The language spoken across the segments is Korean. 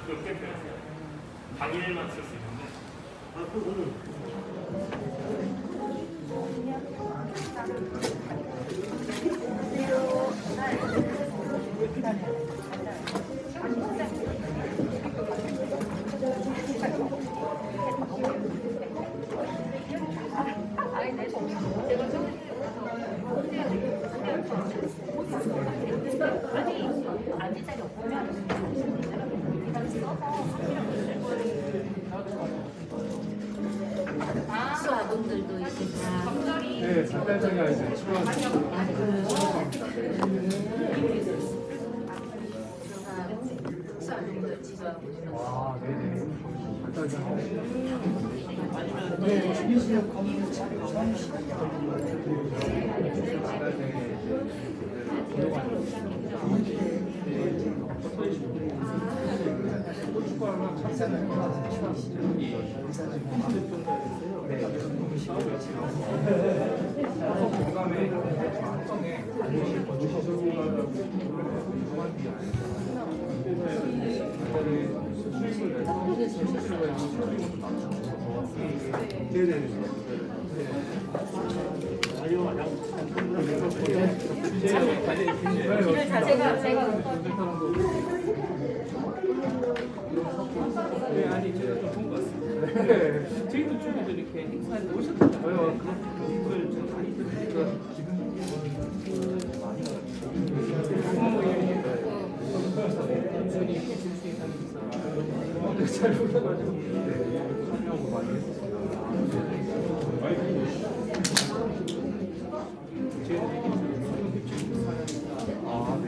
그렇게 표현해요. 당일만 쓸 수 있는데. 수아동들도 있으니까. 네, 잠깐만요. 이제 수아동들 지도하고 있어서. 와, 네네. 공감에 한 번에 네, 아니 제가 좀 본 것 같습니다. 저희도 쪽에도 이렇게 행사에 오셨잖아요. 그걸 좀 많이 들으니까 잘 몰라가지고 설명을 많이 했었어요. 아, 네.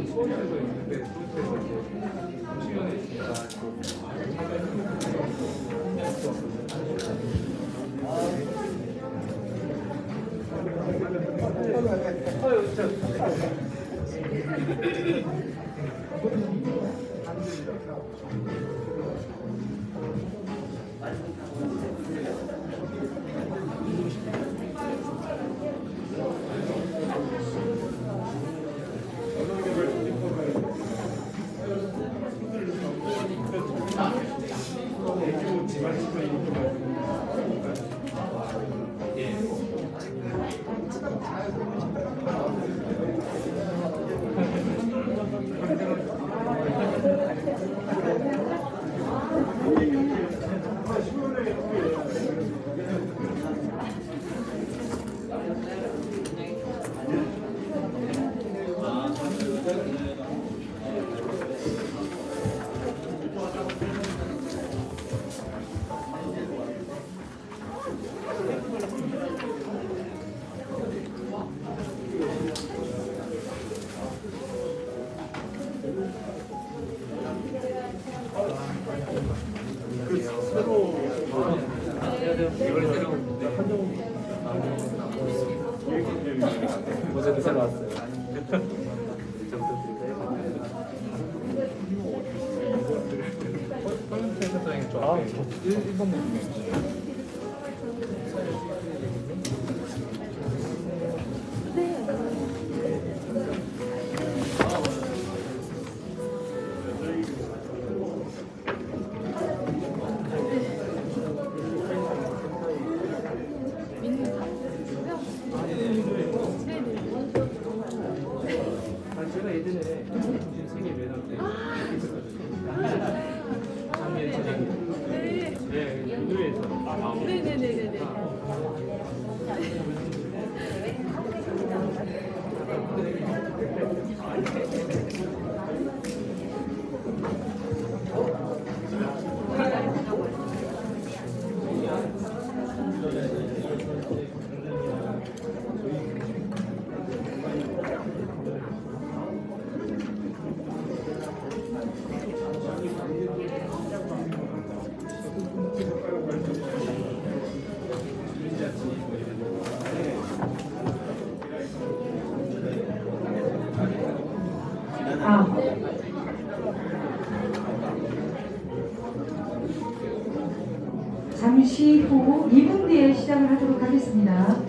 수원에서 있는데 수원에서 이제 시연에 있으니까 어제도 새로 왔어요. 폴리센터장에 저 앞에 1번 부분에 제가 예전에 세계 매달 때 있었거든요. 장미의 저장이. 네, 유도에서. 네네네네네. 잠시 후 2분 뒤에 시작. 시작을 하도록 하겠습니다.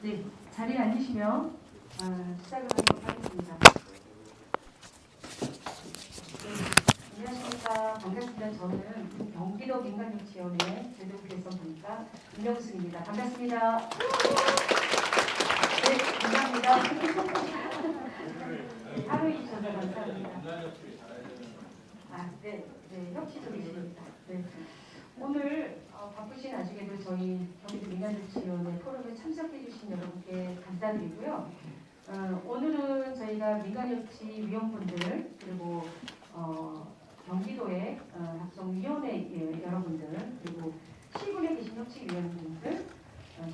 네, 자리에 앉으시면 시작을 하도록 하겠습니다. 네, 안녕하십니까. 반갑습니다. 저는 경기도 민간유치원의 제도개선분과 임명숙입니다. 반갑습니다. 네, 감사합니다. 하루 이주셔서 감사합니다. 네, 협치적이십니다. 네. 오늘 바쁘신 와중에도 저희 경기도 민간유치원의 포럼에 참석해 주신 여러분께 감사드리고요. 오늘은 저희가 민간유치위원분들 그리고 경기도의 각종위원회 여러분들 그리고 시군에 계신 협치위원분들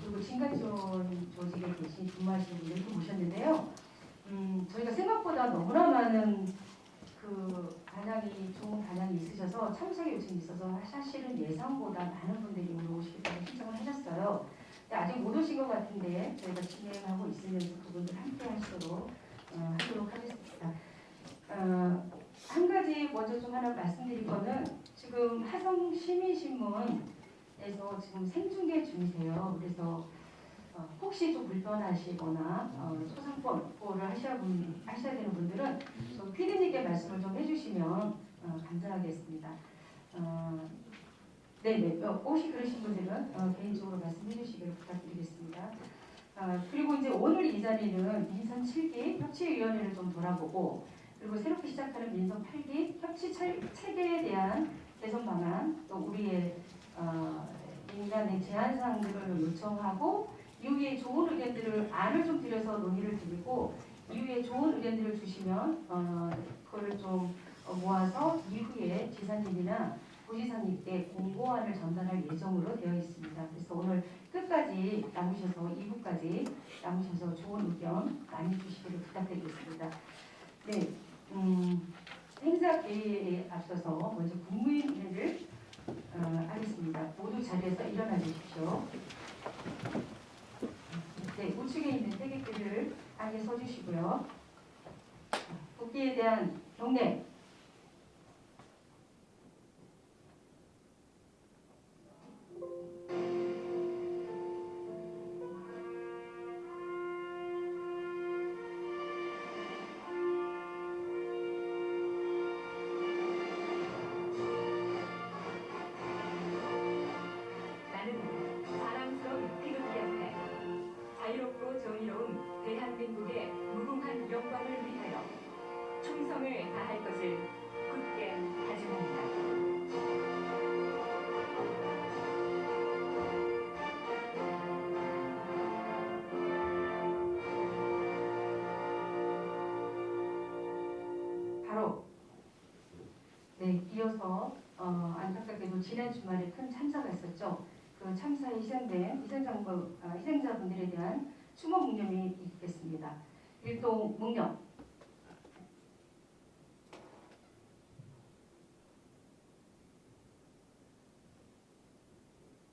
그리고 진간지원 조직에 계신 근무하시는 분들 이렇게 모셨는데요. 저희가 생각보다 너무나 많은 좋은 반향이 있으셔서 참석의 요청이 있어서 사실은 예상보다 많은 분들이 오늘 오시겠다고 신청을 하셨어요. 근데 아직 못 오신 것 같은데 저희가 진행하고 있으면서 그분들 함께 하도록 하겠습니다. 한 가지 먼저 좀 하나 말씀드릴 거는 지금 하성 시민신문에서 지금 생중계 중이세요. 그래서 혹시 좀 불편하시거나 소상권을 하셔야 되는 분들은 좀 피디님께 말씀을 좀 해주시면 감사하겠습니다. 혹시 그러신 분들은 개인적으로 말씀해 주시기를 부탁드리겠습니다. 그리고 이제 오늘 이 자리는 민선 7기 협치위원회를 좀 돌아보고 그리고 새롭게 시작하는 민선 8기 협치 체계에 대한 개선 방안 또 우리의 민간의 제안 사항들을 요청하고 이후에 좋은 의견들을 안을 좀 드려서 논의를 드리고 이후에 좋은 의견들을 주시면 그거를 좀 모아서 이후에 지사님이나 부지사님께 공고안을 전달할 예정으로 되어 있습니다. 그래서 오늘 끝까지 남으셔서 2부까지 남으셔서 좋은 의견 많이 주시기를 부탁드리겠습니다. 네, 행사 계획에 앞서서 먼저 국무회의를 하겠습니다. 모두 자리에서 일어나 주십시오. 네, 우측에 있는 태극기를 안에 서주시고요. 국기에 대한 경례. 나는 사랑스러운 태극기 앞에 자유롭게 깊고 정의로운 대한민국의 무궁한 영광을 위하여 충성을 다할 것을 굳게 다짐합니다. 바로 이어서 안타깝게도 지난 주말에 큰 참사가 있었죠. 그 참사에 희생된 희생자분들에 대한 추모 묵념이 있겠습니다. 일동 묵념.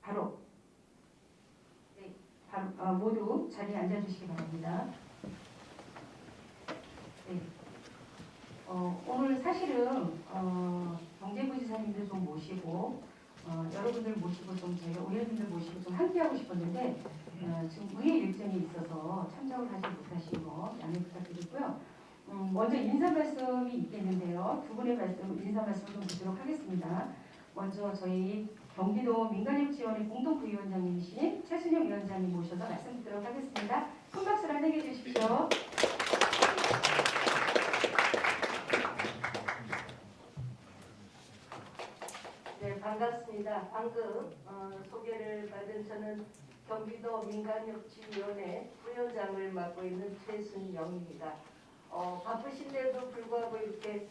바로 모두 자리에 앉아주시기 바랍니다. 네. 오늘 사실은 경제부지사님들 좀 모시고 여러분들 모시고 좀 저희가 의원님들 모시고 좀 함께하고 싶었는데 지금 의회 일정이 있어서 참석을 하지 못하신 거 양해 부탁드리고요. 먼저 인사 말씀이 있겠는데요. 두 분의 인사 말씀을 좀 드리도록 하겠습니다. 먼저 저희 경기도 민간협지원의 공동부위원장님이신 최순영 위원장님 모셔서 말씀 듣도록 하겠습니다. 큰 박수를 환영해 주십시오. 네, 반갑습니다. 방금 소개를 받은 저는 경기도 민간협치위원회 부위원장을 맡고 있는 최순영입니다. 바쁘신데도 불구하고 이렇게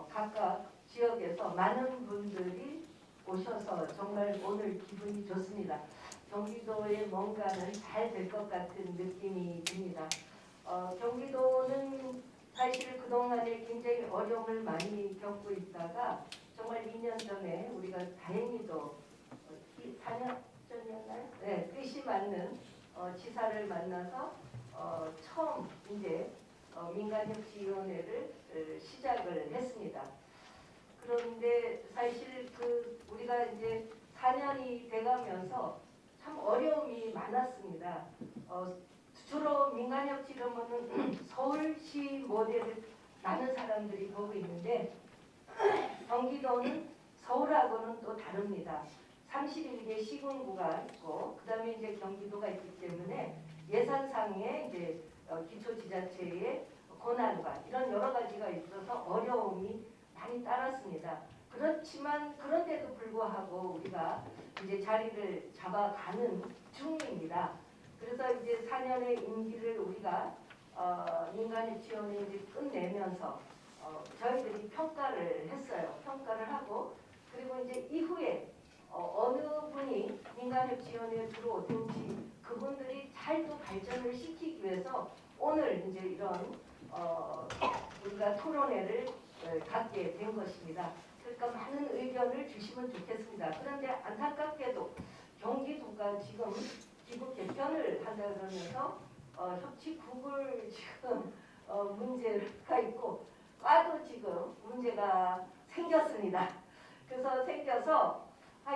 각각 지역에서 많은 분들이 오셔서 정말 오늘 기분이 좋습니다. 경기도의 뭔가는 잘 될 것 같은 느낌이 듭니다. 경기도는 사실 그동안에 굉장히 어려움을 많이 겪고 있다가 정말 2년 전에 우리가 다행히도 4년 전이었나요? 네, 뜻이 맞는 지사를 만나서 처음 이제 민간협치위원회를 시작을 했습니다. 그런데 사실 우리가 이제 4년이 돼가면서 참 어려움이 많았습니다. 주로 민간협치로는 서울시 모델을 많은 사람들이 보고 있는데 경기도는 서울하고는 또 다릅니다. 31개 시군구가 있고 그다음에 이제 경기도가 있기 때문에 예산상의 이제 기초지자체의 고난과 이런 여러 가지가 있어서 어려움이 많이 따랐습니다. 그렇지만 그런데도 불구하고 우리가 이제 자리를 잡아가는 중입니다. 그래서 이제 4년의 임기를 우리가 민간협치원에 이제 끝내면서 저희들이 평가를 했어요. 평가를 하고 그리고 이제 이후에 어느 분이 민간협치원에 들어오든지 그분들이 잘 또 발전을 시키기 위해서 오늘 이제 이런 우리가 토론회를 갖게 된 것입니다. 그러니까 많은 의견을 주시면 좋겠습니다. 그런데 안타깝게도 경기도가 지금 기부 개편을 한다 그러면서 협치국을 지금 문제가 있고 과도 지금 문제가 생겼습니다. 그래서 생겨서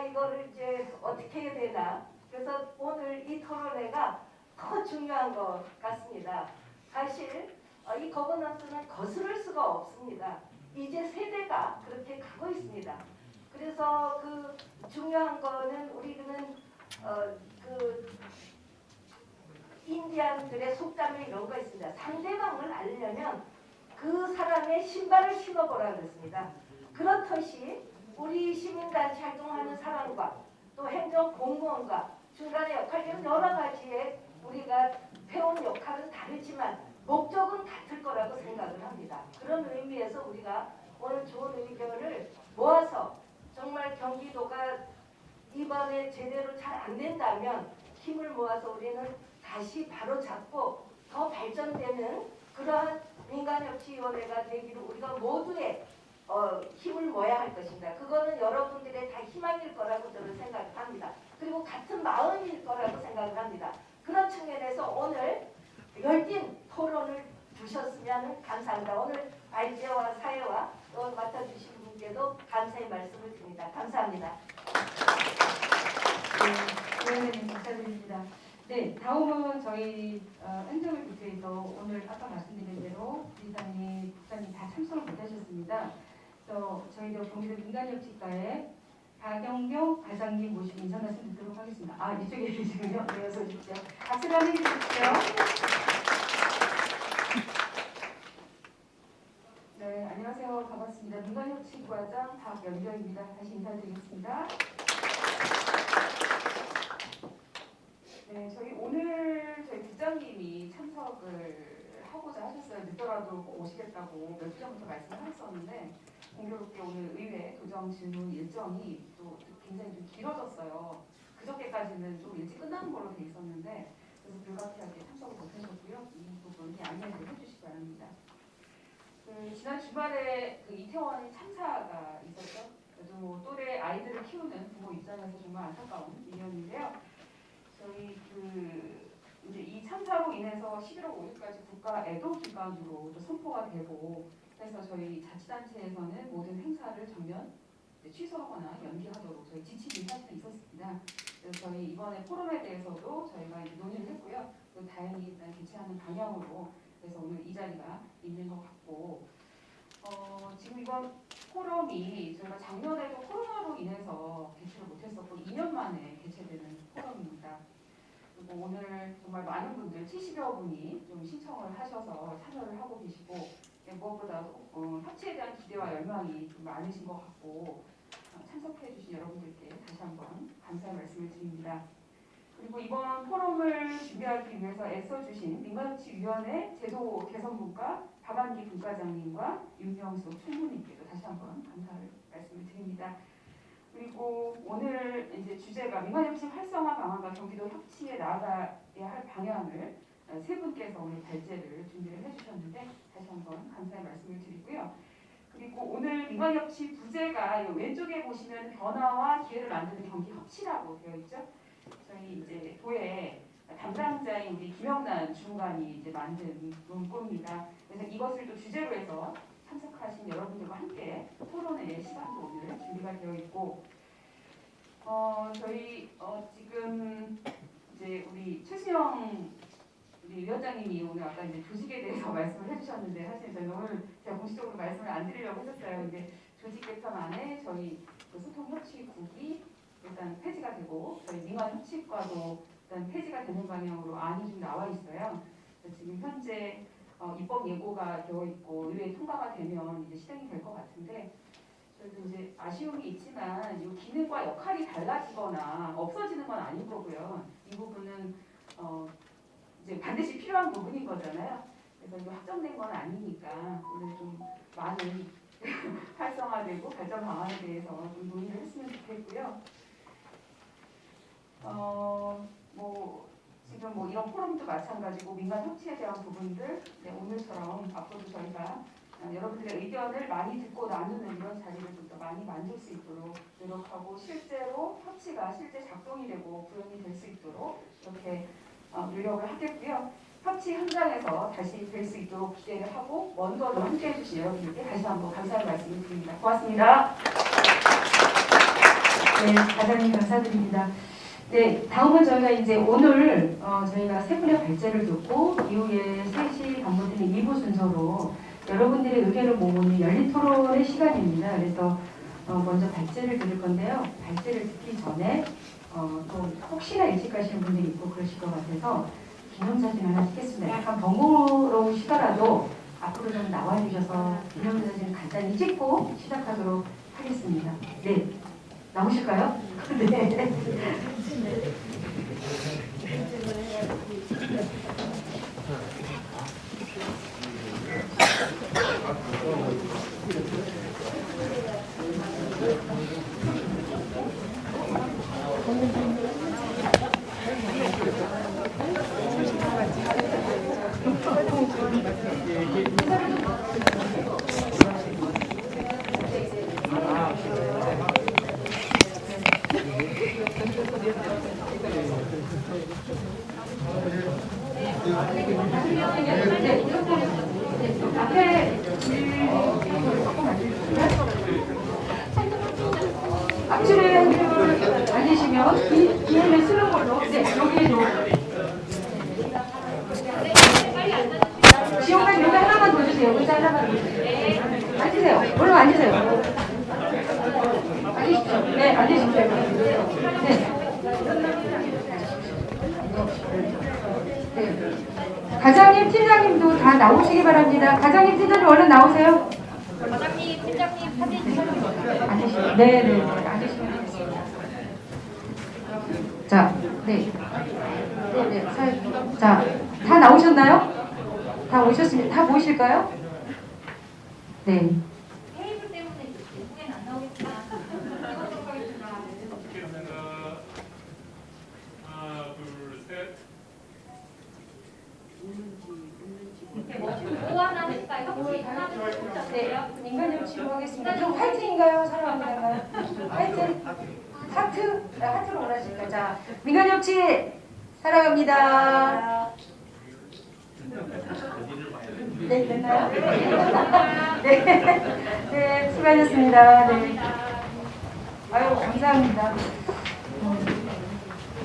이거를 이제 어떻게 해야 되나. 그래서 오늘 이 토론회가 더 중요한 것 같습니다. 사실 이 거버넌스는 거스를 수가 없습니다. 이제 세대가 그렇게 가고 있습니다. 그래서 그 중요한 거는 우리는 인디안들의 속담에 이런 거 있습니다. 상대방을 알려면 그 사람의 신발을 신어보라 그랬습니다. 그렇듯이 우리 시민단체 활동하는 사람과 또 행정공무원과 중간의 역할 이런 여러 가지의 우리가 해온 역할은 다르지만 목적은 같을 거라고 생각을 합니다. 그런 의미에서 우리가 오늘 좋은 의견을 모아서 정말 경기도가 이번에 제대로 잘 안 된다면 힘을 모아서 우리는 다시 바로 잡고 더 발전되는 그러한 민간협치위원회가 되기를 우리가 모두의 힘을 모아야 할 것입니다. 그거는 여러분들의 다 희망일 거라고 저는 생각합니다. 그리고 같은 마음일 거라고 생각을 합니다. 그런 측면에서 오늘 열띤 토론을 주셨으면 감사합니다. 오늘 발제와 사회와 또 맡아주신 분께도 감사의 말씀을 드립니다. 감사합니다. 네, 의원님 감사드립니다. 네, 다음은 저희 행정을 비롯해서 오늘 아까 말씀드린 대로 이사님, 국장님 다 참석을 못하셨습니다. 또 저희도 경기도 민간협치과에 박영경 과장님 모시고 인사 말씀 듣도록 하겠습니다. 아, 이쪽에 계시군요. 네, 어서 오십시오. 박수를 한번 해주십시오. 네, 안녕하세요. 반갑습니다. 민간협치과장 박연경입니다. 다시 인사드리겠습니다. 네, 저희 국장님이 참석을 하고자 하셨어요. 늦더라도 꼭 오시겠다고 몇 주 전부터 말씀을 하셨었는데 공교롭게 오늘 의회 도정 질문 일정이 또 굉장히 좀 길어졌어요. 그저께까지는 좀 일찍 끝나는 걸로 돼 있었는데 그래서 불가피하게 참석을 못하셨고요. 이 부분 양해를 해주시기 바랍니다. 지난 주말에 이태원 참사가 있었죠. 그래도 또래 아이들을 키우는 부모 입장에서 정말 안타까운 일이었는데요. 저희 이제 이 참사로 인해서 11월 5일까지 국가 애도 기간으로 또 선포가 되고 그래서 저희 자치단체에서는 모든 행사를 전면 취소하거나 연기하도록 저희 지침이 사실 있었습니다. 그래서 저희 이번에 포럼에 대해서도 저희가 이제 논의를 했고요. 또 다행히 일단 개최하는 방향으로 그래서 오늘 이 자리가 있는 것 같고 지금 이번 포럼이 저희가 작년에도 코로나로 인해서 개최를 못했었고 2년 만에 개최되는 포럼입니다. 그리고 오늘 정말 많은 분들 70여 분이 좀 신청을 하셔서 참여를 하고 계시고 무엇보다도 협치에 대한 기대와 열망이 좀 많으신 것 같고 참석해 주신 여러분들께 다시 한번 감사의 말씀을 드립니다. 그리고 이번 포럼을 준비하기 위해서 애써주신 민간협치위원회 제도 개선분과 박완기 분과장님과 윤명수 총무님께도 다시 한번 감사의 말씀을 드립니다. 그리고 오늘 이제 주제가 민간협치 활성화 방안과 경기도 협치에 나아가야 할 방향을 세 분께서 오늘 발제를 준비를 해주셨는데 다시 한번 감사의 말씀을 드리고요. 그리고 오늘 민간협치 부제가 왼쪽에 보시면 변화와 기회를 만드는 경기 협치라고 되어 있죠. 저희 이제 도의 담당자인 우리 김영란 주무관이 이제 만든 문구입니다. 그래서 이것을 또 주제로 해서 참석하신 여러분들과 함께 토론의 시간도 오늘 준비가 되어 있고 저희 지금 이제 우리 최수영 우리 위원장님이 오늘 아까 이제 조직에 대해서 말씀을 해주셨는데 사실 저는 오늘 제가 공식적으로 말씀을 안 드리려고 했었어요. 근데 조직 개편 안에 저희 소통협치국이 일단 폐지가 되고 저희 민간협치과도 일단 폐지가 되는 방향으로 안이 좀 나와 있어요. 지금 현재 입법 예고가 되어 있고 의회에 통과가 되면 이제 실행이 될 것 같은데 저희도 이제 아쉬움이 있지만 이 기능과 역할이 달라지거나 없어지는 건 아닌 거고요. 이 부분은 이제 반드시 필요한 부분인 거잖아요. 그래서 이거 확정된 건 아니니까 오늘 좀 많은 활성화되고 발전 방안에 대해서 좀 논의를 했으면 좋겠고요. 지금 이런 포럼도 마찬가지고 민간 협치에 대한 부분들 오늘처럼 앞으로도 저희가 여러분들의 의견을 많이 듣고 나누는 이런 자리를 좀 더 많이 만들 수 있도록 노력하고 실제로 협치가 실제 작동이 되고 구현이 될 수 있도록 이렇게 노력을 하겠고요. 협치 현장에서 다시 뵐 수 있도록 기대를 하고 먼저도 함께해 주신 여러분들께 다시 한번 감사의 말씀을 드립니다. 고맙습니다. 네, 과장님 감사드립니다. 네, 다음은 저희가 이제 오늘 저희가 세 분의 발제를 듣고 이후에 3시 반모드는 2부 순서로 여러분들의 의견을 모으는 열린 토론의 시간입니다. 그래서 먼저 발제를 들을 건데요. 발제를 듣기 전에 또 혹시나 일찍 가시는 분들이 있고 그러실 것 같아서 기념사진 하나 찍겠습니다. 약간 번거로우시더라도 앞으로 좀 나와주셔서 기념사진 간단히 찍고 시작하도록 하겠습니다. 네, 나오실까요? 네. 앞줄에 앉으시면 기회를 쓰는 걸로 여기에도 지원관 여기 하나만 더 주세요. 의자 하나만 더 주세요. 앉으세요. 얼른 앉으세요. 앉으십시오. 네, 앉으십시오. 네. 과장님, 팀장님도 다 나오시기 바랍니다. 과장님, 팀장님 얼른 나오세요. 과장님, 팀장님 사진 촬영. 앉으시면. 네. 앉으시면 되겠습니다. 자, 네. 자, 다 나오셨나요? 다 오셨습니다. 다 보이실까요? 네. 테이블 때문에 예쁘게는 안 나오겠지만 이거도 하겠습니다. 찍겠습니다. 하나, 둘, 셋. 뭐 하나 할까요? 혹시 하나 네, 민간협 치료하겠습니다. 좀 화이팅인가요? 사랑합니다인가요? 화이팅! 하트? 하트로 원하실까요? 자, 민간협치 사랑합니다. 네, 됐나요? 네, 수고하셨습니다. 네. 아유, 감사합니다.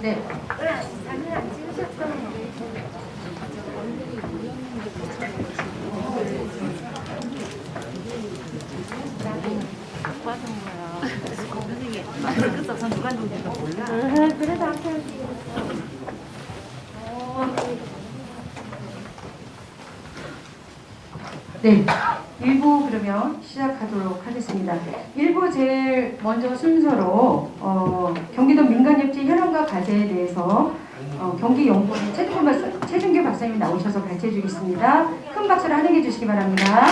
네. 네, 1부 그러면 시작하도록 하겠습니다. 1부 제일 먼저 순서로 경기도 민간협치 현황과 과제에 대해서 경기연구원 최준규 박사님 나오셔서 발표해 주겠습니다. 큰 박수를 환영해 주시기 바랍니다.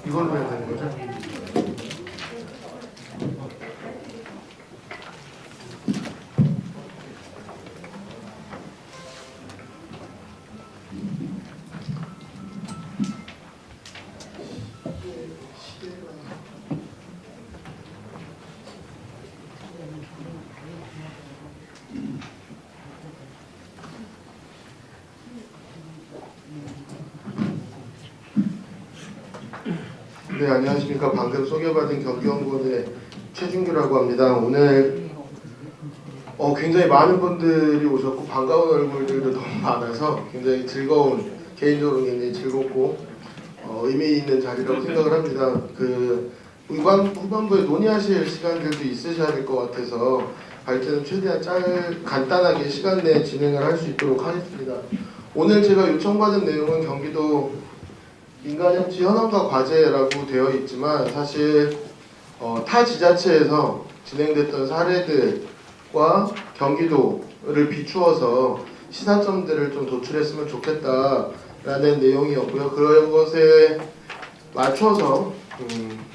이걸로 해야 되는 거죠? 네, 안녕하십니까. 방금 소개받은 경기연구원의 최준규라고 합니다. 오늘 굉장히 많은 분들이 오셨고 반가운 얼굴들도 너무 많아서 굉장히 즐거운, 개인적으로 굉장히 즐겁고 의미 있는 자리라고 생각을 합니다. 후반부에 논의하실 시간들도 있으셔야 될 것 같아서 발제는 최대한 간단하게 시간 내에 진행을 할 수 있도록 하겠습니다. 오늘 제가 요청받은 내용은 경기도 민간협치 현황과 과제라고 되어 있지만 사실 타 지자체에서 진행됐던 사례들과 경기도를 비추어서 시사점들을 좀 도출했으면 좋겠다라는 내용이었고요. 그런 것에 맞춰서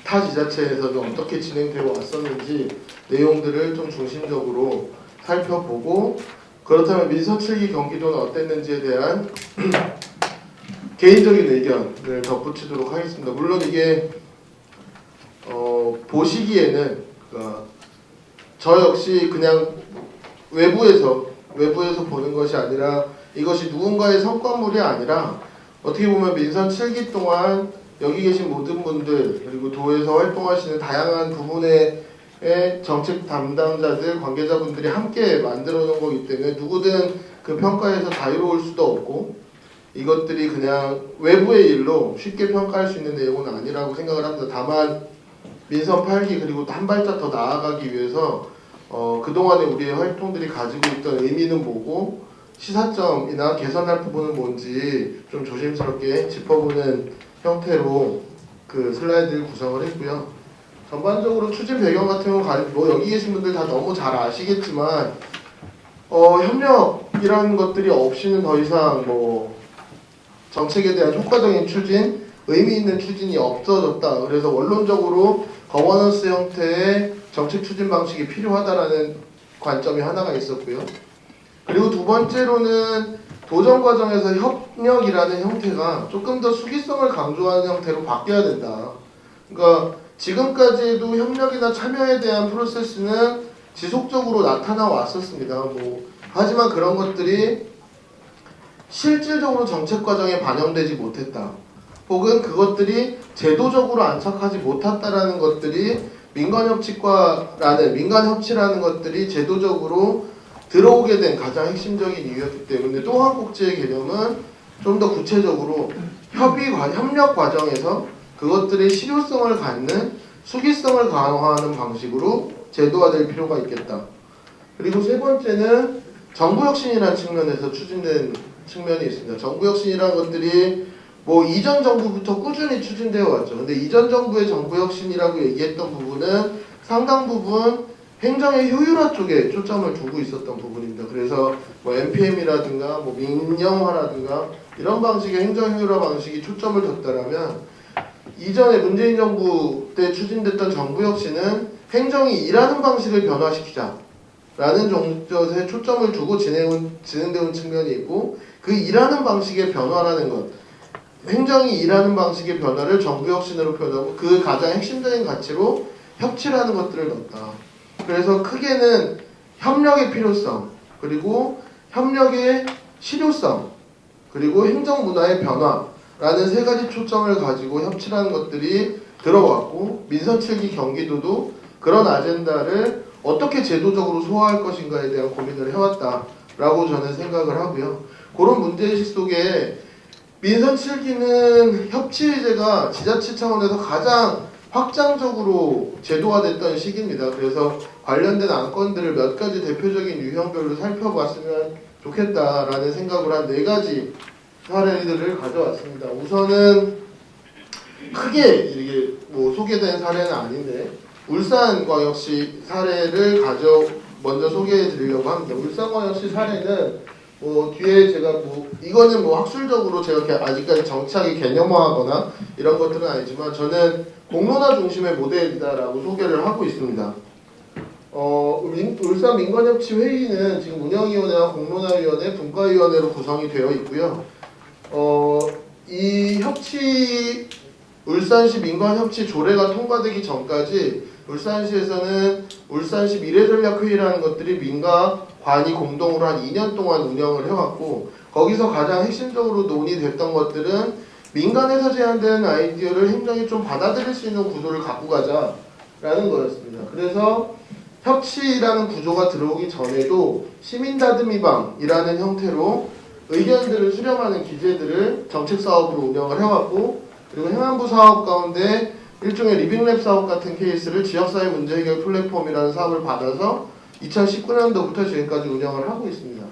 타 지자체에서는 어떻게 진행되어 왔었는지 내용들을 좀 중심적으로 살펴보고, 그렇다면 민선 7기 경기도는 어땠는지에 대한 개인적인 의견을 덧붙이도록 하겠습니다. 물론 이게 보시기에는 저 역시 그냥 외부에서 보는 것이 아니라 이것이 누군가의 성과물이 아니라 어떻게 보면 민선 7기 동안 여기 계신 모든 분들 그리고 도에서 활동하시는 다양한 부분의 정책 담당자들, 관계자분들이 함께 만들어 놓은 거기 때문에 누구든 그 평가에서 자유로울 수도 없고 이것들이 그냥 외부의 일로 쉽게 평가할 수 있는 내용은 아니라고 생각을 합니다. 다만 민선 8기 그리고 한 발짝 더 나아가기 위해서 그동안에 우리의 활동들이 가지고 있던 의미는 뭐고 시사점이나 개선할 부분은 뭔지 좀 조심스럽게 짚어보는 형태로 그 슬라이드를 구성을 했고요. 전반적으로 추진 배경 같은 경우 여기 계신 분들 다 너무 잘 아시겠지만 협력이라는 것들이 없이는 더 이상 정책에 대한 효과적인 추진, 의미 있는 추진이 없어졌다. 그래서 원론적으로 거버넌스 형태의 정책 추진 방식이 필요하다라는 관점이 하나가 있었고요. 그리고 두 번째로는 도전 과정에서 협력이라는 형태가 조금 더 수기성을 강조하는 형태로 바뀌어야 된다. 그러니까 지금까지도 협력이나 참여에 대한 프로세스는 지속적으로 나타나 왔었습니다. 하지만 그런 것들이 실질적으로 정책 과정에 반영되지 못했다. 혹은 그것들이 제도적으로 안착하지 못했다라는 것들이 민간협치라는 것들이 제도적으로 들어오게 된 가장 핵심적인 이유였기 때문에 또 한 꼭지의 개념은 좀 더 구체적으로 협력 과정에서 그것들의 실효성을 갖는 수기성을 강화하는 방식으로 제도화될 필요가 있겠다. 그리고 세 번째는 정부혁신이라는 측면에서 추진된 측면이 있습니다. 정부혁신이라는 것들이 뭐 이전 정부부터 꾸준히 추진되어 왔죠. 근데 이전 정부의 정부혁신이라고 얘기했던 부분은 상당 부분 행정의 효율화 쪽에 초점을 두고 있었던 부분입니다. 그래서 뭐 NPM이라든가 뭐 민영화라든가 이런 방식의 행정 효율화 방식이 초점을 뒀다라면 이전에 문재인 정부 때 추진됐던 정부혁신은 행정이 일하는 방식을 변화시키자 라는 정도에 초점을 두고 진행되는 측면이 있고, 그 일하는 방식의 변화라는 것, 행정이 일하는 방식의 변화를 정부혁신으로 표현하고 그 가장 핵심적인 가치로 협치라는 것들을 넣었다. 그래서 크게는 협력의 필요성, 그리고 협력의 실효성, 그리고 행정문화의 변화라는 세 가지 초점을 가지고 협치라는 것들이 들어왔고, 민선 7기 경기도도 그런 아젠다를 어떻게 제도적으로 소화할 것인가에 대한 고민을 해왔다라고 저는 생각을 하고요. 그런 문제의식 속에 민선 7기는 협치의제가 지자체 차원에서 가장 확장적으로 제도화됐던 시기입니다. 그래서 관련된 안건들을 몇 가지 대표적인 유형별로 살펴봤으면 좋겠다라는 생각을 한 4가지 사례들을 가져왔습니다. 우선은 크게 이게 뭐 소개된 사례는 아닌데 울산광역시 사례를 먼저 소개해 드리려고 합니다. 울산광역시 사례는 뭐 뒤에 제가 뭐 이거는 뭐 학술적으로 제가 아직까지 정치하게 개념화하거나 이런 것들은 아니지만 저는 공론화 중심의 모델이다라고 소개를 하고 있습니다. 울산 민관협치회의는 지금 운영위원회와 공론화위원회, 분과위원회로 구성이 되어 있고요. 이 울산시 민관협치 조례가 통과되기 전까지 울산시에서는 울산시 미래전략회의라는 것들이 민과 관이 공동으로 한 2년 동안 운영을 해왔고, 거기서 가장 핵심적으로 논의됐던 것들은 민간에서 제안되는 아이디어를 행정이 좀 받아들일 수 있는 구조를 갖고 가자라는 거였습니다. 그래서 협치라는 구조가 들어오기 전에도 시민다듬이방이라는 형태로 의견들을 수렴하는 기재들을 정책사업으로 운영을 해왔고, 그리고 행안부 사업 가운데 일종의 리빙랩 사업 같은 케이스를 지역사회 문제 해결 플랫폼이라는 사업을 받아서 2019년도부터 지금까지 운영을 하고 있습니다.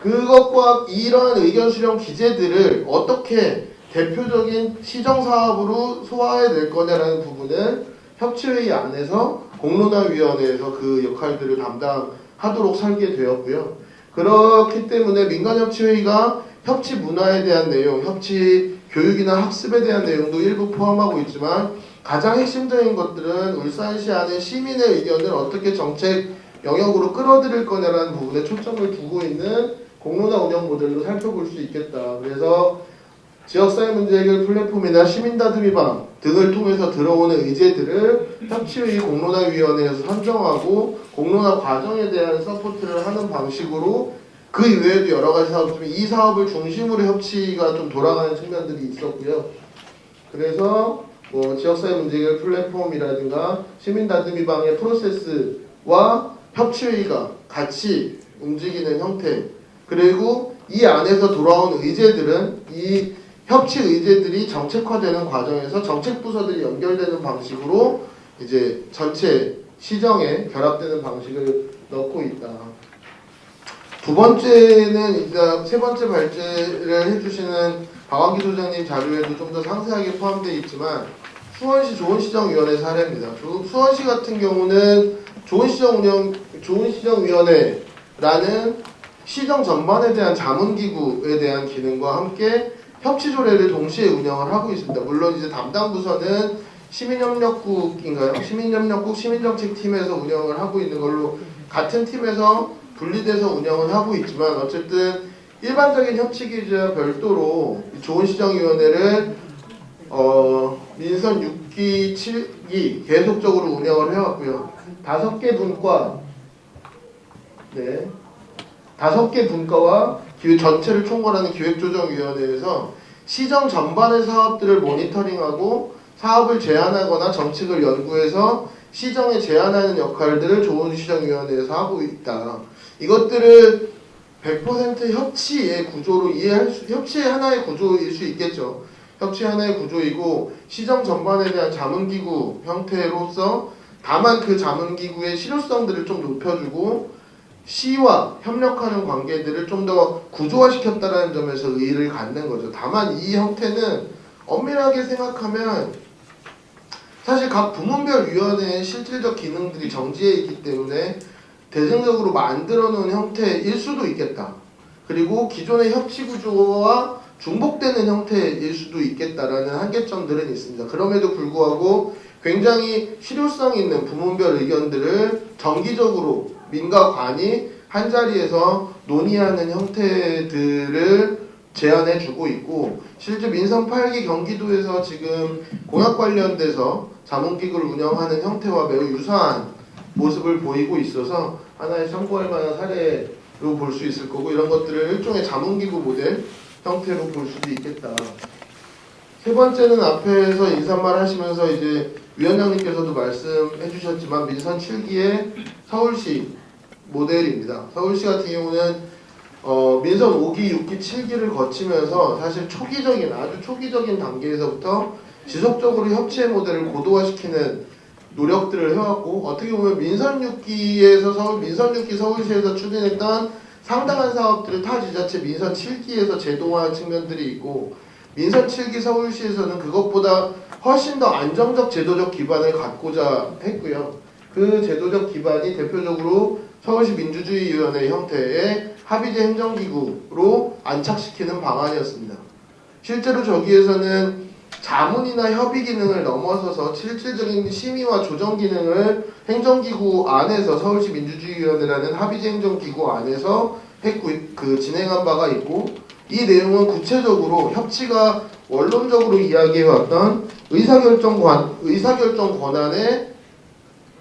그것과 이러한 의견 수렴 기재들을 어떻게 대표적인 시정사업으로 소화해낼 거냐라는 부분을 협치회의 안에서 공론화위원회에서 그 역할들을 담당하도록 설계되었고요. 그렇기 때문에 민간협치회의가 협치 문화에 대한 내용, 협치 교육이나 학습에 대한 내용도 일부 포함하고 있지만 가장 핵심적인 것들은 울산시 안에 시민의 의견을 어떻게 정책 영역으로 끌어들일 거냐라는 부분에 초점을 두고 있는 공론화 운영 모델로 살펴볼 수 있겠다. 그래서 지역사회 문제 해결 플랫폼이나 시민다듬이방 등을 통해서 들어오는 의제들을 협치회의 공론화위원회에서 선정하고 공론화 과정에 대한 서포트를 하는 방식으로, 그 이외에도 여러 가지 사업이지만 이 사업을 중심으로 협치가 좀 돌아가는 측면들이 있었고요. 그래서 뭐 지역사회 문제 해결 플랫폼이라든가 시민다듬이방의 프로세스와 협치회의가 같이 움직이는 형태, 그리고 이 안에서 돌아온 의제들은 이 협치 의제들이 정책화되는 과정에서 정책부서들이 연결되는 방식으로 이제 전체 시정에 결합되는 방식을 넣고 있다. 두 번째는 일단 세 번째 발제를 해주시는 박완기 소장님 자료에도 좀 더 상세하게 포함되어 있지만 수원시 좋은시정위원회 사례입니다. 수원시 같은 경우는 좋은시정위원회라는 시정 전반에 대한 자문기구에 대한 기능과 함께 협치조례를 동시에 운영을 하고 있습니다. 물론 이제 담당 부서는 시민협력국인가요? 시민협력국 시민정책팀에서 운영을 하고 있는 걸로 같은 팀에서 분리돼서 운영을 하고 있지만 어쨌든 일반적인 협치 기제와 별도로 좋은시정위원회를 민선 6기, 7기 계속적으로 운영을 해왔고요. 5개 분과 5개 분과와 전체를 총괄하는 기획조정위원회에서 시정 전반의 사업들을 모니터링하고 사업을 제안하거나 정책을 연구해서 시정에 제안하는 역할들을 좋은시정위원회에서 하고 있다. 이것들을 100% 협치의 구조로 협치의 하나의 구조일 수 있겠죠. 협치 하나의 구조이고 시정 전반에 대한 자문기구 형태로서 다만 그 자문기구의 실효성들을 좀 높여주고 시와 협력하는 관계들을 좀 더 구조화시켰다는 점에서 의의를 갖는 거죠. 다만 이 형태는 엄밀하게 생각하면 사실 각 부문별 위원회의 실질적 기능들이 정지해 있기 때문에 대승적으로 만들어 놓은 형태일 수도 있겠다. 그리고 기존의 협치 구조와 중복되는 형태일 수도 있겠다라는 한계점들은 있습니다. 그럼에도 불구하고 굉장히 실효성 있는 부문별 의견들을 정기적으로 민과 관이 한자리에서 논의하는 형태들을 제안해 주고 있고 실제 민선 8기 경기도에서 지금 공약 관련돼서 자문기구를 운영하는 형태와 매우 유사한 모습을 보이고 있어서 하나의 참고할 만한 사례로 볼 수 있을 거고 이런 것들을 일종의 자문기구 모델 형태로 볼 수도 있겠다. 세 번째는 앞에서 인사말 하시면서 이제 위원장님께서도 말씀해 주셨지만 민선 7기의 서울시 모델입니다. 서울시 같은 경우는 민선 5기, 6기, 7기를 거치면서 사실 아주 초기적인 단계에서부터 지속적으로 협치의 모델을 고도화시키는 노력들을 해왔고 어떻게 보면 민선 6기 서울시에서 추진했던 상당한 사업들을 타 지자체 민선 7기에서 제도화한 측면들이 있고 민선 7기 서울시에서는 그것보다 훨씬 더 안정적 제도적 기반을 갖고자 했고요. 그 제도적 기반이 대표적으로 서울시 민주주의위원회 형태의 합의제 행정기구로 안착시키는 방안이었습니다. 실제로 저기에서는 자문이나 협의 기능을 넘어서서 실질적인 심의와 조정 기능을 행정기구 안에서 서울시 민주주의위원회라는 합의제 행정기구 안에서 진행한 바가 있고 이 내용은 구체적으로 협치가 원론적으로 이야기해왔던 의사결정 권한의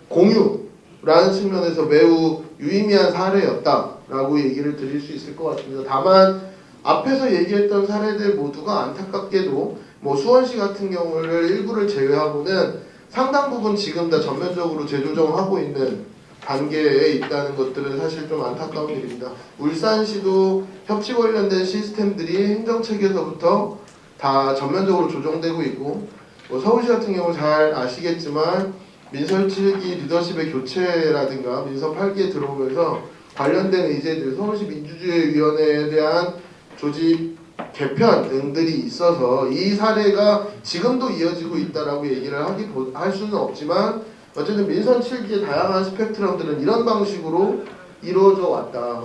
공유라는 측면에서 매우 유의미한 사례였다라고 얘기를 드릴 수 있을 것 같습니다. 다만 앞에서 얘기했던 사례들 모두가 안타깝게도 수원시 같은 경우를 일부를 제외하고는 상당 부분 지금 다 전면적으로 재조정하고 있는 단계에 있다는 것들은 사실 좀 안타까운 일입니다. 울산시도 협치 관련된 시스템들이 행정체계에서부터 다 전면적으로 조정되고 있고 서울시 같은 경우 잘 아시겠지만 민선 7기 리더십의 교체라든가 민선 8기에 들어오면서 관련된 의제들 서울시 민주주의위원회에 대한 조직 개편 등들이 있어서 이 사례가 지금도 이어지고 있다라고 얘기를 할 수는 없지만 어쨌든 민선 7기의 다양한 스펙트럼들은 이런 방식으로 이루어져 왔다.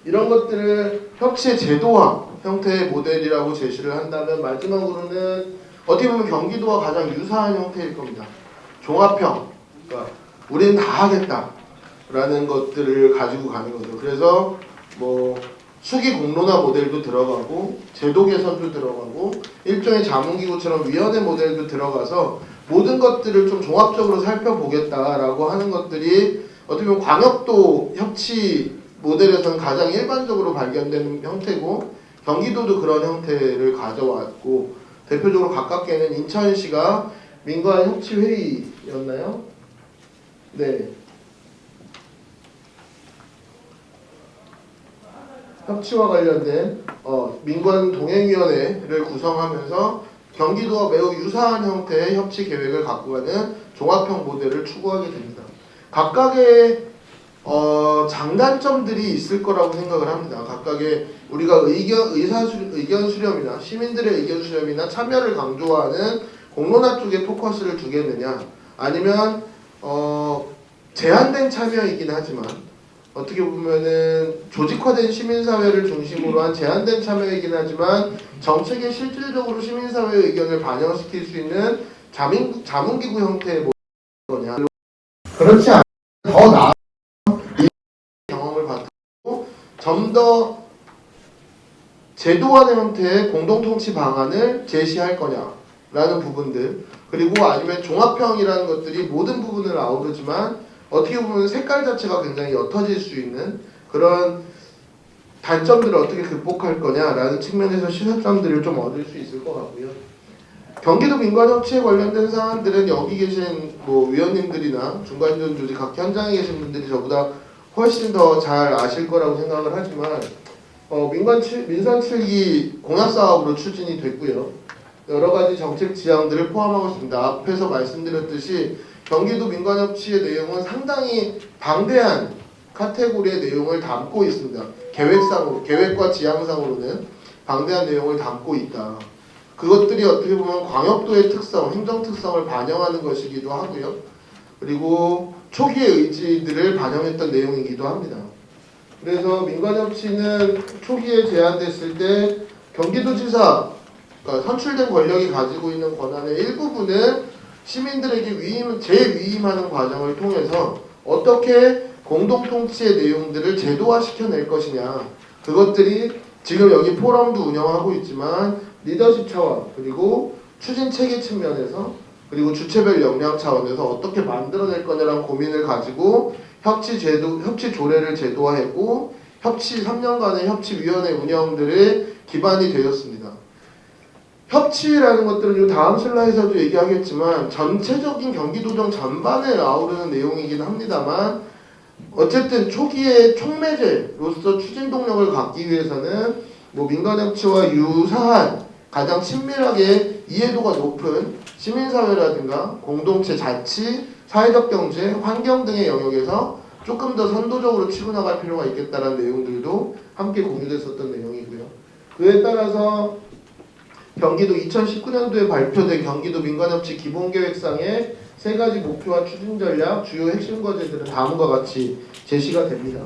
이런 것들을 협치의 제도화 형태의 모델이라고 제시를 한다면 마지막으로는 어떻게 보면 경기도와 가장 유사한 형태일 겁니다. 종합형. 그러니까 우리는 다 하겠다라는 것들을 가지고 가는 거죠. 그래서 수기 공론화 모델도 들어가고 제도 개선도 들어가고 일종의 자문기구처럼 위원회 모델도 들어가서 모든 것들을 좀 종합적으로 살펴보겠다라고 하는 것들이 어떻게 보면 광역도 협치 모델에서는 가장 일반적으로 발견되는 형태고 경기도도 그런 형태를 가져왔고 대표적으로 가깝게는 인천시가 민관 협치회의였나요? 네. 협치와 관련된 민관 동행위원회를 구성하면서 경기도와 매우 유사한 형태의 협치 계획을 갖고 가는 종합형 모델을 추구하게 됩니다. 각각의 장단점들이 있을 거라고 생각을 합니다. 각각의 우리가 의견 수렴이나 시민들의 의견 수렴이나 참여를 강조하는 공론화 쪽에 포커스를 두겠느냐 아니면 제한된 참여이긴 하지만 어떻게 보면은 조직화된 시민사회를 중심으로 한 제한된 참여이긴 하지만 정책에 실질적으로 시민사회의 의견을 반영시킬 수 있는 자문기구 형태의 뭐냐 그렇지 않으면 더 나은 경험을 바탕으로 좀 더 제도화된 형태의 공동통치 방안을 제시할 거냐라는 부분들 그리고 아니면 종합형이라는 것들이 모든 부분을 아우르지만 어떻게 보면 색깔 자체가 굉장히 옅어질 수 있는 그런 단점들을 어떻게 극복할 거냐라는 측면에서 시사점들을 좀 얻을 수 있을 것 같고요. 경기도 민관협치에 관련된 사안들은 여기 계신 위원님들이나 중간지원 조직 각 현장에 계신 분들이 저보다 훨씬 더 잘 아실 거라고 생각을 하지만 민선 7기 공약 사업으로 추진이 됐고요. 여러 가지 정책 지향들을 포함하고 있습니다. 앞에서 말씀드렸듯이 경기도 민간협치의 내용은 상당히 방대한 카테고리의 내용을 담고 있습니다. 계획과 지향상으로는 방대한 내용을 담고 있다. 그것들이 어떻게 보면 광역도의 특성, 행정 특성을 반영하는 것이기도 하고요. 그리고 초기의 의지들을 반영했던 내용이기도 합니다. 그래서 민간협치는 초기에 제안됐을 때 경기도지사, 그러니까 선출된 권력이 가지고 있는 권한의 일부분을 시민들에게 재위임하는 과정을 통해서 어떻게 공동통치의 내용들을 제도화시켜낼 것이냐. 그것들이 지금 여기 포럼도 운영하고 있지만 리더십 차원, 그리고 추진 체계 측면에서, 그리고 주체별 역량 차원에서 어떻게 만들어낼 거냐라는 고민을 가지고 협치 조례를 제도화했고 협치 3년간의 협치위원회 운영들의 기반이 되었습니다. 협치라는 것들은 이 다음 슬라이드에서도 얘기하겠지만 전체적인 경기도정 전반을 아우르는 내용이긴 합니다만 어쨌든 초기에 촉매제로서 추진 동력을 갖기 위해서는 민간협치와 유사한 가장 친밀하게 이해도가 높은 시민사회라든가 공동체 자치, 사회적 경제, 환경 등의 영역에서 조금 더 선도적으로 치고 나갈 필요가 있겠다는 내용들도 함께 공유됐었던 내용이고요. 그에 따라서 경기도 2019년도에 발표된 경기도 민간협치 기본계획상의 3가지 목표와 추진 전략, 주요 핵심 과제들은 다음과 같이 제시가 됩니다.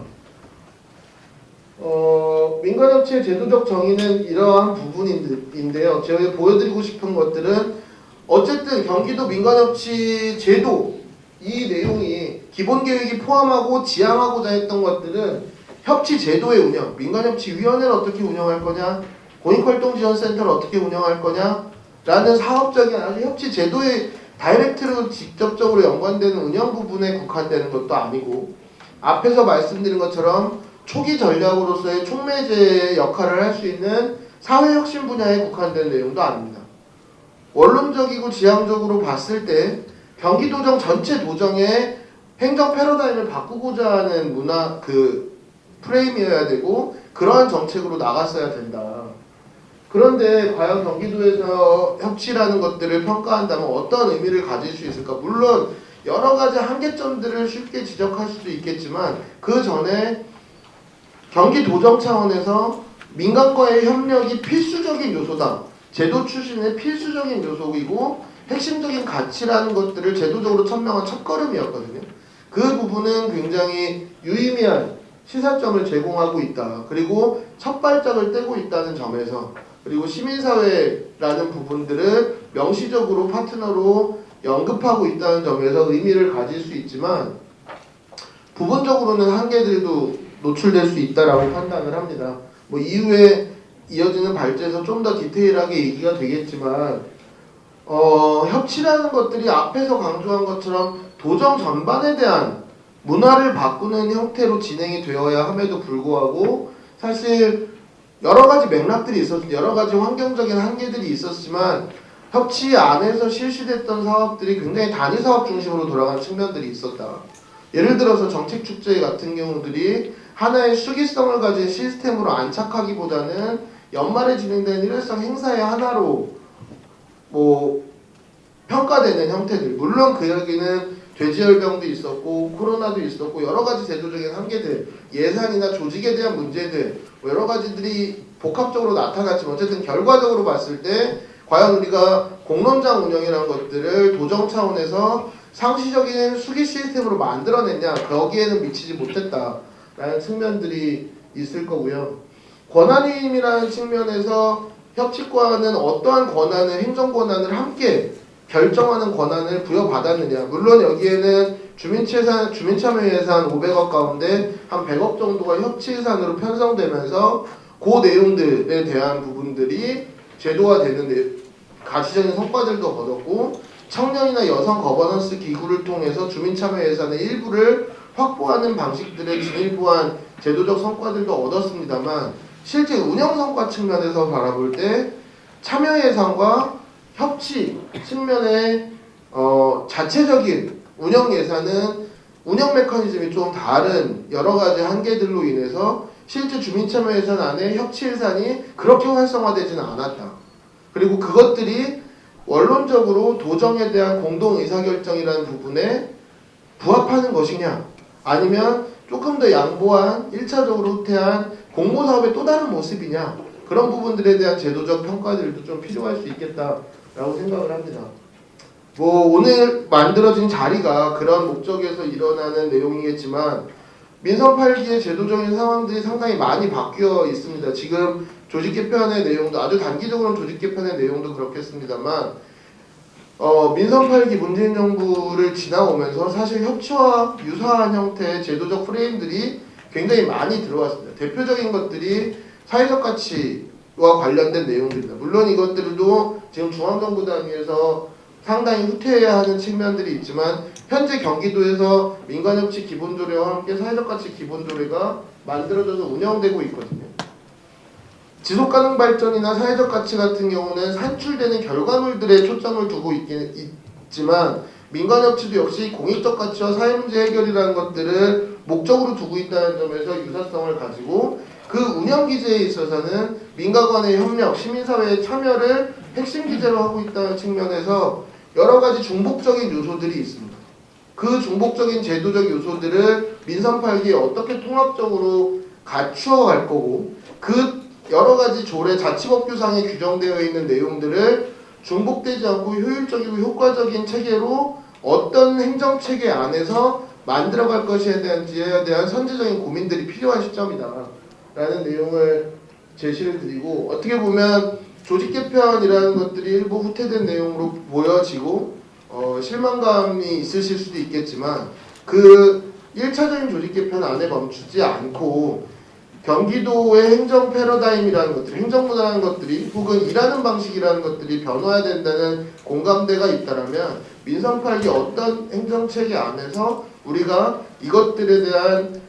민간협치의 제도적 정의는 이러한 부분인데요. 제가 보여드리고 싶은 것들은 어쨌든 경기도 민간협치 제도 이 내용이 기본계획이 포함하고 지향하고자 했던 것들은 협치 제도의 운영, 민간협치위원회를 어떻게 운영할 거냐, 공익활동지원센터를 어떻게 운영할 거냐 라는 사업적인 아주 협치 제도의 다이렉트로 직접적으로 연관되는 운영 부분에 국한되는 것도 아니고 앞에서 말씀드린 것처럼 초기 전략으로서의 촉매제의 역할을 할 수 있는 사회혁신 분야에 국한된 내용도 아닙니다. 원론적이고 지향적으로 봤을 때 경기도정 전체 도정의 행정 패러다임을 바꾸고자 하는 문화 프레임이어야 되고 그러한 정책으로 나갔어야 된다. 그런데 과연 경기도에서 협치라는 것들을 평가한다면 어떤 의미를 가질 수 있을까? 물론 여러 가지 한계점들을 쉽게 지적할 수도 있겠지만 그 전에 경기도정 차원에서 민간과의 협력이 필수적인 요소다. 제도 추진의 필수적인 요소이고 핵심적인 가치라는 것들을 제도적으로 천명한 첫걸음이었거든요. 그 부분은 굉장히 유의미한 시사점을 제공하고 있다. 그리고 첫 발짝을 떼고 있다는 점에서 그리고 시민사회라는 부분들을 명시적으로 파트너로 언급하고 있다는 점에서 의미를 가질 수 있지만 부분적으로는 한계들도 노출될 수 있다라고 판단을 합니다. 이후에 이어지는 발제에서 좀 더 디테일하게 얘기가 되겠지만 협치라는 것들이 앞에서 강조한 것처럼 도정 전반에 대한 문화를 바꾸는 형태로 진행이 되어야 함에도 불구하고 사실 여러 가지 맥락들이 여러 가지 환경적인 한계들이 있었지만 협치 안에서 실시됐던 사업들이 굉장히 단위 사업 중심으로 돌아간 측면들이 있었다. 예를 들어서 정책축제 같은 경우들이 하나의 수기성을 가진 시스템으로 안착하기보다는 연말에 진행되는 일회성 행사의 하나로 평가되는 형태들. 물론 그 여기는 돼지열병도 있었고 코로나도 있었고 여러 가지 제도적인 한계들, 예산이나 조직에 대한 문제들 여러 가지들이 복합적으로 나타났지만 어쨌든 결과적으로 봤을 때 과연 우리가 공론장 운영이라는 것들을 도정 차원에서 상시적인 수기 시스템으로 만들어냈냐 거기에는 미치지 못했다라는 측면들이 있을 거고요. 권한위임이라는 측면에서 협치과는 어떠한 권한을 행정권한을 함께 결정하는 권한을 부여받았느냐. 물론 여기에는 주민참여 예산 500억 가운데 한 100억 정도가 협치 예산으로 편성되면서 그 내용들에 대한 부분들이 제도화되는 가시적인 성과들도 얻었고 청년이나 여성 거버넌스 기구를 통해서 주민참여 예산의 일부를 확보하는 방식들의 진일보한 제도적 성과들도 얻었습니다만 실제 운영 성과 측면에서 바라볼 때 참여 예산과 협치 측면의 자체적인 운영 예산은 운영 메커니즘이 좀 다른 여러 가지 한계들로 인해서 실제 주민참여 예산 안에 협치 예산이 그렇게 활성화되지는 않았다. 그리고 그것들이 원론적으로 도정에 대한 공동 의사결정이라는 부분에 부합하는 것이냐, 아니면 조금 더 양보한 1차적으로 후퇴한 공모사업의 또 다른 모습이냐, 그런 부분들에 대한 제도적 평가들도 좀 필요할 수 있겠다라고 생각을 합니다. 뭐 오늘 만들어진 자리가 그런 목적에서 일어나는 내용이겠지만 민선 8기의 제도적인 상황들이 상당히 많이 바뀌어 있습니다. 지금 조직 개편의 내용도 아주 단기적으로는 조직 개편의 내용도 그렇겠습니다만 민선 8기 문재인 정부를 지나오면서 사실 협치와 유사한 형태의 제도적 프레임들이 굉장히 많이 들어왔습니다. 대표적인 것들이 사회적 가치와 관련된 내용들입니다. 물론 이것들도 지금 중앙정부 단위에서 상당히 후퇴해야 하는 측면들이 있지만 현재 경기도에서 민간협치 기본조례와 함께 사회적 가치 기본조례가 만들어져서 운영되고 있거든요. 지속가능 발전이나 사회적 가치 같은 경우는 산출되는 결과물들에 초점을 두고 있지만 민간협치도 역시 공익적 가치와 사회문제 해결이라는 것들을 목적으로 두고 있다는 점에서 유사성을 가지고 그 운영 기제에 있어서는 민간 간의 협력, 시민사회의 참여를 핵심 기제로 하고 있다는 측면에서 여러 가지 중복적인 요소들이 있습니다. 그 중복적인 제도적 요소들을 민선 8기에 어떻게 통합적으로 갖추어 갈 거고 그 여러 가지 조례 자치법규상에 규정되어 있는 내용들을 중복되지 않고 효율적이고 효과적인 체계로 어떤 행정체계 안에서 만들어갈 것에 대한 선제적인 고민들이 필요한 시점이다 라는 내용을 제시를 드리고, 어떻게 보면 조직 개편이라는 것들이 일부 후퇴된 내용으로 보여지고 실망감이 있으실 수도 있겠지만 그 1차적인 조직 개편 안에 멈추지 않고 경기도의 행정 패러다임이라는 것들, 행정문화라는 것들이 혹은 일하는 방식이라는 것들이 변화해야 된다는 공감대가 있다라면 민선 8기 어떤 행정체계 안에서 우리가 이것들에 대한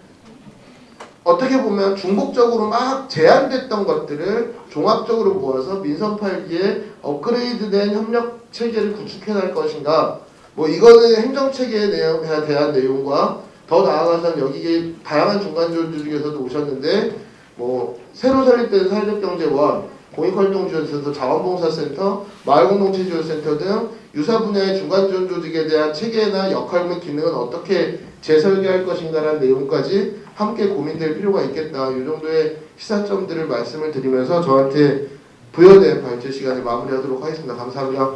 어떻게 보면 중복적으로 막 제한됐던 것들을 종합적으로 모아서 민선 8기에 업그레이드된 협력 체계를 구축해 갈 것인가, 뭐 이거는 행정체계에 대한 내용과 더 나아가서는 여기에 다양한 중간지원주 중에서도 오셨는데 뭐 새로 설립된 사회적경제원, 공익활동지원센터, 자원봉사센터, 마을공동체지원센터 등 유사 분야의 중간지원 조직에 대한 체계나 역할 및 기능은 어떻게 재설계할 것인가라는 내용까지 함께 고민될 필요가 있겠다. 이 정도의 시사점들을 말씀을 드리면서 저한테 부여된 발제 시간을 마무리하도록 하겠습니다. 감사합니다.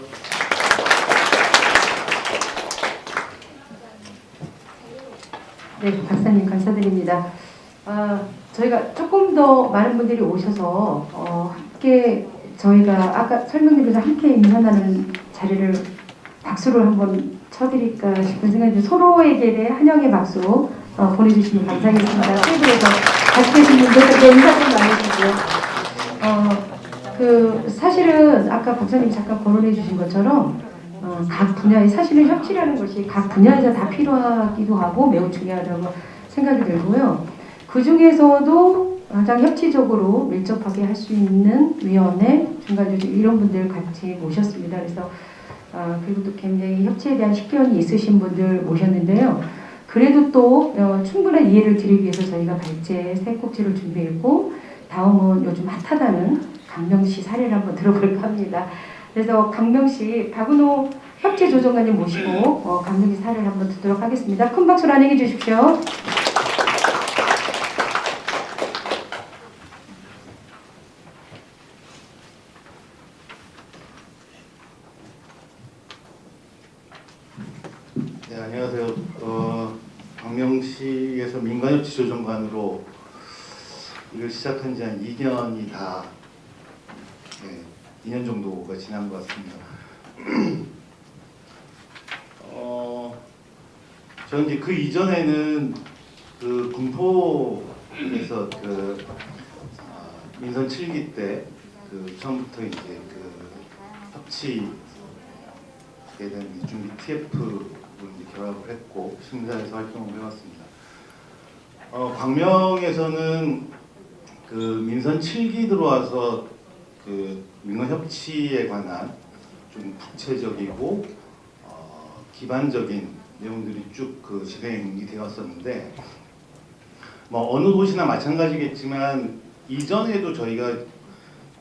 네, 박사님 감사드립니다. 저희가 조금 더 많은 분들이 오셔서 함께 저희가 아까 설명드린 함께 인사하는 자리를 박수를 한번 쳐드릴까 싶은 생각이 듭니다. 서로에게 환영의 박수 보내주시면 감사하겠습니다. 테이블에서 같이 계신 분들 인사 좀 나누시고요. 사실은 아까 박사님 잠깐 거론해 주신 것처럼 각 분야의 사실은 협치라는 것이 각 분야에서 다 필요하기도 하고 매우 중요하다고 생각이 들고요. 그 중에서도 가장 협치적으로 밀접하게 할 수 있는 위원회, 중간조직 이런 분들 같이 모셨습니다. 그래서 그리고 또 굉장히 협치에 대한 식견이 있으신 분들 모셨는데요. 그래도 또 충분한 이해를 드리기 위해서 저희가 발제 세 꼭지를 준비했고 다음은 요즘 핫하다는 강명시 사례를 한번 들어볼까 합니다. 그래서 강명시 박은호 협치조정관님 모시고 강명시 사례를 한번 듣도록 하겠습니다. 큰 박수로 환영해 주십시오. 네, 안녕하세요. 광명시에서 민간협치조정관으로 일을 시작한 지 한 2년이 다 2년 정도가 지난 것 같습니다. 저는 이제 그 이전에는 그 군포에서 민선 7기 때 처음부터 이제 협치에 대한 준비 TF를 이제 결합을 했고 심사에서 활동을 해왔습니다. 광명에서는 민선 7기 들어와서 민간 협치에 관한 좀 구체적이고 기반적인 내용들이 쭉 그 진행이 되었었는데 뭐 어느 도시나 마찬가지겠지만 이전에도 저희가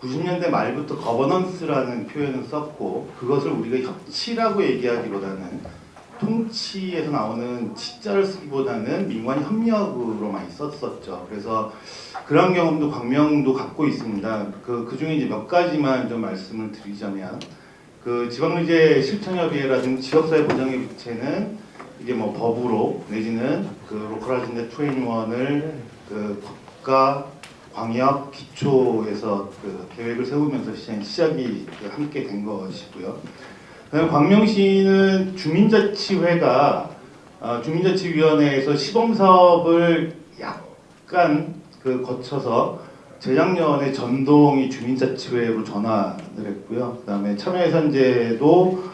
90년대 말부터 거버넌스라는 표현을 썼고 그것을 우리가 협치라고 얘기하기보다는 통치에서 나오는 치자를 쓰기보다는 민관 협력으로 많이 썼었죠. 그래서 그런 경험도 광명도 갖고 있습니다. 그 중에 이제 몇 가지만 좀 말씀을 드리자면 그 지방의제 실천협의회라든지 지역사회 보장의 부채는 이게 뭐 법으로 내지는 그 로컬 아젠다 21을 그 국가 광역 기초에서 그 계획을 세우면서 시작이 함께 된 것이고요. 그다음에 광명시는 주민자치회가 주민자치위원회에서 시범사업을 약간 그 거쳐서 재작년에 전동이 주민자치회로 전환을 했고요. 그다음에 참여예산제도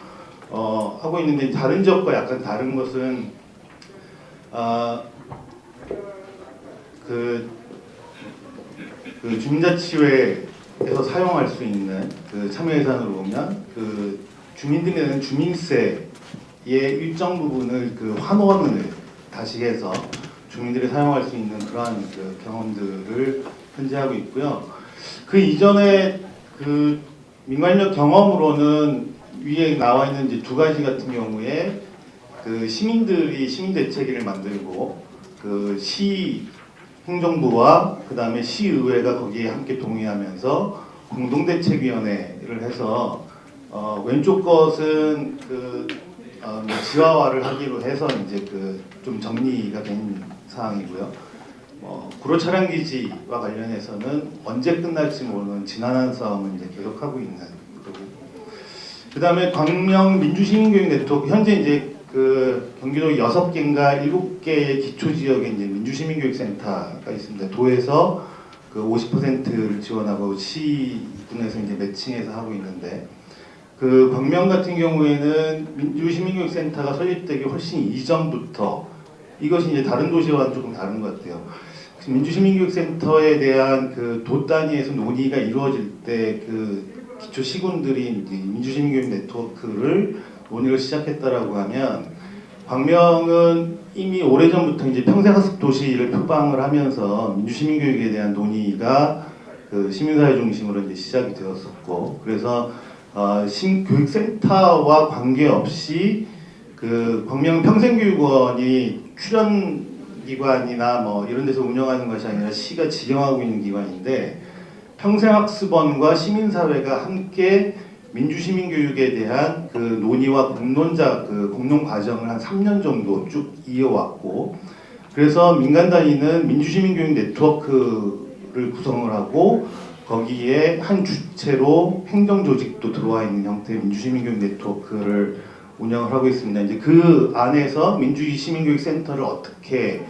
하고 있는데 다른 지역과 약간 다른 것은 그 주민자치회에서 사용할 수 있는 그 참여예산으로 보면 그 주민들이 내는 주민세의 일정 부분을 그 환원을 다시 해서 주민들이 사용할 수 있는 그러한 그 경험들을 현재 하고 있고요. 그 이전에 그 민관력 경험으로는 위에 나와 있는 이제 두 가지 같은 경우에 그 시민들이 시민대책위를 만들고 그 시 행정부와 그 다음에 시의회가 거기에 함께 동의하면서 공동대책위원회를 해서 왼쪽 것은 그 지화화를 하기로 해서 이제 그 좀 정리가 된 사항이고요. 구로 차량 기지와 관련해서는 언제 끝날지 모르는 지난한 싸움을 이제 계속하고 있는 거고. 그 다음에 광명 민주시민교육 네트워크 현재 이제 그 경기도 6개인가 7개의 기초 지역에 이제 민주시민교육센터가 있습니다. 도에서 그 50%를 지원하고 시군에서 이제 매칭해서 하고 있는데 그 광명 같은 경우에는 민주시민교육센터가 설립되기 훨씬 이전부터 이것이 이제 다른 도시와는 조금 다른 것 같아요. 민주시민교육센터에 대한 그 도 단위에서 논의가 이루어질 때 그 기초 시군들이 이제 민주시민교육 네트워크를 논의를 시작했다라고 하면 광명은 이미 오래전부터 이제 평생학습 도시를 표방을 하면서 민주시민교육에 대한 논의가 그 시민사회 중심으로 이제 시작이 되었었고 그래서 교육센터와 관계없이 그 광명 평생교육원이 출연기관이나 뭐 이런 데서 운영하는 것이 아니라 시가 지정하고 있는 기관인데 평생학습원과 시민사회가 함께 민주시민교육에 대한 그 논의와 공론 과정을 한 3년 정도 쭉 이어왔고 그래서 민간 단위는 민주시민교육 네트워크를 구성을 하고 거기에 한 주체로 행정조직도 들어와 있는 형태의 민주시민교육 네트워크를 운영을 하고 있습니다. 이제 그 안에서 민주시민교육센터를 어떻게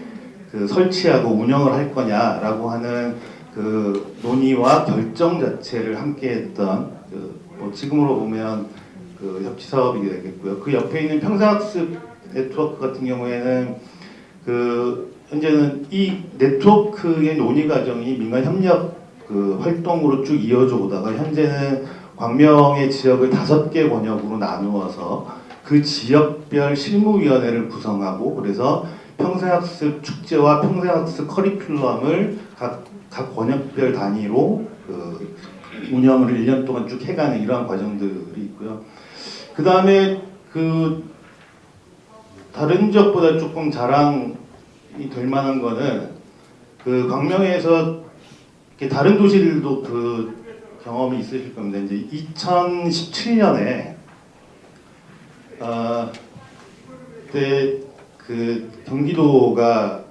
그 설치하고 운영을 할 거냐라고 하는 그 논의와 결정 자체를 함께했던 뭐 지금으로 보면 그 협치 사업이 되겠고요. 그 옆에 있는 평생학습 네트워크 같은 경우에는 그 현재는 이 네트워크의 논의 과정이 민간 협력 그 활동으로 쭉 이어져 오다가 현재는 광명의 지역을 5개 권역으로 나누어서 그 지역별 실무위원회를 구성하고 그래서 평생학습 축제와 평생학습 커리큘럼을 각 권역별 단위로 그 운영을 1년 동안 쭉 해가는 이러한 과정들이 있고요. 그 다음에 그 다른 지역보다 조금 자랑이 될 만한 거는 그 광명에서 다른 도시들도 그 경험이 있으실 겁니다. 이제 2017년에 그때 그 경기도가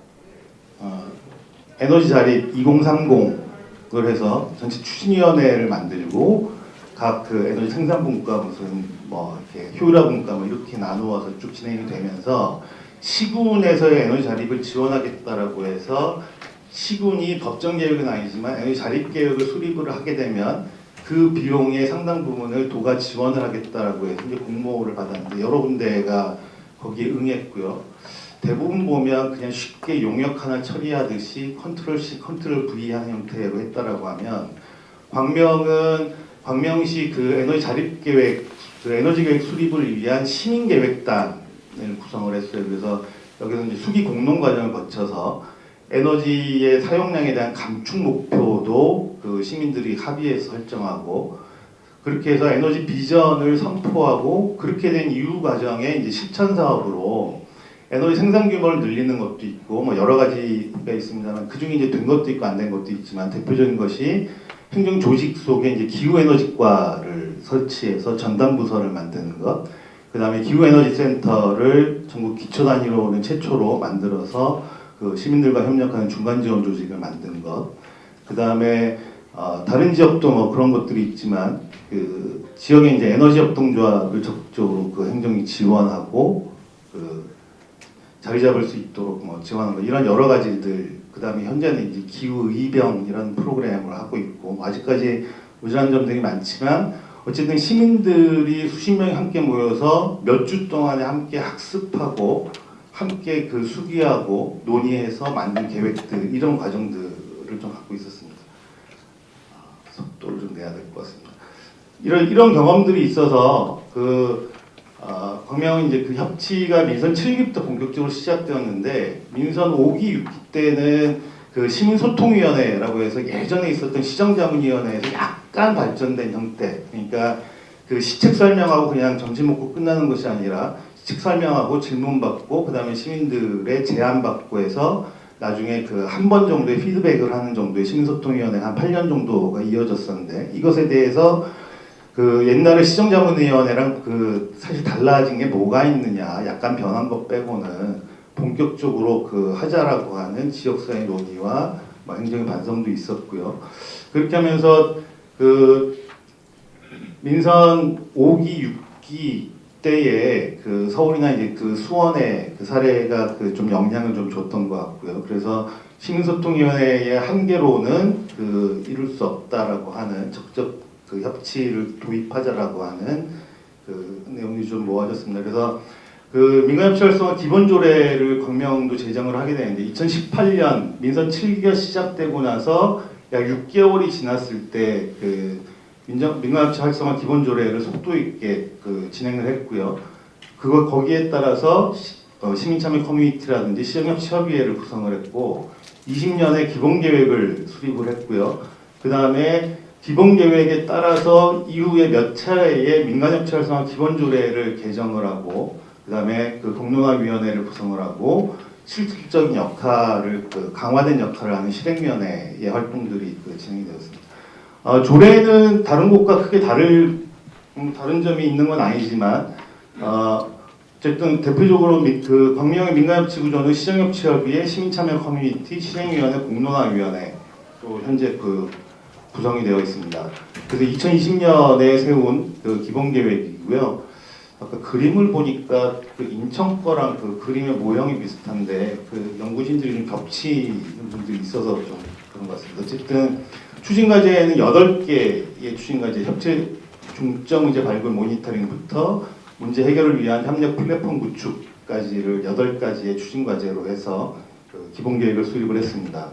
에너지 자립 2030을 해서 전체 추진위원회를 만들고 각 그 에너지 생산 분과 무슨 뭐 이렇게 효율화 분과 뭐 이렇게 나누어서 쭉 진행이 되면서 시군에서의 에너지 자립을 지원하겠다라고 해서 시군이 법정 계획은 아니지만 에너지 자립 계획을 수립을 하게 되면 그 비용의 상당 부분을 도가 지원을 하겠다라고 해서 이제 공모를 받았는데 여러 군데가 거기에 응했고요. 대부분 보면 그냥 쉽게 용역 하나 처리하듯이 컨트롤 C, 컨트롤 V 하는 형태로 했다라고 하면 광명시 그 에너지 자립 계획, 그 에너지 계획 수립을 위한 시민 계획단을 구성을 했어요. 그래서 여기서 이제 수기 공론 과정을 거쳐서 에너지의 사용량에 대한 감축 목표도 그 시민들이 합의해서 설정하고, 그렇게 해서 에너지 비전을 선포하고, 그렇게 된 이후 과정에 이제 실천 사업으로 에너지 생산 규모를 늘리는 것도 있고 뭐 여러 가지가 있습니다만, 그 중에 이제 된 것도 있고 안 된 것도 있지만, 대표적인 것이 행정 조직 속에 이제 기후 에너지과를 설치해서 전담 부서를 만드는 것, 그 다음에 기후 에너지 센터를 전국 기초 단위로는 최초로 만들어서 그 시민들과 협력하는 중간 지원 조직을 만든 것, 그 다음에 다른 지역도 뭐 그런 것들이 있지만 그 지역의 이제 에너지 협동조합을 적극적으로 그 행정이 지원하고 그 자리 잡을 수 있도록 뭐 지원하는 거, 이런 여러 가지들. 그 다음에 현재는 이제 기후 의병 이런 프로그램을 하고 있고, 뭐 아직까지 모자란 점들이 많지만 어쨌든 시민들이 수십 명이 함께 모여서 몇 주 동안에 함께 학습하고 함께 그 수기하고 논의해서 만든 계획들, 이런 과정들을 좀 갖고 있었습니다. 속도를 좀 내야 될 것 같습니다. 이런 경험들이 있어서 광명은 이제 그 협치가 민선 7기부터 본격적으로 시작되었는데, 민선 5기, 6기 때는 그 시민소통위원회라고 해서 예전에 있었던 시정자문위원회에서 약간 발전된 형태, 그러니까 그 시책 설명하고 그냥 점심 먹고 끝나는 것이 아니라 시책 설명하고 질문 받고 그 다음에 시민들의 제안 받고 해서 나중에 그 한 번 정도의 피드백을 하는 정도의 시민소통위원회가 한 8년 정도가 이어졌었는데, 이것에 대해서 그 옛날에 시정자문위원회랑 그 사실 달라진 게 뭐가 있느냐, 약간 변한 것 빼고는 본격적으로 그 하자라고 하는 지역사회 논의와 행정의 반성도 있었고요. 그렇게 하면서 그 민선 5기, 6기 때에 그 서울이나 이제 그 수원의 그 사례가 그 좀 영향을 좀 줬던 것 같고요. 그래서 시민소통위원회의 한계로는 그 이룰 수 없다라고 하는 적적 그 협치를 도입하자라고 하는 그 내용이 좀 모아졌습니다. 그래서 그 민간협치 활성화 기본조례를 광명도 제정을 하게 되는데, 2018년 민선 7기가 시작되고 나서 약 6개월이 지났을 때 그 민간협치 활성화 기본조례를 속도 있게 그 진행을 했고요. 거기에 따라서 시민참여 커뮤니티라든지 시정협치협의회를 구성을 했고, 20년에 기본계획을 수립을 했고요. 그 다음에 기본계획에 따라서 이후에 몇 차례의 민간협치 활성화 기본조례를 개정을 하고, 그 다음에 그 공론화위원회를 구성을 하고, 실질적인 역할을 그 강화된 역할을 하는 실행위원회의 활동들이 그 진행이 되었습니다. 조례는 다른 곳과 크게 다른 점이 있는 건 아니지만, 어쨌든 대표적으로 그 광명의 민간협치 구조는 시정협치협의회, 시민참여 커뮤니티, 실행위원회, 공론화위원회로 현재 그 구성이 되어 있습니다. 그래서 2020년에 세운 그 기본계획이고요. 아까 그림을 보니까 그 인천 거랑 그 그림의 모형이 비슷한데 그 연구진들이 좀 겹치는 분들이 있어서 좀 그런 것 같습니다. 어쨌든 추진과제에는 8개의 추진과제, 협치 중점 의제 발굴 모니터링부터 문제 해결을 위한 협력 플랫폼 구축까지를 8가지의 추진과제로 해서 그 기본계획을 수립을 했습니다.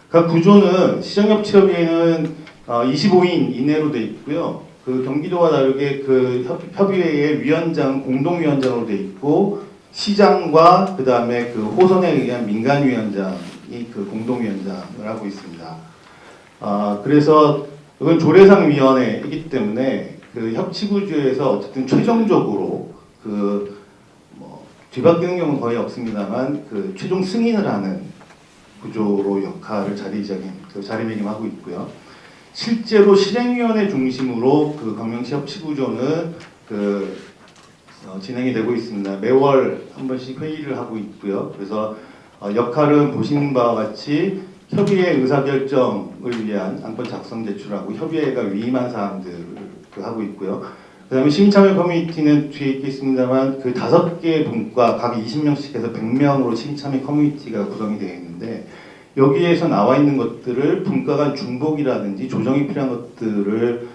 각 구조는 시정협치협의회는 25인 이내로 돼 있고요. 그 경기도와 다르게 그 협의회의 위원장 공동위원장으로 돼 있고, 시장과 그 다음에 그 호선에 의한 민간위원장이 그 공동위원장을 하고 있습니다. 그래서 이건 조례상 위원회이기 때문에 그 협치구조에서 어쨌든 최종적으로 그 뭐 뒤바뀌는 경우는 거의 없습니다만 그 최종 승인을 하는 구조로 역할을 자리매김하고 있고요. 실제로 실행위원회 중심으로 그 광명시 협치구조는 그 진행이 되고 있습니다. 매월 한 번씩 회의를 하고 있고요. 그래서 역할은 보시는 바와 같이 협의회 의사결정을 위한 안건 작성 제출하고, 협의회가 위임한 사항들을 하고 있고요. 그 다음에 시민참여 커뮤니티는 뒤에 있겠습니다만 그 5개의 분과 각 20명씩 해서 100명으로 시민참여 커뮤니티가 구성이 되어 있는데, 여기에서 나와 있는 것들을 분과 간 중복이라든지 조정이 필요한 것들을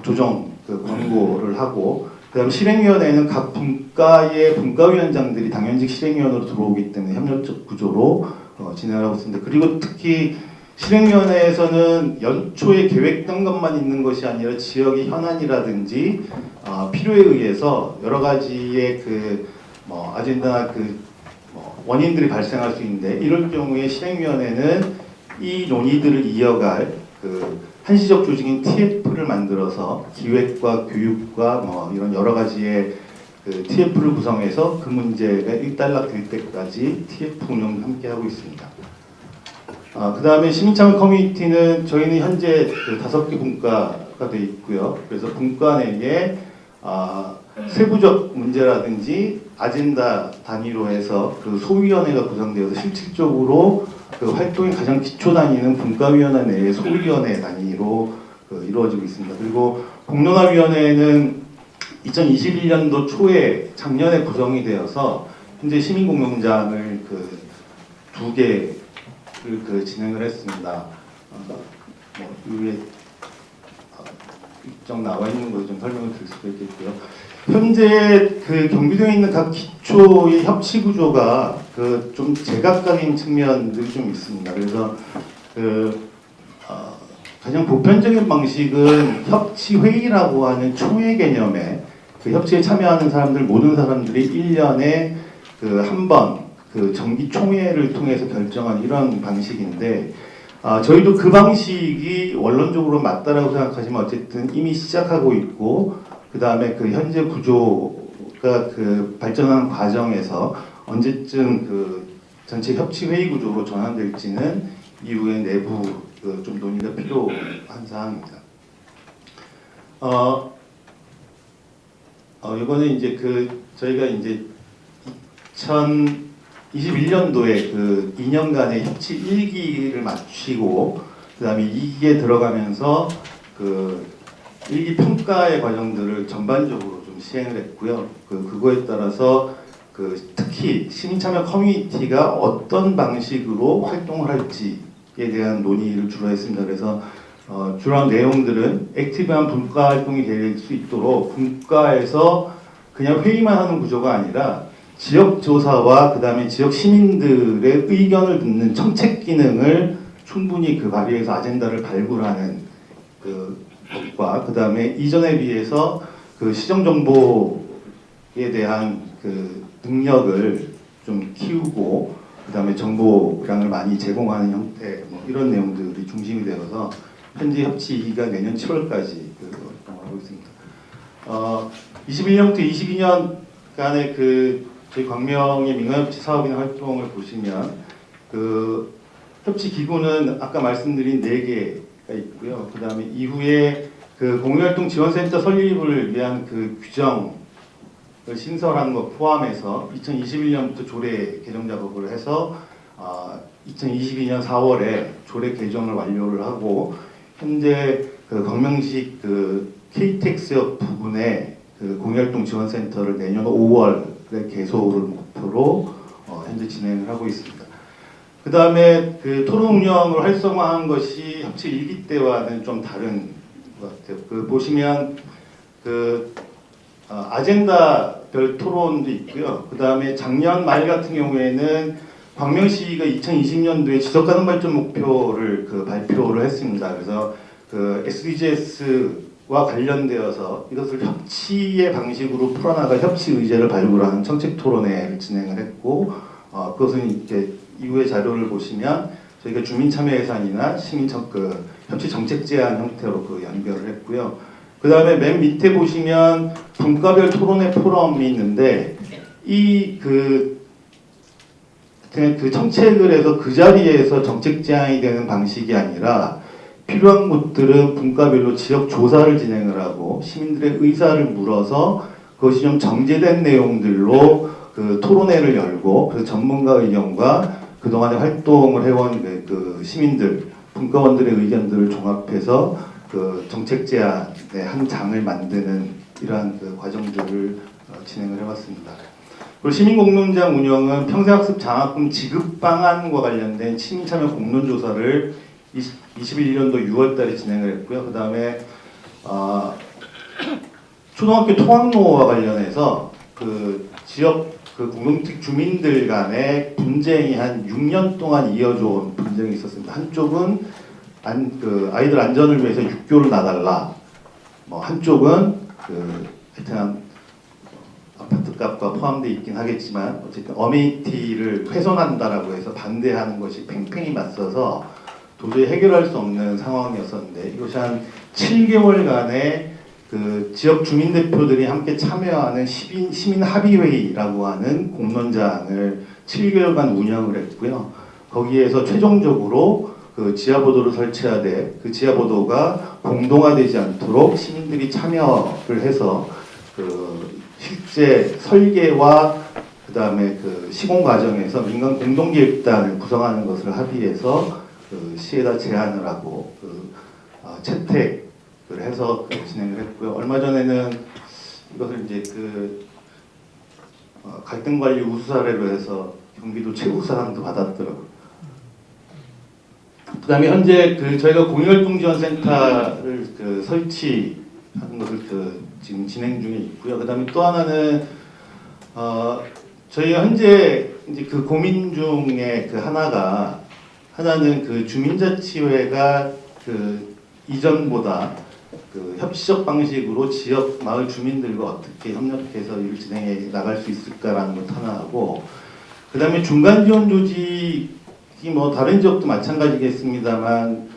조정 권고를 하고, 그다음 실행위원회는 각 분과의 분과위원장들이 당연직 실행위원으로 들어오기 때문에 협력적 구조로 진행을 하고 있습니다. 그리고 특히 실행위원회에서는 연초에 계획된 것만 있는 것이 아니라 지역의 현안이라든지 필요에 의해서 여러 가지의 아젠다나 원인들이 발생할 수 있는데, 이럴 경우에 실행위원회는 이 논의들을 이어갈 한시적 조직인 TF를 만들어서 기획과 교육과 이런 여러 가지의 TF를 구성해서 그 문제가 일단락될 때까지 TF 운영을 함께 하고 있습니다. 그 다음에 시민참여 커뮤니티는 저희는 현재 5개 분과가 되어 있고요. 그래서 분과 내에 세부적 문제라든지 아젠다 단위로 해서 소위원회가 구성되어서 실질적으로 활동의 가장 기초 단위는 분과위원회 내의 소위원회 단위로 이루어지고 있습니다. 그리고 공론화위원회는 2021년도 초에 작년에 구성이 되어서 현재 시민공론장을 2개를 진행을 했습니다. 위에 일정 나와 있는 거 좀 설명을 드릴 수가 있겠고요. 현재 경비도에 있는 각 기초의 협치 구조가 좀 제각각인 측면들이 좀 있습니다. 그래서 가장 보편적인 방식은 협치 회의라고 하는 총회 개념의 협치에 참여하는 사람들 모든 사람들이 1년에 한 번 정기 총회를 통해서 결정한 이런 방식인데, 저희도 그 방식이 원론적으로 맞다라고 생각하지만 어쨌든 이미 시작하고 있고, 그 다음에 현재 구조가 발전하는 과정에서 언제쯤 전체 협치 회의 구조로 전환될지는 이후에 내부 좀 논의가 필요한 사항입니다. 이거는 이제 저희가 이제 2021년도에 2년간의 협치 1기를 마치고 그다음에 2기에 들어가면서 1기 평가의 과정들을 전반적으로 좀 시행을 했고요. 그거에 따라서 특히 시민참여 커뮤니티가 어떤 방식으로 활동을 할지에 대한 논의를 주로 했습니다. 그래서 주로 내용들은 액티브한 분과 활동이 될 수 있도록 분과에서 그냥 회의만 하는 구조가 아니라 지역 조사와 그 다음에 지역 시민들의 의견을 듣는 청책 기능을 충분히 발휘해서 아젠다를 발굴하는 것과 그 다음에 이전에 비해서 시정 정보에 대한 능력을 좀 키우고 그 다음에 정보량을 많이 제공하는 형태 이런 내용들이 중심이 되어서 현재 협치가 내년 7월까지 활동을 하고 있습니다. 21년부터 22년간의 저희 광명의 민간협치 사업이나 활동을 보시면 협치 기구는 아까 말씀드린 4개가 있고요. 그 다음에 이후에 공유활동 지원센터 설립을 위한 규정을 신설하는 것 포함해서 2021년부터 조례 개정 작업을 해서 2022년 4월에 조례 개정을 완료를 하고 현재 광명시 KTX역 부근에 공유활동 지원센터를 내년 5월에 개소를 목표로 현재 진행을 하고 있습니다. 그 다음에 토론 운영을 활성화한 것이 협치 1기 때와는 좀 다른 것 같아요. 보시면 아젠다별 토론도 있고요. 그 다음에 작년 말 같은 경우에는 광명시가 2020년도에 지속가능 발전 목표를 발표를 했습니다. 그래서 SDGs와 관련되어서 이것을 협치의 방식으로 풀어나갈 협치 의제를 발굴하는 청책 토론회를 진행을 했고, 그것은 이제 이후의 자료를 보시면 저희가 주민 참여 예산이나 협치 정책 제안 형태로 연결을 했고요. 그 다음에 맨 밑에 보시면 분과별 토론회 포럼이 있는데 그냥 청책을 해서 그 자리에서 정책 제안이 되는 방식이 아니라 필요한 곳들은 분과별로 지역 조사를 진행을 하고 시민들의 의사를 물어서 그것이 좀 정제된 내용들로 토론회를 열고 그래서 전문가 의견과 그동안에 활동을 해온 시민들, 분과원들의 의견들을 종합해서 정책 제안의 한 장을 만드는 이러한 과정들을 진행을 해왔습니다. 그리고 시민공론장 운영은 평생학습 장학금 지급 방안과 관련된 시민참여 공론조사를 21년도 6월달에 진행을 했고요. 그 다음에 초등학교 통학로와 관련해서 지역 공동택 주민들 간의 분쟁이 한 6년 동안 이어져 온 분쟁이 있었습니다. 한쪽은 아이들 안전을 위해서 육교를 놔달라. 뭐 한쪽은 베트남 아파트 값과 포함되어 있긴 하겠지만 어쨌든 어메니티를 훼손한다라고 해서 반대하는 것이 팽팽히 맞서서 도저히 해결할 수 없는 상황이었었는데 이것이 한 7개월간의 그 지역 주민 대표들이 함께 참여하는 시민 합의회의라고 하는 공론장을 7개월간 운영을 했고요. 거기에서 최종적으로 그 지하보도를 설치하되 그 지하보도가 공동화되지 않도록 시민들이 참여를 해서 그 실제 설계와 그 다음에 그 시공 과정에서 민간 공동기획단을 구성하는 것을 합의해서 그 시에다 제안을 하고 채택을 해서 진행을 했고요. 얼마 전에는 이것을 이제 갈등관리 우수 사례로 해서 경기도 최우수상도 받았더라고요. 그 다음에 현재 저희가 공익활동지원센터를 설치하는 것을 지금 진행 중에 있고요. 그 다음에 또 하나는 저희 현재 이제 그 고민 중에 하나는 그 주민자치회가 이전보다 협치적 방식으로 지역 마을 주민들과 어떻게 협력해서 일을 진행해 나갈 수 있을까라는 것 하나하고, 그 다음에 중간 지원 조직이 뭐 다른 지역도 마찬가지겠습니다만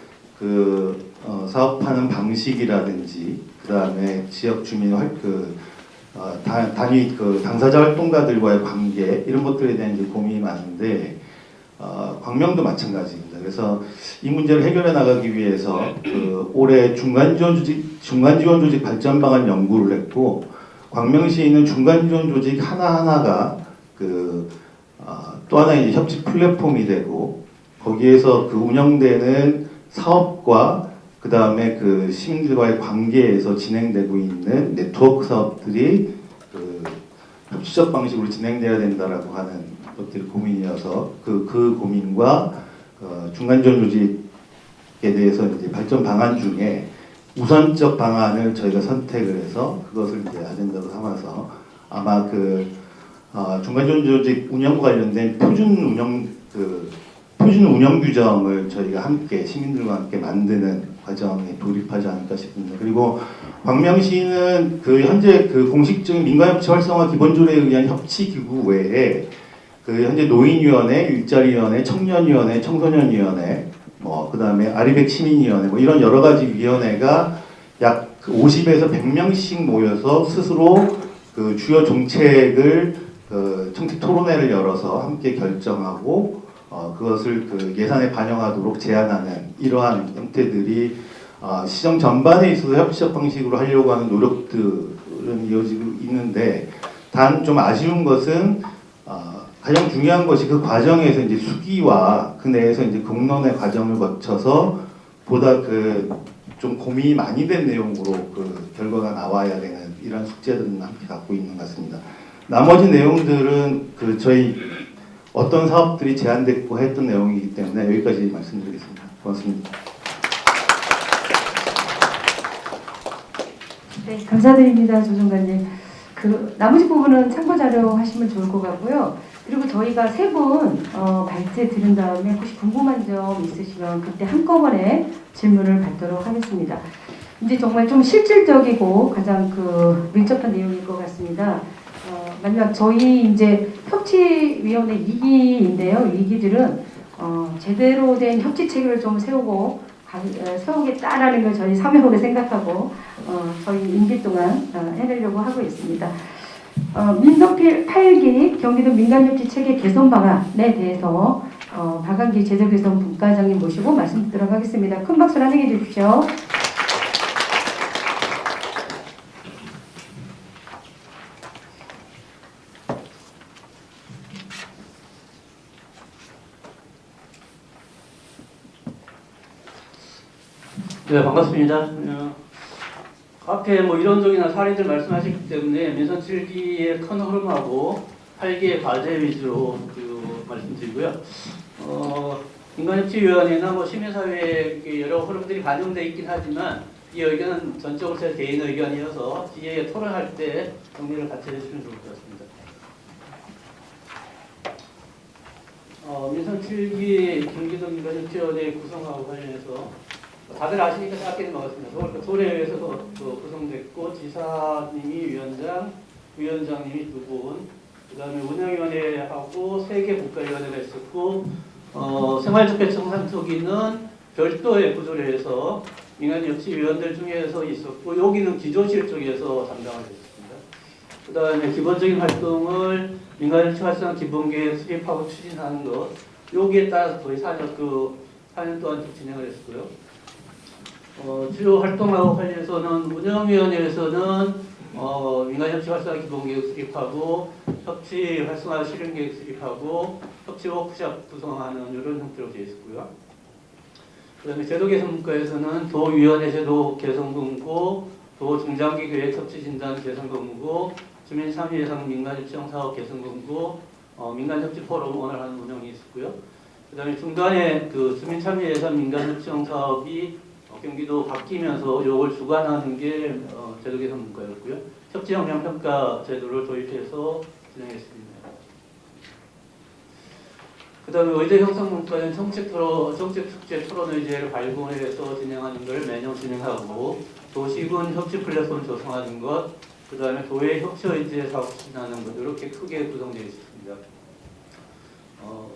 사업하는 방식이라든지 그 다음에 지역 주민 단위 당사자 활동가들과의 관계 이런 것들에 대한 이제 고민이 많은데 광명도 마찬가지입니다. 그래서 이 문제를 해결해 나가기 위해서 올해 중간 지원 조직 발전 방안 연구를 했고, 광명시에 있는 중간 지원 조직 하나하나가 또 하나의 이제 협치 플랫폼이 되고, 거기에서 운영되는 사업과 그 다음에 시민들과의 관계에서 진행되고 있는 네트워크 사업들이 협치적 방식으로 진행돼야 된다라고 하는 것들이 고민이어서 그 고민과 중간 지원 조직에 대해서 이제 발전 방안 중에 우선적 방안을 저희가 선택을 해서 그것을 이제 아젠다로 삼아서 아마 중간 지원 조직 운영과 관련된 표준 운영 규정을 저희가 함께 시민들과 함께 만드는 과정에 돌입하지 않을까 싶습니다. 그리고 광명시는 현재 공식적인 민간협치 활성화 기본조례에 의한 협치기구 외에 현재 노인위원회, 일자리위원회, 청년위원회, 청소년위원회, 그 다음에 아리백 시민위원회 이런 여러 가지 위원회가 약 50에서 100명씩 모여서 스스로 주요 정책 토론회를 열어서 함께 결정하고 그것을 예산에 반영하도록 제안하는 이러한 형태들이 시정 전반에 있어서 협치적 방식으로 하려고 하는 노력들은 이어지고 있는데, 단 좀 아쉬운 것은 가장 중요한 것이 그 과정에서 이제 수기와 그 내에서 이제 공론의 과정을 거쳐서 보다 좀 고민이 많이 된 내용으로 결과가 나와야 되는 이런 숙제들은 함께 갖고 있는 것 같습니다. 나머지 내용들은 저희 어떤 사업들이 제안됐고 했던 내용이기 때문에 여기까지 말씀드리겠습니다. 고맙습니다. 네, 감사드립니다, 조정관님. 나머지 부분은 참고 자료 하시면 좋을 것 같고요. 그리고 저희가 세 분 발제 들은 다음에 혹시 궁금한 점 있으시면 그때 한꺼번에 질문을 받도록 하겠습니다. 이제 정말 좀 실질적이고 가장 밀접한 내용일 것 같습니다. 마지막 저희 이제 협치위원회 2기인데요. 2기들은 제대로 된 협치체계를 좀 세우겠다라는 걸 저희 사명으로 생각하고 저희 임기 동안 해내려고 하고 있습니다. 민서필 8기 경기도 민간협치체계 개선 방안에 대해서 박한기 제도개선 분과장님 모시고 말씀 듣도록 하겠습니다. 큰 박수로 환영해 주십시오. 네, 반갑습니다. 앞에 이론적이나 사례들 말씀하셨기 때문에 민선 7기의 큰 흐름하고 8기의 과제 위주로 말씀드리고요. 민간협치위원회나 시민사회의 여러 흐름들이 반영되어 있긴 하지만 이 의견은 전적으로 제 개인 의견이어서 뒤에 토론할 때 정리를 같이 해주시면 좋을 것 같습니다. 민선 7기 경기도 민간협치위원회 구성하고 관련해서 다들 아시니까 짧게 먹었습니다. 도례회에서 구성됐고 지사님이 위원장, 부위원장님이 2분, 그다음에 운영위원회하고 3개 국가위원회가 있었고 생활집회청산특위는 별도의 구조를 해서 민간협치위원들 중에서 있었고 여기는 기조실 쪽에서 담당을 했습니다. 그다음에 기본적인 활동을 민간협치 활성 기본계획 수립하고 추진하는 것 여기에 따라서 거의 4년 동안 쭉 진행을 했고요. 주요 활동하고 관련해서는 운영위원회에서는 민간협치 활성화 기본계획 수립하고 협치 활성화 실행계획 수립하고 협치 워크숍 구성하는 이런 형태로 되어 있고요. 그다음에 제도개선문과에서는 도위원회 제도 개선 공고, 도중장기 계획 협치 진단 개선 공고, 주민 참여 예상 민간협치형 사업 개선 공고, 민간협치 포럼 오늘 하는 운영이 있었고요. 그다음에 중간에 그 주민 참여 예산 민간협치형 사업이 경기도 바뀌면서 이걸 주관하는 게 제도개선문과였고요. 협치 역량 평가 제도를 도입해서 진행했습니다. 그다음에 의대 형성문과는 정책 축제 토론의제를 발굴해서 진행하는 걸 매년 진행하고 도시군 협치 플랫폼 조성하는 것, 그다음에 도의 협치의제 사업 추진하는 것 이렇게 크게 구성되어 있습니다.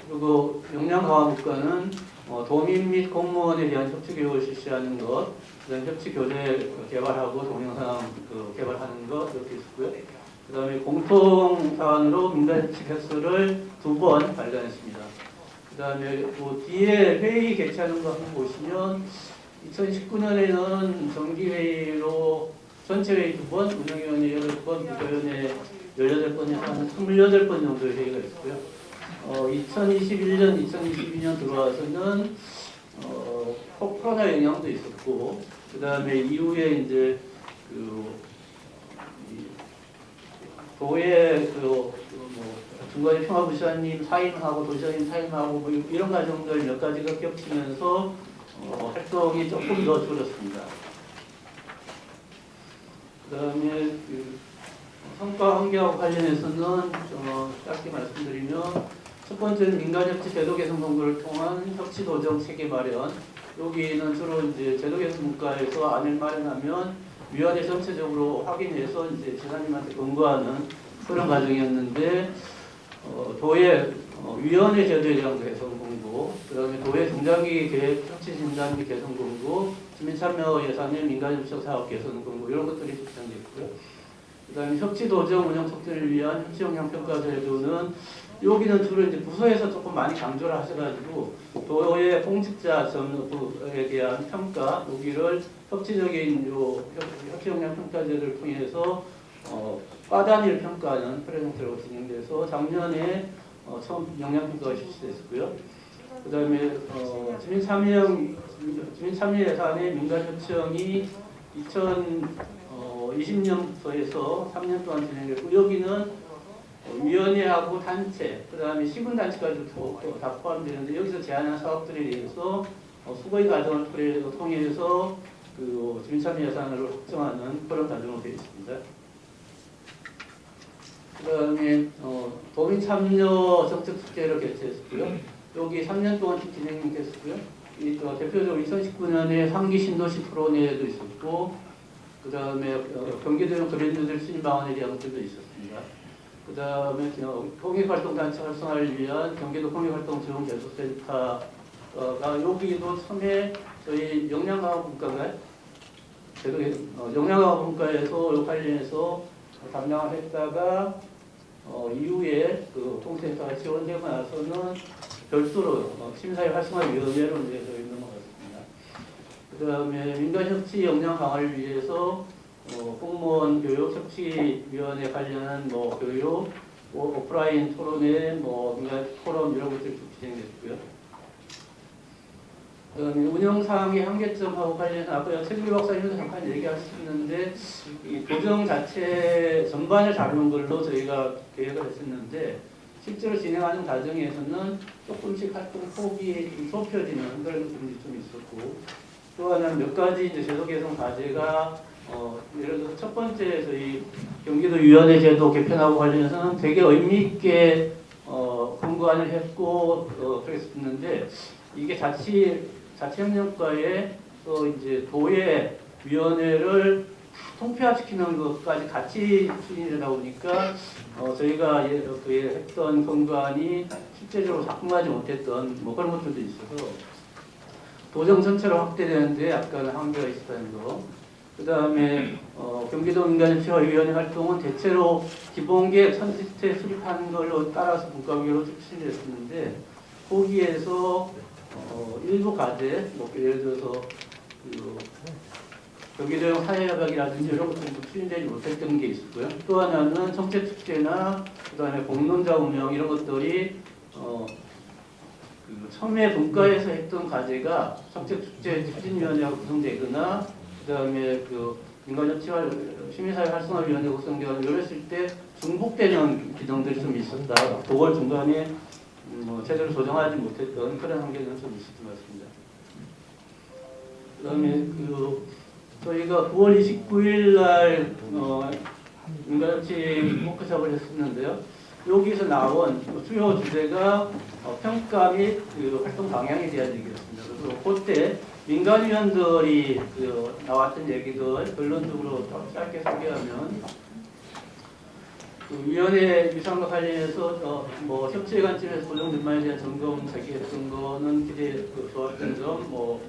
그리고 역량강화문과는 도민 및 공무원에 대한 협치 교육을 실시하는 것, 그다음에 협치 교재 개발하고 동영상 개발하는 것 이렇게 있고요. 그다음에 공통 사안으로 민간협치 획수를 2번 발간했습니다. 그다음에 그 뒤에 회의 개최하는 거 한번 보시면 2019년에는 정기회의로 전체 회의 2번, 운영위원회 8번, 부위원회 18번에서 한 28번 정도의 회의가 있고요. 2021년, 2022년 들어와서는 코로나 영향도 있었고, 그 다음에 이후에 이제 도의 중간에 평화부시장님 사임하고 도시장님 사임하고 뭐 이런 과정들 몇 가지가 겹치면서 활동이 조금 더 줄었습니다. 그 다음에 성과 환경하고 관련해서는 짧게 말씀드리면 첫 번째는 민간협치 제도 개선 공부를 통한 협치 도정 체계 마련. 여기는 주로 이제 제도 개선 문과에서 안을 마련하면 위원회 전체적으로 확인해서 이제 지사님한테 권고하는 그런 과정이었는데 도의 위원회 제도에 대한 개선 공부, 그다음에 도의 중장기 계획 협치 진단기 개선 공부, 주민 참여 예산의 민간협치 사업 개선 공부 이런 것들이 집중됐고요. 그다음에 협치 도정 운영 촉진을 위한 협치 역량 평가 제도는 여기는 주로 이제 부서에서 조금 많이 강조를 하셔가지고 도의 공직자 전부에 대한 평가 여기를 협치적인 협치 역량 평가 제도를 통해서 과단위를 평가하는 그런 형태로 진행돼서 작년에 처음 역량평가가 실시됐고요. 그 다음에 주민참여 예산의 민간협치형이 2020년부터 해서 3년 동안 진행됐고 여기는 위원회하고 단체, 그 다음에 시군단체까지도 다 포함되는데 여기서 제안한 사업들에 대해서 수거의 과정을 통해서 그 주민참여 예산을 확정하는 그런 과정으로 되어 있습니다. 그 다음에 도민 참여 정책 축제를 개최했고요. 여기 3년 동안 진행됐고요. 대표적으로 2019년에 상기 신도시 토론회도 있었고, 그 다음에 경기도용 그랜드들 신방안에 대한 것들도 있었습니다. 그 다음에 공익활동단체 활성화를 위한 경기도 공익활동지원개발센터가 여기도 처음에 저희 역량강화문과인가요? 역량강화문과에서 관련해서 담당을 했다가 이후에 그 통센터가 지원되고 나서는 별도로 심사위 활성화위원회로 이제 저희 넘어갔습니다. 그 다음에 민간협치 역량 강화를 위해서 공무원 교육 협치위원회 관련한 교육, 오프라인 토론회, 민간 포럼 이런 것들이 쭉 진행됐고요. 그다음에 운영사항의 한계점하고 관련해서 아까 최규리 박사님도 잠깐 얘기하셨는데 이 도정 자체 전반을 다루는 걸로 저희가 계획을 했었는데 실제로 진행하는 과정에서는 조금씩 활동 폭이 좀 좁혀지는 그런 부분이 좀 있었고 또 하나는 몇 가지 이제 제도 개선 과제가 예를 들어서 첫 번째 저희 경기도 위원회 제도 개편하고 관련해서는 되게 의미 있게 권고안을 했고 그랬었는데 이게 자치협력과에 또 이제 도의 위원회를 통폐합시키는 것까지 같이 추진이다 보니까 저희가 했던 권고안이 실제적으로 작동하지 못했던 뭐 그런 것들도 있어서 도정 전체로 확대되는데 약간 한계가 있었다는 거. 그 다음에 경기도 민간협치화위원회 활동은 대체로 기본계획 선시스템 수립하는 걸로 따라서 분과구역으로 추진됐었는데 거기에서 일부 과제, 뭐 예를 들어서 경기도형 사회협약이라든지 이런 것들이 추진되지 못했던 게 있었고요. 또 하나는 정책축제나 그다음에 공론자 운영 이런 것들이 처음에 분과에서 했던 과제가 정책축제 추진위원회가 구성되거나 그다음에 민간협치화 시민사회 활성화위원회가 구성되거나 이랬을 때 중복되는 기능들이 좀 있었다. 그걸 중간에 제대로 조정하지 못했던 그런 한계는 좀 있었던 것 같습니다. 그다음에 저희가 9월 29일 날 민간협치 워크숍을 했었는데요. 여기서 나온 주요 주제가 평가 및 활동 방향에 대한 얘기였습니다. 그래서 그때 민간위원들이 나왔던 얘기들 결론적으로 짧게 소개하면 위원회 위상과 관련해서 협치의 관점에서 고정 전망에 대한 점검 제기했던 거는 기대 좋았던 점,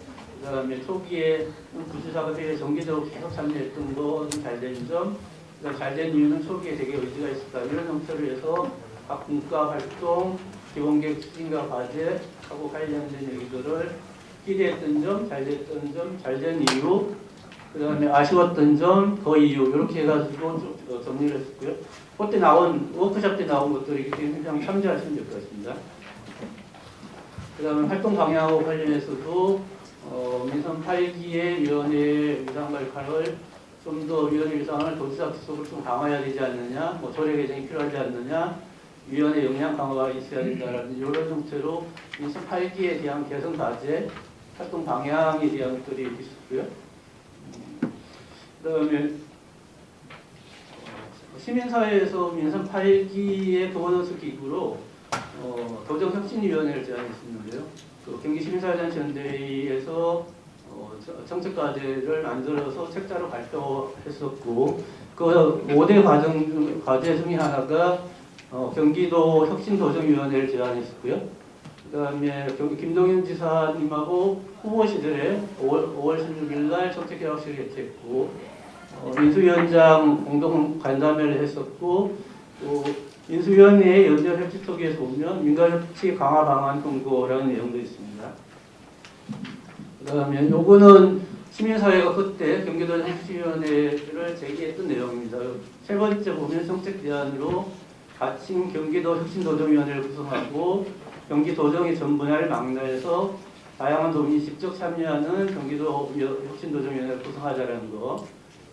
그다음에 초기에 구치사가 되게 정기적으로 계속 참여했던 거는 잘된 점, 잘된 이유는 초기에 되게 의지가 있었다. 이런 형태로 해서 각 분과 활동, 기본계획 추진과 과제하고 관련된 얘기들을 기대했던 점, 잘됐던 점, 잘된 이유, 그 다음에 아쉬웠던 점, 더 이유 이렇게 해가지고 정리를 했었고요. 그때 나온 워크숍 때 나온 것들이 그냥 참조하시면 될 것 같습니다. 그 다음에 활동 방향하고 관련해서도 민선 8기의 위원회 위상과 역할을 좀 더 위원회 위상을 도지사 구속을 좀 강화해야 되지 않느냐, 조례 개정이 필요하지 않느냐, 위원회 역량 강화가 있어야 된다라는 이런 형태로 민선 8기에 대한 개선 과제, 활동 방향에 대한 것들이 있었고요. 그 다음에 시민사회에서 민선 8기의 거버넌스 기구로 도정혁신위원회를 제안했었는데요. 경기시민사회단체연대회에서 정책과제를 만들어서 책자로 발표했었고 그 5대 과제 중에 하나가 경기도 혁신도정위원회를 제안했었고요. 그 다음에 김동연 지사님하고 후보 시절에 5월 16일 날 정책개혁식을 개최했고 인수위원장 공동 간담회를 했었고 또 인수위원회의 연대협치토기에서 보면 민간협치 강화 방안 권고라는 내용도 있습니다. 그 다음에 요거는 시민사회가 그때 경기도 혁신위원회를 제기했던 내용입니다. 세 번째 보면 정책 대안으로 가칭 경기도 혁신도정위원회를 구성하고 경기도정의 전 분야를 망라해서 다양한 도민이 직접 참여하는 경기도 혁신도정위원회를 구성하자는 거.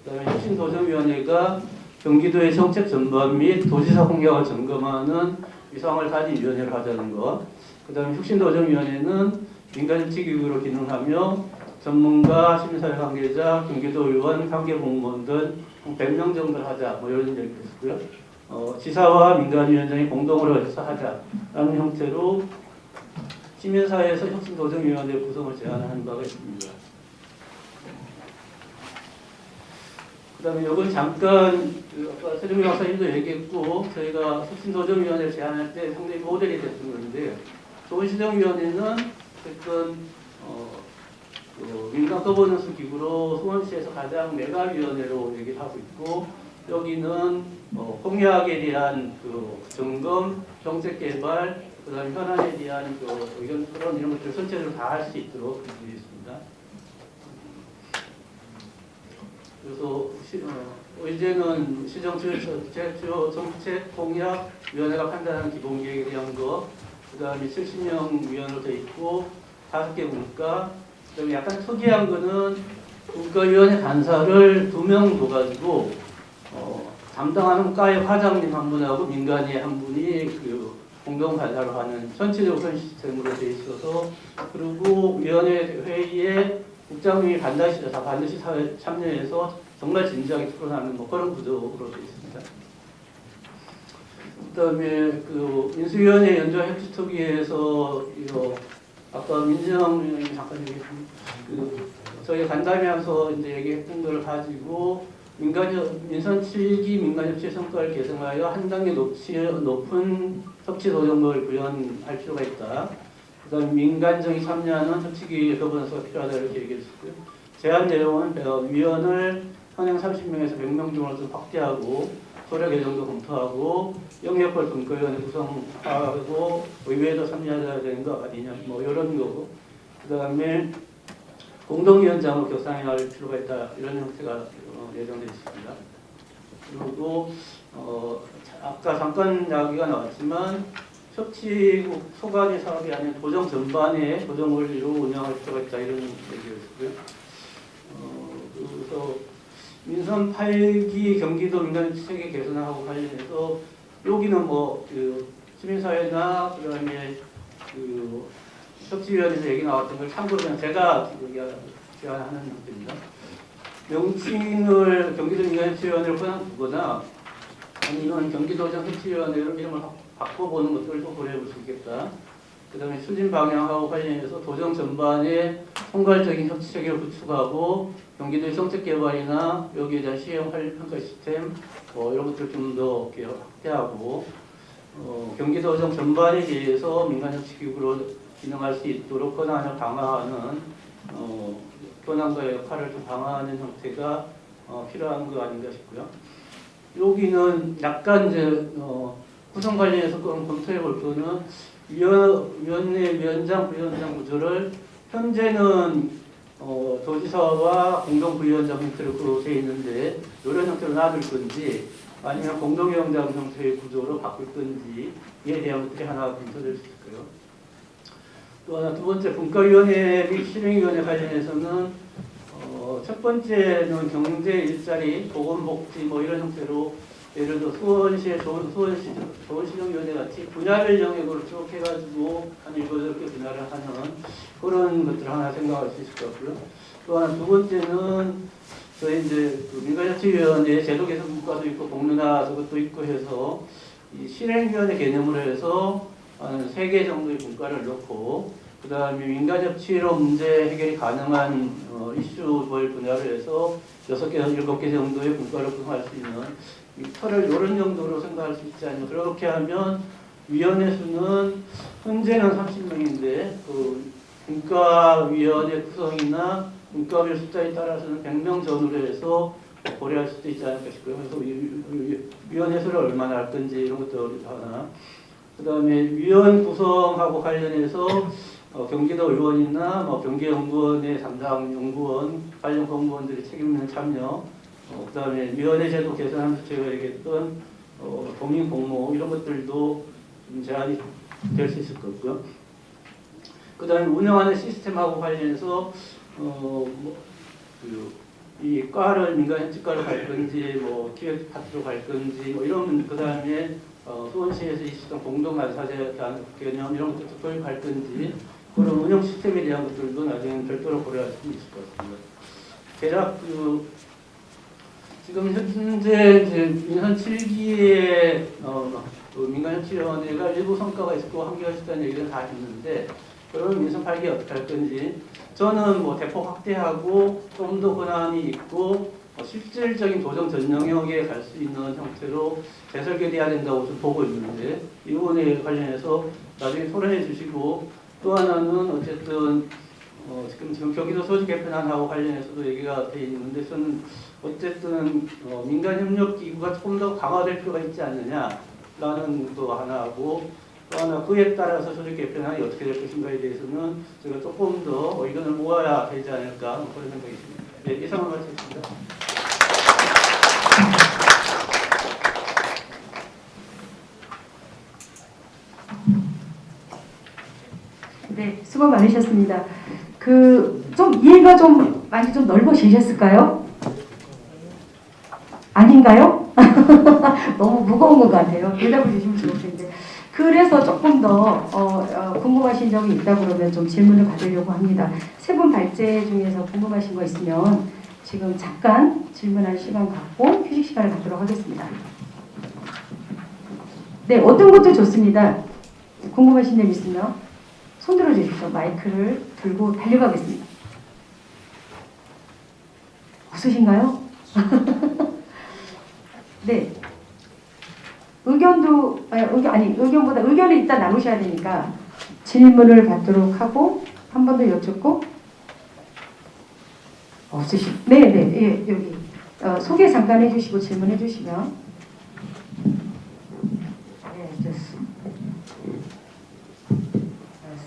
그다음에 혁신도정위원회가 경기도의 정책 전반 및 도지사 공약을 점검하는 위상을 가진 위원회를 하자는 것. 그다음에 혁신도정위원회는 민간협치기구로 기능하며 전문가, 시민사회 관계자, 경기도 의원, 관계공무원 등 100명 정도를 하자. 이런 얘기를 했고요. 지사와 민간위원장이 공동으로 해서 하자라는 형태로 시민사회에서 혁신도정위원회 구성을 제안하는 바가 있습니다. 그 다음에 이건 잠깐 아까 세종민 박사님도 얘기했고 저희가 혁신도정위원회를 제안할 때 상당히 모델이 됐던 건데 좋은시정위원회는 어쨌든 민간 거버넌스 기구로 수원시에서 가장 메가위원회로 얘기를 하고 있고 여기는 공약에 대한 점검, 정책 개발, 그다음에 현안에 대한 의견 토론 이런 것들 전체적으로 다 할 수 있도록 되어 있습니다. 그래서 이제는 시정 최초 정책 공약 위원회가 판단하는 기본 계획에 대한 거, 그다음에 70명 위원으로 되어 있고 5개 문과, 그다음에 약간 특이한 거는 문과위원회 간사를 2명 둬가지고 담당하는 과의 과장님 한 분하고 민간인 한 분이 공동 간사로 하는 전체적으로 그런 시스템으로 되어 있어서 그리고 위원회 회의에 국장님이 반드시 참여해서 정말 진지하게 토론하는 그런 구조로 되어 있습니다. 그다음에 그 민수위원회 연좌 협치특위에서 이거 아까 민정 의원님 잠깐 얘기했던 저희 간담회에서 이제 얘기했던 걸 가지고 민선 7기 민간협치 성과를 개선하여 한 단계 높은 협치도정법을 구현할 필요가 있다. 그다음 민간적인 참여하는 협치기 거버넌스가 필요하다 이렇게 얘기했었고요. 제안 내용은 위원을 현행 30명에서 100명 정도로 좀 확대하고 소려 개정도 검토하고 영역별 분과위원회 구성하고 의회도 참여해야 되는 거 아니냐 뭐 이런 거고 그다음에 공동위원장으로 격상할 필요가 있다 이런 형태가 예정되어 있습니다. 그리고 아까 잠깐 이야기가 나왔지만 협치국 소관의 사업이 아닌 도정 전반에 도정 원리로 운영할 필요가 있다 이런 얘기였고요. 그래서 민선 8기 경기도 민간체계 개선하고 관련해서 여기는 그 시민사회나 그다음에 그 협치위원회에서 얘기 나왔던 걸 참고로 그냥 제가 제안하는 형태입니다. 명칭을 경기도 민간협치위원회로 그냥 두거나 아니면 경기도정 협치위원회로 이름을 바꿔보는 것들도 고려해 볼 수 있겠다. 그 다음에 추진 방향하고 관련해서 도정 전반에 총괄적인 협치 체계를 구축하고 경기도의 정책 개발이나 여기에 대한 시행 평가 시스템 이런 것들 좀 더 확대하고 경기도정 전반에 대해서 민간협치기구로 기능할 수 있도록 권한을 강화하는 권한과 역할을 좀 강화하는 형태가 필요한 거 아닌가 싶고요. 여기는 약간 이제 구성 관련해서 검토해 볼 거는 위원회 위원장, 부위원장 구조를 현재는 도지사와 공동부위원장 형태로 되어 있는데 이런 형태로 놔둘 건지 아니면 공동위원장 형태의 구조로 바꿀 건지에 대한 것들이 하나 검토될 수 있고요. 또 하나 두 번째 분과위원회 및 실행위원회 관련해서는 첫 번째는 경제 일자리, 보건복지 뭐 이런 형태로 예를 들어 수원시의 좋은시정위원회 같이 분야별 영역으로 쭉 해가지고 한 7개 분야를 하는 그런 것들을 하나 생각할 수 있을 것 같고요. 또 하나 두 번째는 저희 이제 민간협치위원회 제도 개선 분과도 있고 공론화 저것도 있고 해서 이 실행위원회 개념으로 해서 한 3개 정도의 분과를 넣고 그 다음에 민간협치로 문제 해결이 가능한 이슈별 분야를 해서 6개, 7개 정도의 분과를 구성할 수 있는 틀을 이런 정도로 생각할 수 있지 않냐. 그렇게 하면 위원회 수는 현재는 30명인데 그 분과위원회 구성이나 분과별 숫자에 따라서는 100명 전후로 해서 고려할 수도 있지 않을까 싶고요. 그래서 위원회 수를 얼마나 할 건지 이런 것도 하나. 그 다음에 위원 구성하고 관련해서 경기도 의원이나 경기연구원의 담당 연구원, 관련 공무원들이 책임 있는 참여, 그 다음에 위원회 제도 개선하면서 제가 얘기했던 도민 공모 이런 것들도 좀 제한이 될 수 있을 것 같고요. 그 다음에 운영하는 시스템하고 관련해서 이 과를 민간협치과로 갈 건지 기획 파트로 갈 건지 이런 그 다음에 수원시에서 있었던 공동간사제 개념 이런 것들도 도입할 건지 그런 운영 시스템에 대한 것들도 나중에 별도로 고려할 수 있을 것 같습니다. 대략 지금 현재 민선 7기의 민간협치위원회가 일부 성과가 있고 한계가 있다는 얘기를 다 했는데 그러면 민선 8기 어떻게 할 건지 저는 대폭 확대하고 좀 더 권한이 있고 실질적인 도정 전 영역에 갈 수 있는 형태로 재설계돼야 된다고 좀 보고 있는데 이 부분에 관련해서 나중에 토론해 주시고 또 하나는 어쨌든 지금 경기도 소집 개편안하고 관련해서도 얘기가 돼 있는데 저는 어쨌든 민간협력기구가 조금 더 강화될 필요가 있지 않느냐라는 것도 하나 하고 또 하나 그에 따라서 소집 개편안이 어떻게 될 것인가에 대해서는 제가 조금 더 의견을 모아야 되지 않을까 그런 생각이 있습니다. 네, 이상을 마치겠습니다. 네, 수고 많으셨습니다. 좀 이해가 좀 많이 좀 넓어지셨을까요? 아닌가요? 너무 무거운 것 같아요. 대답을 주시면 좋을 텐데. 그래서 조금 더 궁금하신 점이 있다 그러면 좀 질문을 받으려고 합니다. 세 분 발제 중에서 궁금하신 거 있으면 지금 잠깐 질문할 시간 갖고 휴식 시간을 갖도록 하겠습니다. 네, 어떤 것도 좋습니다. 궁금하신 점 있으면 손 들어주십시오. 마이크를 들고 달려가겠습니다. 없으신가요? 네. 의견보다 의견을 일단 나누셔야 되니까 질문을 받도록 하고 한 번 더 여쭙고 예, 여기 소개 잠깐 해주시고 질문해 주시면 네, 좋습니다.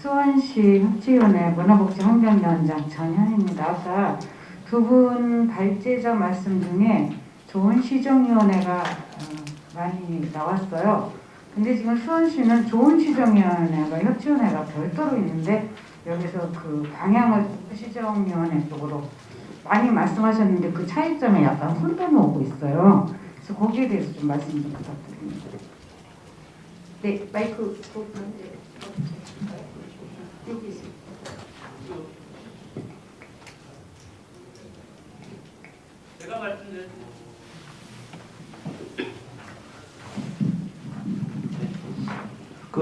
수원시 협치위원회 문화복지환경위원장 전현입니다. 아까 두 분 발제자 말씀 중에 좋은 시정위원회가 많이 나왔어요. 근데 지금 수원시는 좋은 시정위원회가 협치위원회가 별도로 있는데 여기서 그 방향을 시정위원회 쪽으로 많이 말씀하셨는데 그 차이점에 약간 혼돈이 오고 있어요. 그래서 거기에 대해서 좀 말씀 좀 부탁드립니다. 네, 마이크 여기 있습니다. 제가 말씀드린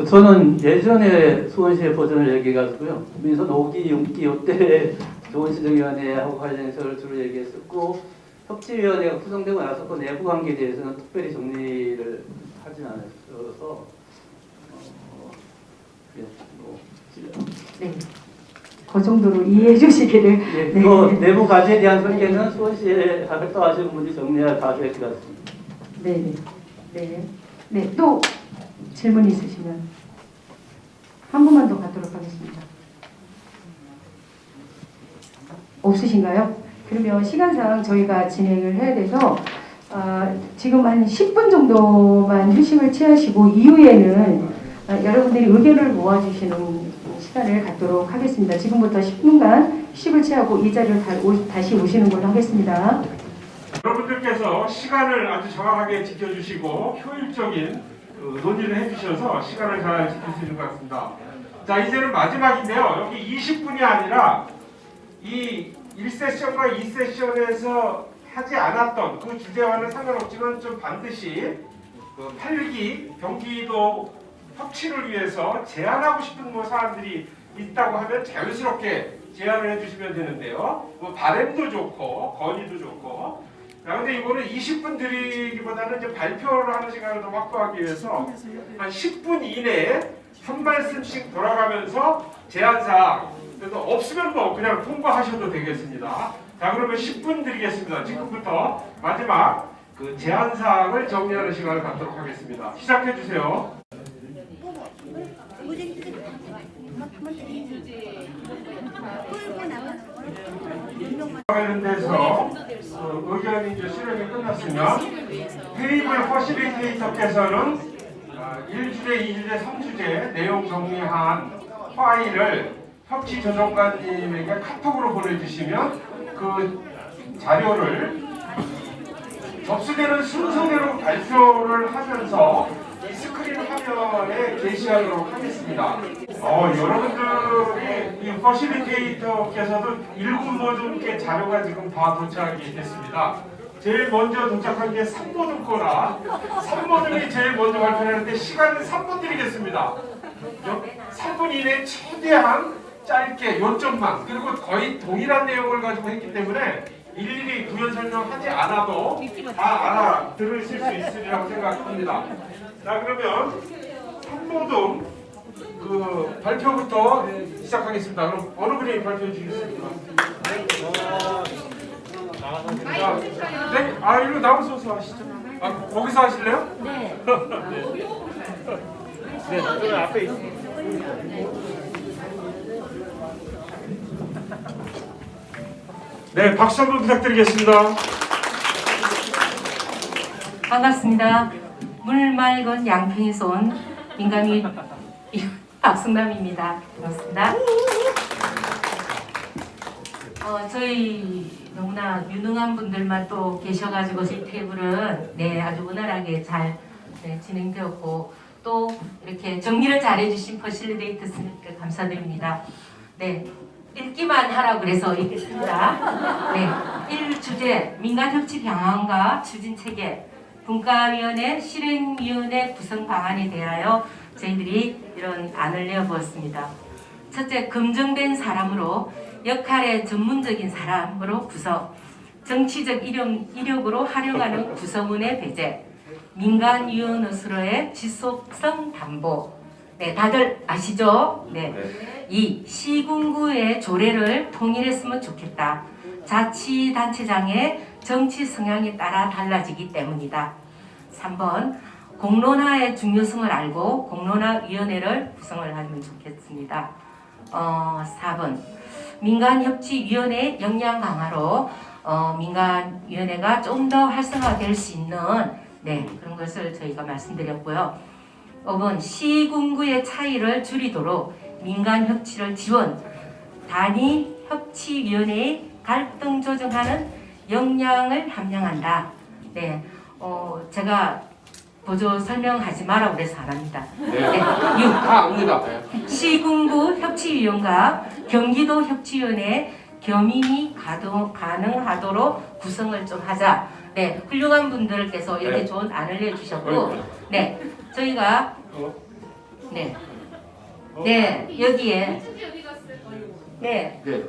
저는 예전에 수원시의 버전을 얘기해가지고요. 민선 5기, 6기 이때 좋은 시정위원회하고 관련해서 주로 얘기했었고 협치위원회가 구성되고 나서 그 내부 관계에 대해서는 특별히 정리를 하진 않았어서 네, 그 정도로 이해해 주시기를. 예, 네. 그 내부 과제에 대한 설계는 수원시에 활동하시는 분이 정리할 과제일 것 같습니다. 네, 또 질문 있으시면 한 분만 더 받도록 하겠습니다. 없으신가요? 그러면 시간상 저희가 진행을 해야 돼서 지금 한 10분 정도만 휴식을 취하시고 이후에는 여러분들이 의견을 모아주시는 시간을 갖도록 하겠습니다. 지금부터 10분간 휴식을 취하고 이 자리로 다시 오시는 걸로 하겠습니다. 여러분들께서 시간을 아주 정확하게 지켜주시고 효율적인 논의를 해주셔서 시간을 잘 지킬 수 있는 것 같습니다. 자, 이제는 마지막인데요. 여기 20분이 아니라 이 1세션과 2세션에서 하지 않았던 그 주제와는 상관없지만 좀 반드시 그 8기 경기도 협치를 위해서 제안하고 싶은 사람들이 있다고 하면 자연스럽게 제안을 해주시면 되는데요. 바램도 좋고 건의도 좋고. 그런데 이거는 20분 드리기보다는 이제 발표를 하는 시간을 더 확보하기 위해서 한 10분 이내에 한 말씀씩 돌아가면서 제안사항, 그래서 없으면 그냥 통과하셔도 되겠습니다. 자, 그러면 10분 드리겠습니다. 지금부터 마지막 그 제안사항을 정리하는 시간을 갖도록 하겠습니다. 시작해 주세요. 관련돼서 의견이 이제 수렴이 끝났으면 테이블 퍼시리테이터께서는 1주제, 2주제, 3주제 내용 정리한 파일을 협치조정관님에게 카톡으로 보내주시면 그 자료를 접수되는 순서대로 발표를 하면서 이 스크린 화면에 게시하도록 하겠습니다. 여러분들의 이 퍼시리테이터께서도 7모듬께 자료가 지금 다 도착이 됐습니다. 제일 먼저 도착한 게 3모듬 거라 3모듬이 제일 먼저 발표하는데 시간은 3분 드리겠습니다. 3분 이내에 최대한 짧게 요점만, 그리고 거의 동일한 내용을 가지고 했기 때문에 일일이 부연 설명하지 않아도 다 알아들으실 수 있으리라고 생각합니다. 자, 그러면 3모듬 그 발표부터 시작하겠습니다. 그럼 어느 분이 발표해 주시겠습니까? 자, 네, 이리로 나오셔서 하시죠. 거기서 하실래요? 네. 네, 저는 앞에 있습니다. 네, 박수 한번 부탁드리겠습니다. 반갑습니다. 물 맑은 양평이 쏜 민감이 박승남입니다. 반갑습니다. 저희 너무나 유능한 분들만 또 계셔가지고 이 테이블은 아주 원활하게 잘 진행되었고 또 이렇게 정리를 잘해주신 퍼실리데이터스님께 감사드립니다. 네, 읽기만 하라고 그래서 읽겠습니다. 네, 1주제 민간협치 방안과 추진체계 분과위원회 실행위원회 구성 방안에 대하여 저희들이 이런 안을 내어보았습니다. 첫째, 검증된 사람으로 역할의 전문적인 사람으로 구성, 정치적 이력으로 활용하는 구성원의 배제, 민간위원으로서의 지속성 담보. 네, 다들 아시죠? 네. 2. 시군구의 조례를 통일했으면 좋겠다. 자치단체장의 정치 성향에 따라 달라지기 때문이다. 3번. 공론화의 중요성을 알고 공론화위원회를 구성을 하면 좋겠습니다. 4번. 민간협치위원회 역량 강화로 민간위원회가 좀 더 활성화될 수 있는 그런 것을 저희가 말씀드렸고요. 5번. 시군구의 차이를 줄이도록 민간협치를 지원, 단위협치위원회의 갈등 조정하는 역량을 함량한다. 네, 제가 보조 설명하지 마라 그래서 안 합니다. 네. 6. 다 압니다. 시군구 협치위원과 경기도 협치위원회 겸임이 가능하도록 구성을 좀 하자. 네, 훌륭한 분들께서 이렇게 좋은 안을 내주셨고, 네, 저희가 여기에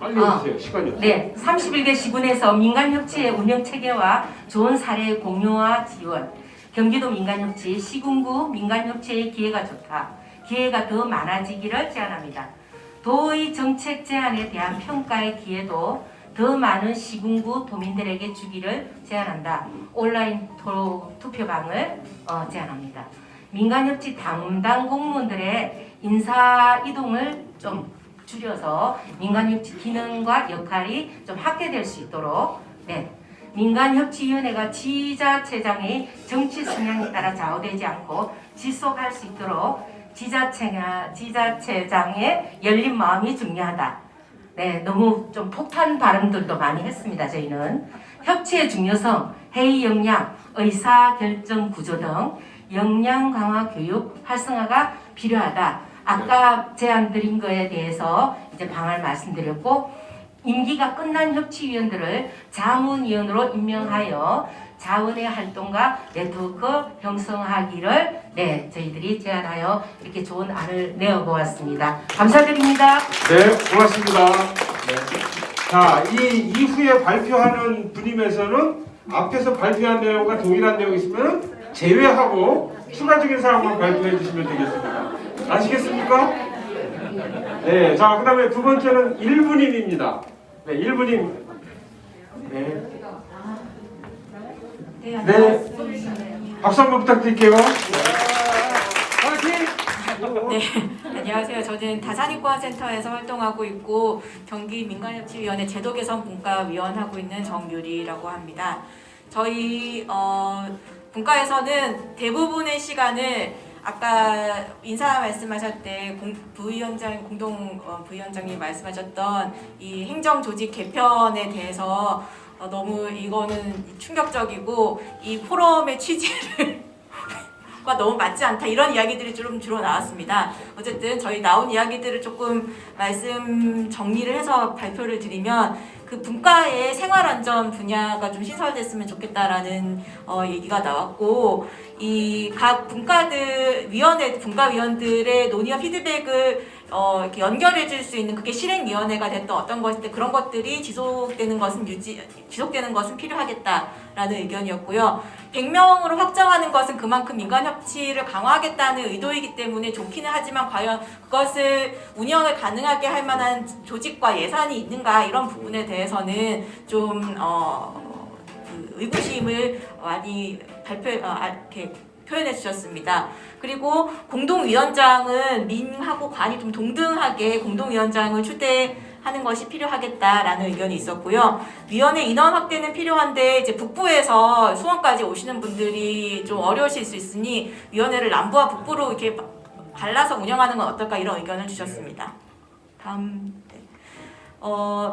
빨리 해주세요. 시간이 없어요. 31개 시군에서 민간협치의 운영 체계와 좋은 사례 공유와 지원, 경기도 민간협치, 시군구 민간협치의 기회가 좋다. 기회가 더 많아지기를 제안합니다. 도의 정책 제안에 대한 평가의 기회도 더 많은 시군구 도민들에게 주기를 제안한다. 온라인 투표방을 제안합니다. 민간협치 담당 공무원들의 인사 이동을 좀 줄여서 민간협치 기능과 역할이 좀 확대될 수 있도록 민간협치위원회가 지자체장의 정치 성향에 따라 좌우되지 않고 지속할 수 있도록 지자체장의 열린 마음이 중요하다. 너무 좀 폭탄 발언들도 많이 했습니다. 저희는 협치의 중요성, 회의 역량, 의사결정 구조 등 역량 강화 교육 활성화가 필요하다. 아까 제안드린 거에 대해서 이제 방안을 말씀드렸고, 임기가 끝난 협치위원들을 자문위원으로 임명하여 자원의 활동과 네트워크 형성하기를 저희들이 제안하여 이렇게 좋은 안을 내어보았습니다. 감사드립니다. 네, 고맙습니다. 자, 이 이후에 발표하는 분임에서는 앞에서 발표한 내용과 동일한 내용이 있으면 제외하고 추가적인 사항만 발표해 주시면 되겠습니다. 아시겠습니까? 네, 자, 그 다음에 두 번째는 1분임입니다. 네, 1분임. 네. 박수 한번 부탁드릴게요. 네, 안녕하세요. 저는 다산인권센터에서 활동하고 있고 경기 민간협치위원회 제도 개선 분과위원 하고 있는 정유리라고 합니다. 저희 분과에서는 대부분의 시간을 아까 인사 말씀하실 때 공동 부위원장님 말씀하셨던 이 행정 조직 개편에 대해서 너무 이거는 충격적이고 이 포럼의 취지를 과 너무 맞지 않다 이런 이야기들이 좀 주로 나왔습니다. 어쨌든 저희 나온 이야기들을 조금 말씀 정리를 해서 발표를 드리면 그 분과의 생활안전 분야가 좀 신설됐으면 좋겠다라는 얘기가 나왔고 이 각 분과위원들의 논의와 피드백을 이렇게 연결해 줄 수 있는 그게 실행위원회가 됐던 어떤 것인데 그런 것들이 지속되는 것은 필요하겠다라는 의견이었고요. 100명으로 확정하는 것은 그만큼 민간협치를 강화하겠다는 의도이기 때문에 좋기는 하지만 과연 그것을 운영을 가능하게 할 만한 조직과 예산이 있는가 이런 부분에 대해서는 좀 의구심을 많이 이렇게 표현해 주셨습니다. 그리고 공동위원장은 민하고 관이 좀 동등하게 공동위원장을 추대하는 것이 필요하겠다라는 의견이 있었고요. 위원회 인원 확대는 필요한데 이제 북부에서 수원까지 오시는 분들이 좀 어려우실 수 있으니 위원회를 남부와 북부로 이렇게 갈라서 운영하는 건 어떨까 이런 의견을 주셨습니다. 다음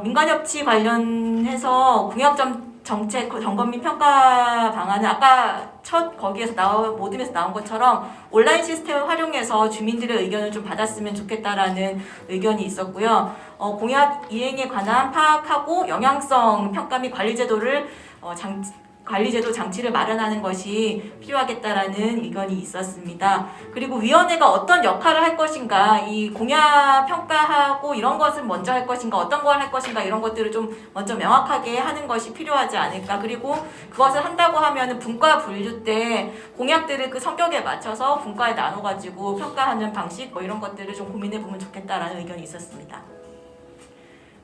민간협치 관련해서 공약점 정책 점검 및 평가 방안은 아까 거기에서 모둠에서 나온 것처럼 온라인 시스템을 활용해서 주민들의 의견을 좀 받았으면 좋겠다라는 의견이 있었고요. 공약 이행에 관한 파악하고 영향성 평가 및 관리 제도를 관리제도 장치를 마련하는 것이 필요하겠다라는 의견이 있었습니다. 그리고 위원회가 어떤 역할을 할 것인가, 이 공약 평가하고 이런 것을 먼저 할 것인가, 어떤 걸 할 것인가 이런 것들을 좀 먼저 명확하게 하는 것이 필요하지 않을까. 그리고 그것을 한다고 하면은 분과 분류 때 공약들을 그 성격에 맞춰서 분과에 나눠가지고 평가하는 방식 뭐 이런 것들을 좀 고민해 보면 좋겠다라는 의견이 있었습니다.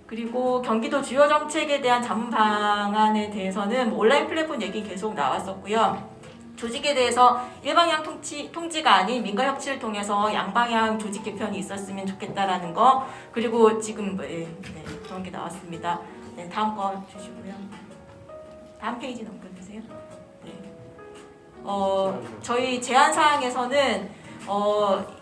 그리고 경기도 주요 정책에 대한 자문 방안에 대해서는 온라인 플랫폼 얘기 계속 나왔었고요. 조직에 대해서 일방향 통지가 아닌 민간 협치를 통해서 양방향 조직 개편이 있었으면 좋겠다라는 거, 그리고 지금 그런 게 나왔습니다. 네, 다음 거 주시고요. 다음 페이지 넘겨주세요. 네. 저희 제안 사항에서는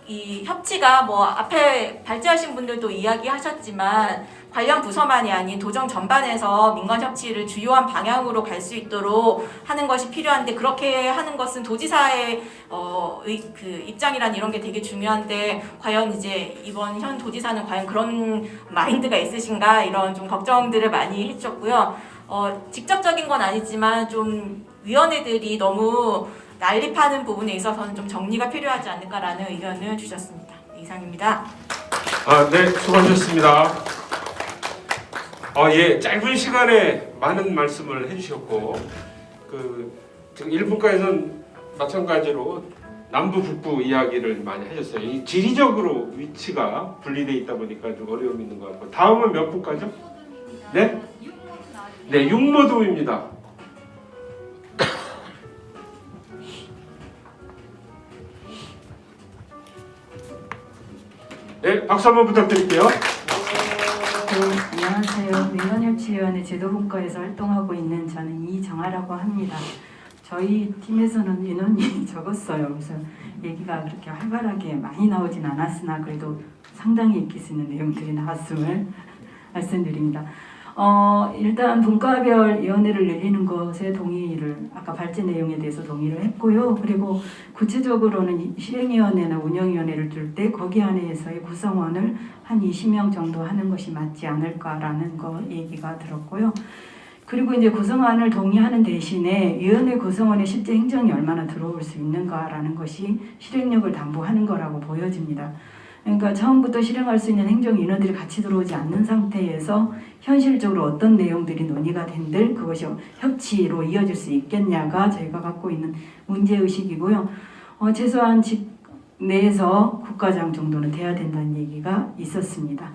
이 협치가 뭐 앞에 발제하신 분들도 이야기하셨지만 관련 부서만이 아닌 도정 전반에서 민간 협치를 주요한 방향으로 갈 수 있도록 하는 것이 필요한데, 그렇게 하는 것은 도지사의 그 입장이란 이런 게 되게 중요한데, 과연 이제 이번 현 도지사는 과연 그런 마인드가 있으신가, 이런 좀 걱정들을 많이 해주셨고요. 직접적인 건 아니지만 좀 위원회들이 너무 난립하는 부분에 있어서는 좀 정리가 필요하지 않을까라는 의견을 주셨습니다. 이상입니다. 네, 수고하셨습니다. 예, 짧은 시간에 많은 말씀을 해주셨고, 지금 1분과에서는 마찬가지로 남부 북부 이야기를 많이 하셨어요. 이 지리적으로 위치가 분리되어 있다 보니까 좀 어려움이 있는 것 같고, 다음은 몇 분까죠? 네? 네, 육모도입니다. 네, 박수 한번 부탁드릴게요. 안녕하세요. 민간협치위원회 제도분과에서 활동하고 있는 저는 이정아라고 합니다. 저희 팀에서는 인원이 적었어요. 그래서 얘기가 그렇게 활발하게 많이 나오진 않았으나 그래도 상당히 익힐 수 있는 내용들이 나왔음을 말씀드립니다. 일단 분과별 위원회를 늘리는 것에 동의를, 아까 발제 내용에 대해서 동의를 했고요. 그리고 구체적으로는 실행위원회나 운영위원회를 둘 때 거기 안에서의 구성원을 한 20명 정도 하는 것이 맞지 않을까라는 거 얘기가 들었고요. 그리고 이제 구성안을 동의하는 대신에 위원회 구성원의 실제 행정이 얼마나 들어올 수 있는가라는 것이 실행력을 담보하는 거라고 보여집니다. 그러니까 처음부터 실행할 수 있는 행정 인원들이 같이 들어오지 않는 상태에서 현실적으로 어떤 내용들이 논의가 된들 그것이 협치로 이어질 수 있겠냐가 저희가 갖고 있는 문제의식이고요. 최소한 직 내에서 국가장 정도는 돼야 된다는 얘기가 있었습니다.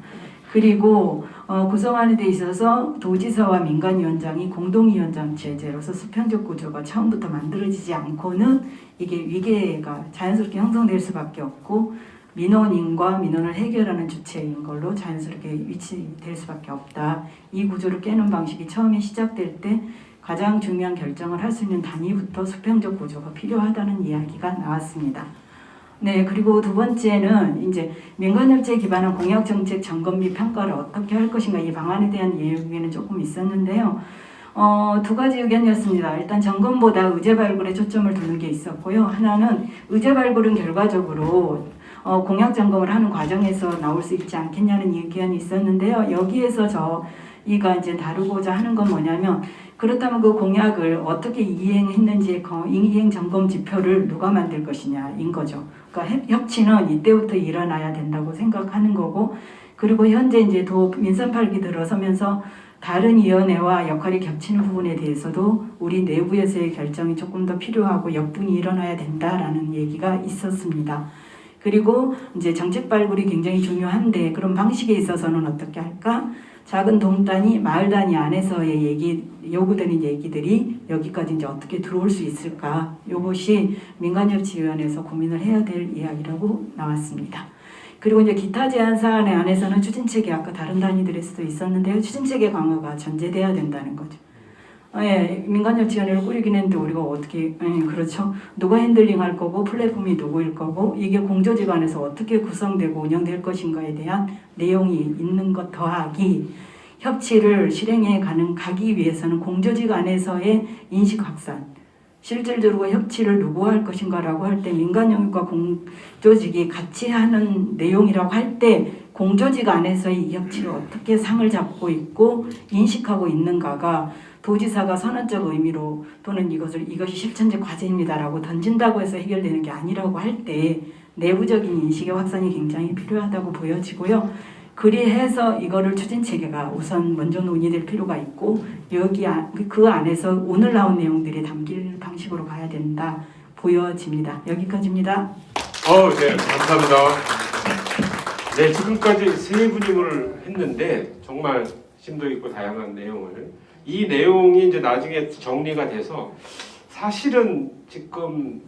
그리고 구성하는 데 있어서 도지사와 민간위원장이 공동위원장 체제로서 수평적 구조가 처음부터 만들어지지 않고는 이게 위계가 자연스럽게 형성될 수밖에 없고, 민원인과 민원을 해결하는 주체인 걸로 자연스럽게 위치될 수밖에 없다. 이 구조를 깨는 방식이 처음에 시작될 때 가장 중요한 결정을 할 수 있는 단위부터 수평적 구조가 필요하다는 이야기가 나왔습니다. 네, 그리고 두 번째는 이제 민간협치에 기반한 공약정책 점검 및 평가를 어떻게 할 것인가, 이 방안에 대한 얘기는 조금 있었는데요. 두 가지 의견이었습니다. 일단 점검보다 의제 발굴에 초점을 두는 게 있었고요. 하나는 의제 발굴은 결과적으로 공약 점검을 하는 과정에서 나올 수 있지 않겠냐는 의견이 있었는데요. 여기에서 저희가 이제 다루고자 하는 건 뭐냐면, 그렇다면 그 공약을 어떻게 이행했는지의 이행 점검 지표를 누가 만들 것이냐인 거죠. 그러니까 협치는 이때부터 일어나야 된다고 생각하는 거고, 그리고 현재 이제 민선 8기 들어서면서 다른 위원회와 역할이 겹치는 부분에 대해서도 우리 내부에서의 결정이 조금 더 필요하고 역분이 일어나야 된다라는 얘기가 있었습니다. 그리고 이제 정책 발굴이 굉장히 중요한데, 그런 방식에 있어서는 어떻게 할까? 작은 동 단위, 마을 단위 안에서의 요구되는 얘기들이 여기까지 이제 어떻게 들어올 수 있을까? 이것이 민간협치위원회에서 고민을 해야 될 이야기라고 나왔습니다. 그리고 이제 기타 제안 사안에 안에서는 추진체계, 아까 다른 단위들에서도 있었는데요. 추진체계 강화가 전제돼야 된다는 거죠. 예, 민간협치위원회를 꾸리긴 했는데 우리가 어떻게, 그렇죠. 누가 핸들링 할 거고 플랫폼이 누구일 거고 이게 공조기관에서 어떻게 구성되고 운영될 것인가에 대한 내용이 있는 것 더하기, 협치를 실행해 가기 위해서는 공조기관에서의 인식 확산, 실질적으로 협치를 누구와 할 것인가라고 할 때 민간영역과 공조직이 같이 하는 내용이라고 할 때 공조직 안에서의 이 협치를 어떻게 상을 잡고 있고 인식하고 있는가가 도지사가 선언적 의미로 또는 이것이 실천적 과제입니다라고 던진다고 해서 해결되는 게 아니라고 할 때 내부적인 인식의 확산이 굉장히 필요하다고 보여지고요. 그리해서 이거를 추진 체계가 우선 먼저 논의될 필요가 있고 그 안에서 오늘 나온 내용들이 담길 방식으로 가야 된다 보여집니다. 여기까지입니다. 네, 감사합니다. 네, 지금까지 세 분임을 했는데 정말 심도 있고 다양한 내용을 이 내용이 이제 나중에 정리가 돼서 사실은 지금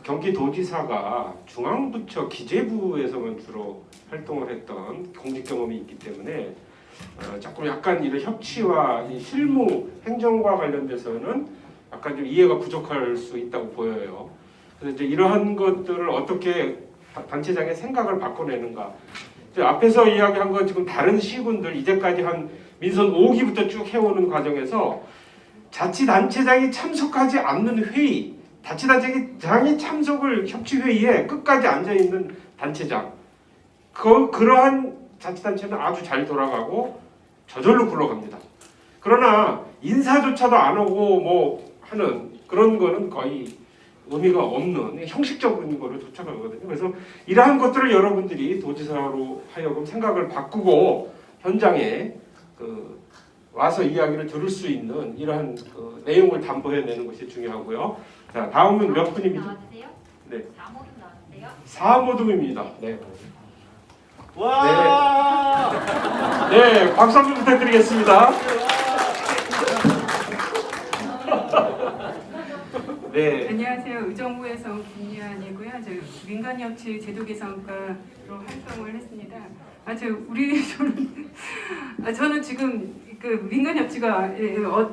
경기도지사가 중앙부처 기재부에서만 주로 활동을 했던 공직 경험이 있기 때문에 조금 약간 이런 협치와 이 실무 행정과 관련돼서는 약간 좀 이해가 부족할 수 있다고 보여요. 그래서 이제 이러한 것들을 어떻게 단체장의 생각을 바꿔내는가. 앞에서 이야기한 건 지금 다른 시군들 이제까지 한 민선 5기부터 쭉 해오는 과정에서 자치단체장이 참석하지 않는 회의, 자치단체장이 참석을 협치회의에 끝까지 앉아있는 단체장, 그러한 자치단체는 아주 잘 돌아가고 저절로 굴러갑니다. 그러나 인사조차도 안 오고 뭐 하는 그런 거는 거의 의미가 없는 형식적인 거를 쫓아가거든요. 그래서 이러한 것들을 여러분들이 도지사로 하여금 생각을 바꾸고 현장에 와서 이야기를 들을 수 있는 이러한 내용을 담보해내는 것이 중요하고요. 자, 다음은 몇 분입니다. 네. 4모듬 나왔는데요. 4모듬입니다. 네. 와! 네, 박수 한번 부탁드리겠습니다. 네. 안녕하세요. 의정부에서 온 김유한이고요. 저 민간협치 제도 개선과로 활동을 했습니다. 저는 지금 그 민간협치가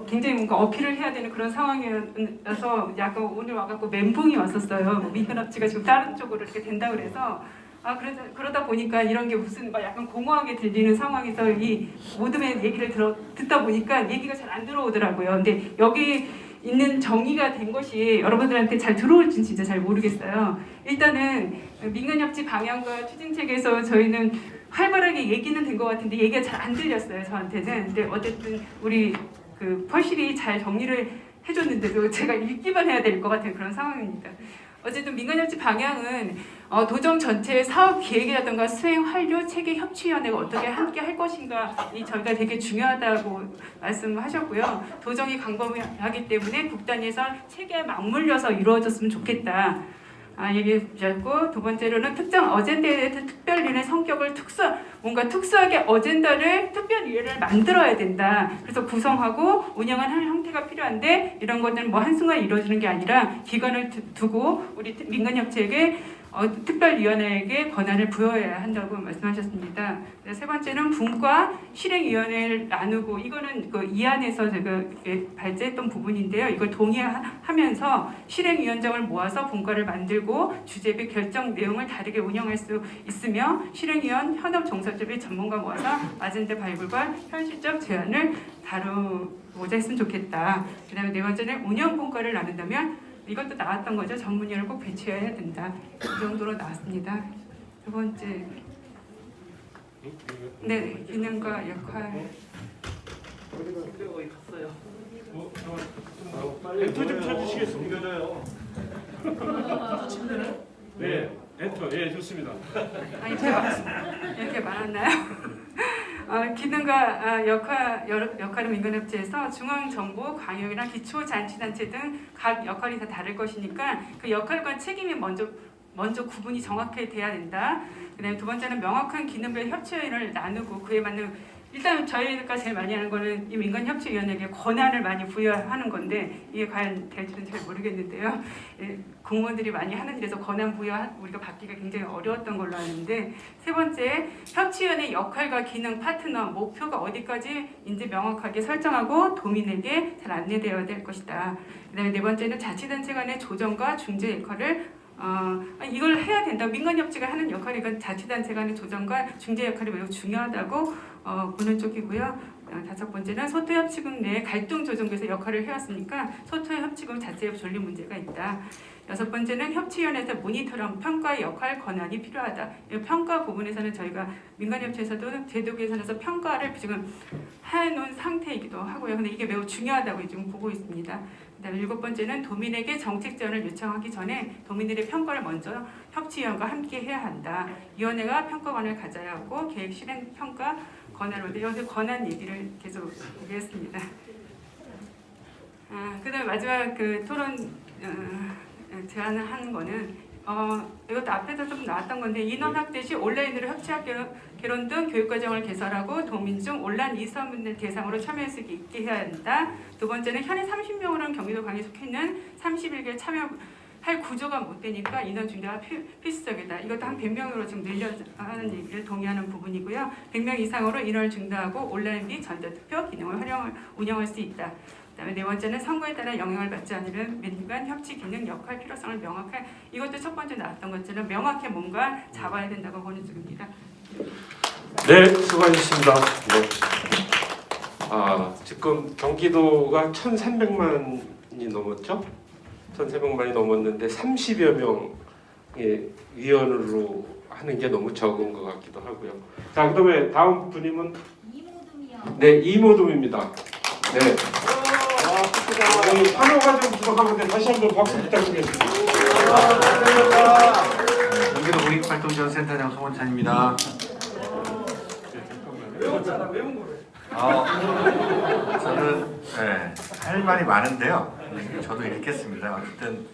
굉장히 뭔가 어필을 해야 되는 그런 상황이어서 약간 오늘 와갖고 멘붕이 왔었어요. 민간협치가 지금 다른 쪽으로 이렇게 된다 그래서 그러다 보니까 이런 게 무슨 막 약간 공허하게 들리는 상황에서 이 모둠의 얘기를 듣다 보니까 얘기가 잘 안 들어오더라고요. 근데 여기 있는 정의가 된 것이 여러분들한테 잘 들어올지는 진짜 잘 모르겠어요. 일단은 민간협치 방향과 추진책에서 저희는 활발하게 얘기는 된 것 같은데 얘기가 잘 안 들렸어요, 저한테는. 근데 어쨌든 우리 펄실이 잘 정리를 해줬는데도 제가 읽기만 해야 될 것 같은 그런 상황입니다. 어쨌든 민간협치 방향은 도정 전체의 사업 계획이라든가 수행 완료 체계 협치위원회가 어떻게 함께 할 것인가 이 저희가 되게 중요하다고 말씀하셨고요. 도정이 광범위하기 때문에 국단에서 체계에 맞물려서 이루어졌으면 좋겠다. 얘기하셨고, 두 번째로는 특정 어젠다에 대해서 특별위원회 성격을 뭔가 특수하게 어젠다를 특별위원회를 만들어야 된다. 그래서 구성하고 운영하는 형태가 필요한데 이런 것들은 뭐 한순간에 이루어지는 게 아니라 기간을 두고 우리 민간협체에게 특별위원회에게 권한을 부여해야 한다고 말씀하셨습니다. 세 번째는 분과 실행위원회를 나누고 이거는 이 안에서 제가 발제했던 부분인데요. 이걸 동의하면서 실행위원장을 모아서 분과를 만들고 주제 및 결정 내용을 다르게 운영할 수 있으며 실행위원, 현업 종사자비 전문가 모아서 아젠다 발굴과 현실적 제안을 다루고자 했으면 좋겠다. 그 다음에 네 번째는 운영 분과를 나눈다면 이것도 나왔던 거죠. 전문위원을 꼭 배치해야 된다. 이 정도로 나왔습니다. 두 번째, 네, 기능과 역할. 어디 갔어요? 엔터 좀 쳐주시겠습니까? 네, 엔터. 예, 좋습니다. 아니, 제가 이렇게 많았나요? 기능과 역할은 민간협치에서 중앙정부, 광역이나 기초자치단체 등 각 역할이 다 다를 것이니까 그 역할과 책임이 먼저 구분이 정확하게 돼야 된다. 그다음에 두 번째는 명확한 기능별 협치회의를 나누고 그에 맞는 일단 저희가 제일 많이 하는 거는 이 민간협치위원회에게 권한을 많이 부여하는 건데 이게 과연 될지는 잘 모르겠는데요. 공무원들이 많이 하는 일에서 권한 부여 우리가 받기가 굉장히 어려웠던 걸로 아는데 세 번째 협치위원회 역할과 기능 파트너 목표가 어디까지 이제 명확하게 설정하고 도민에게 잘 안내되어야 될 것이다. 그다음에 네 번째는 자치단체 간의 조정과 중재 역할을 이걸 해야 된다. 민간협치가 하는 역할이니까 자치단체 간의 조정과 중재 역할이 매우 중요하다고 보는 쪽이고요. 다섯 번째는 소토협치금 내 갈등 조정에서 역할을 해왔으니까 소토협치금 자체의 존립 문제가 있다. 여섯 번째는 협치위원회에서 모니터링 평가의 역할 권한이 필요하다. 이 평가 부분에서는 저희가 민간협치에서도 제도 개선에서 평가를 지금 해놓은 상태이기도 하고요. 근데 이게 매우 중요하다고 지금 보고 있습니다. 그다음에 일곱 번째는 도민에게 정책 지원을 요청하기 전에 도민들의 평가를 먼저 협치위원과 함께 해야 한다. 위원회가 평가관을 가져야 하고 계획 실행 평가 권한을 먼저 여기서 권한 얘기를 계속 하겠습니다. 그다음에 마지막 그 토론 제안을 하는 거는 이것도 앞에서 좀 나왔던 건데 인원 확대 시 온라인으로 협치학 개론 등 교육과정을 개설하고 도민중 온라인 이사문을 대상으로 참여할 수 있게 해야 한다. 두 번째는 현행 30명으로는 경기도 강에 속해 있는 31개 참여할 구조가 못 되니까 인원 증대가 필수적이다. 이것도 한 100명으로 지금 늘려하는 얘기를 동의하는 부분이고요. 100명 이상으로 인원을 증대하고 온라인 및 전자투표 기능을 운영할 수 있다. 그다음에 네 번째는 선거에 따라 영향을 받지 않는 민간 협치 기능 역할 필요성을 명확하게 이것도 첫 번째 나왔던 것처럼 명확히 뭔가 잡아야 된다고 보는 중입니다. 네, 수고하셨습니다. 네. 지금 경기도가 1,300만이 넘었죠? 1,300만이 넘었는데 30여 명의 위원으로 하는 게 너무 적은 것 같기도 하고요. 자, 그다음에 다음 분님은 이모둠이요. 네, 이모둠입니다. 네. 환호가 좀 부족하는데 다시 한번 박수 부탁드리겠습니다. 경기도 공익활동지원센터장 송원찬입니다. 저는 할 말이 많은데요. 저도 읽겠습니다. 어쨌든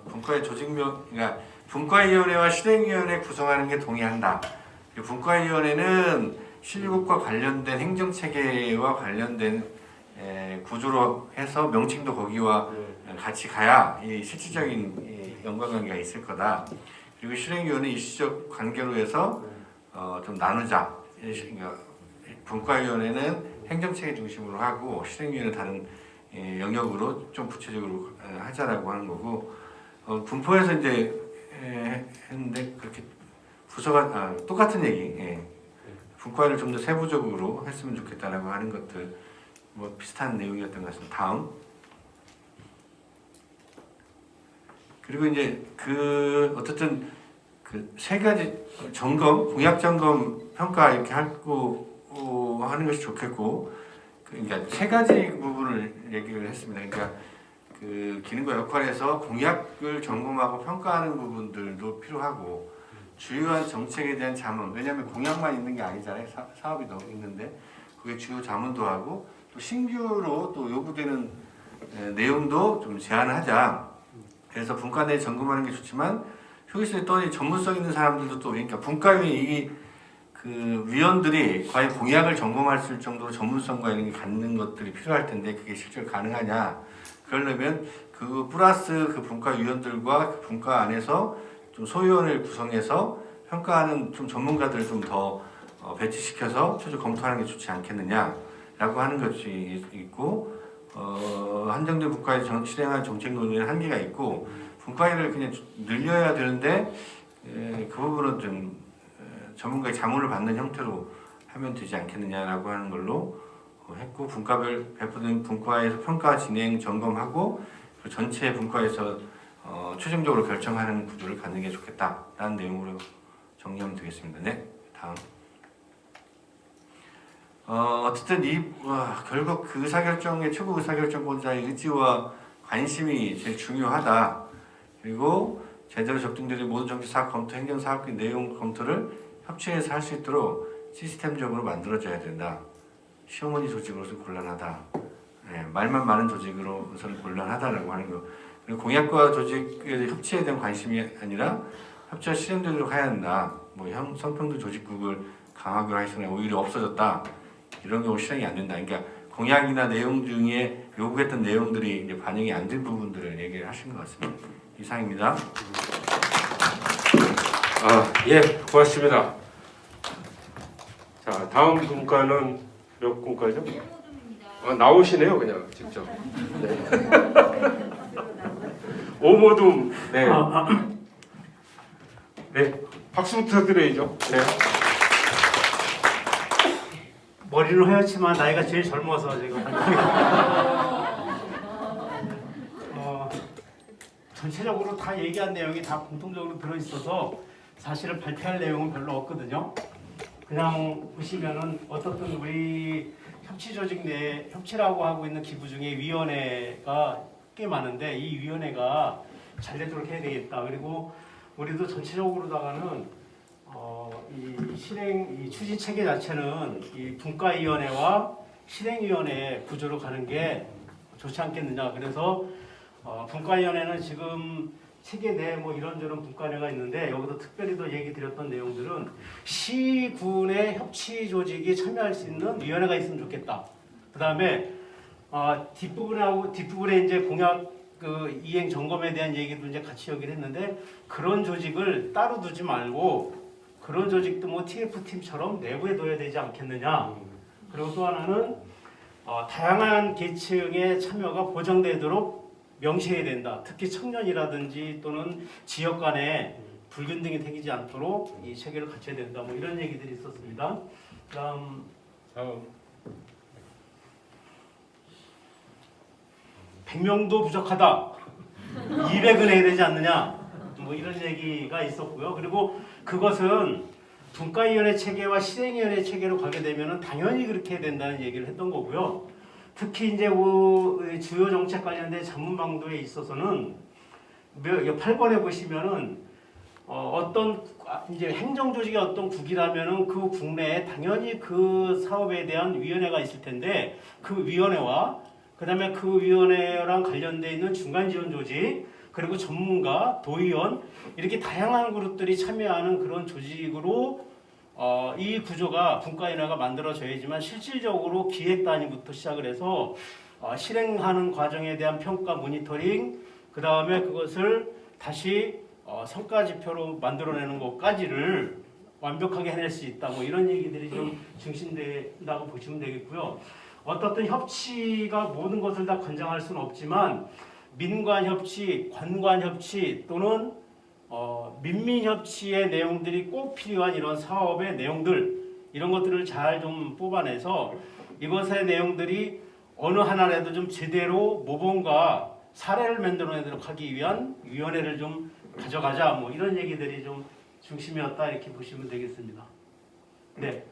분과의 조직명, 그러니까 분과위원회와 실행위원회 구성하는 게 동의한다. 분과위원회는 실국과 관련된 행정체계와 관련된 구조로 해서 명칭도 거기와 같이 가야 이 실질적인 연관관계가 있을 거다. 그리고 실행위원회 일시적 관계로 해서 좀 나누자. 그러니까 분과위원회는 행정체계 중심으로 하고 실행위원회는 다른 영역으로 좀 구체적으로 하자라고 하는 거고 분포에서 이제 했는데 그렇게 부서가 똑같은 얘기. 분과를 좀 더 세부적으로 했으면 좋겠다라고 하는 것들 뭐 비슷한 내용이었던 것 같습니다. 다음. 그리고 이제 어쨌든 그 세 가지 점검, 공약 점검, 평가 이렇게 하고 하는 것이 좋겠고, 그러니까 세 가지 부분을 얘기를 했습니다. 그러니까 그 기능과 역할에서 공약을 점검하고 평가하는 부분들도 필요하고. 주요한 정책에 대한 자문, 왜냐하면 공약만 있는 게 아니잖아요. 사업이 더 있는데 그게 주요 자문도 하고 또 신규로 또 요구되는 내용도 좀 제안을 하자. 그래서 분과 내 점검하는 게 좋지만 효율성이 떠니 전문성 있는 사람들도 또 그러니까 분과위 그 위원들이 과연 공약을 점검할 수 있을 정도로 전문성과 이런 게 갖는 것들이 필요할 텐데 그게 실제로 가능하냐? 그러려면 그 플러스 그 분과위원들과 그 분과 안에서 좀 소위원을 구성해서 평가하는 좀 전문가들을 좀 더 배치시켜서 최종 검토하는 게 좋지 않겠느냐라고 하는 것이 있고 한정된 분과에 실행한 정책 논의는 한계가 있고 분과위를 그냥 늘려야 되는데 그 부분은 좀 전문가의 자문을 받는 형태로 하면 되지 않겠느냐라고 하는 걸로 했고 분과별 배포된 분과에서 평가 진행 점검하고 전체 분과에서 최종적으로 결정하는 구조를 갖는 게 좋겠다라는 내용으로 정리하면 되겠습니다. 네, 다음. 어쨌든 결국 그 의사결정의 최고 의사결정권자의 의지와 관심이 제일 중요하다. 그리고 제대로 적용되는 모든 정치사업 검토, 행정사업의 내용 검토를 협치해서 할 수 있도록 시스템적으로 만들어져야 된다. 시어머니 조직으로서 곤란하다. 네, 말만 많은 조직으로서는 곤란하다라고 하는 거. 그리고 공약과 조직의 협치에 대한 관심이 아니라 협치가 실행되도록 해야 한다. 뭐 성평등 조직국을 강하게 하시거나 오히려 없어졌다. 이런 경우 실행이 안 된다. 그러니까 공약이나 내용 중에 요구했던 내용들이 이제 반영이 안 된 부분들을 얘기를 하신 것 같습니다. 이상입니다. 예, 고맙습니다. 자, 다음 분과는 몇 분과죠? 나오시네요, 그냥 직접. 네. 오모둠. 네. 네, 박수 부탁드려야죠. 네. 머리는 하얗지만 나이가 제일 젊어서 지금 전체적으로 다 얘기한 내용이 다 공통적으로 들어있어서 사실은 발표할 내용은 별로 없거든요. 그냥 보시면은 어떻든 우리 협치 조직 내 협치라고 하고 있는 기구 중에 위원회가 꽤 많은데 이 위원회가 잘 되도록 해야 되겠다. 그리고 우리도 전체적으로다가는 이 추진 체계 자체는 이 분과위원회와 실행위원회 구조로 가는 게 좋지 않겠느냐. 그래서 분과위원회는 지금 체계 내 뭐 이런저런 분과위가 있는데 여기서 특별히 더 얘기 드렸던 내용들은 시군의 협치 조직이 참여할 수 있는 위원회가 있으면 좋겠다. 그 다음에 뒷부분에 이제 공약 그 이행 점검에 대한 얘기도 이제 같이 여기를 했는데 그런 조직을 따로 두지 말고 그런 조직도 뭐 TF팀처럼 내부에 둬야 되지 않겠느냐. 그리고 또 하나는 다양한 계층의 참여가 보장되도록 명시해야 된다. 특히 청년이라든지 또는 지역 간에 불균등이 생기지 않도록 이 체계를 갖춰야 된다. 뭐 이런 얘기들이 있었습니다. 다음 100명도 부족하다. 200은 해야 되지 않느냐. 뭐 이런 얘기가 있었고요. 그리고 그것은 분과위원회 체계와 실행위원회 체계로 가게 되면은 당연히 그렇게 해야 된다는 얘기를 했던 거고요. 특히 이제 주요 정책 관련된 전문방도에 있어서는 8번에 보시면은 어떤 이제 행정조직의 어떤 국이라면은 그 국내에 당연히 그 사업에 대한 위원회가 있을 텐데 그 위원회와 그다음에 그 위원회랑 관련돼 있는 중간 지원 조직 그리고 전문가, 도의원 이렇게 다양한 그룹들이 참여하는 그런 조직으로 이 구조가 분과위원회가 만들어져야지만 실질적으로 기획 단위부터 시작을 해서 실행하는 과정에 대한 평가 모니터링 그 다음에 그것을 다시 성과 지표로 만들어내는 것까지를 완벽하게 해낼 수 있다. 뭐 이런 얘기들이 좀 중심된다고 보시면 되겠고요. 어떻든 협치가 모든 것을 다 관장할 수는 없지만 민관협치, 관관협치 또는 민민협치의 내용들이 꼭 필요한 이런 사업의 내용들 이런 것들을 잘 좀 뽑아내서 이것의 내용들이 어느 하나라도 좀 제대로 모범과 사례를 만들어내도록 하기 위한 위원회를 좀 가져가자 뭐 이런 얘기들이 좀 중심이었다 이렇게 보시면 되겠습니다. 네.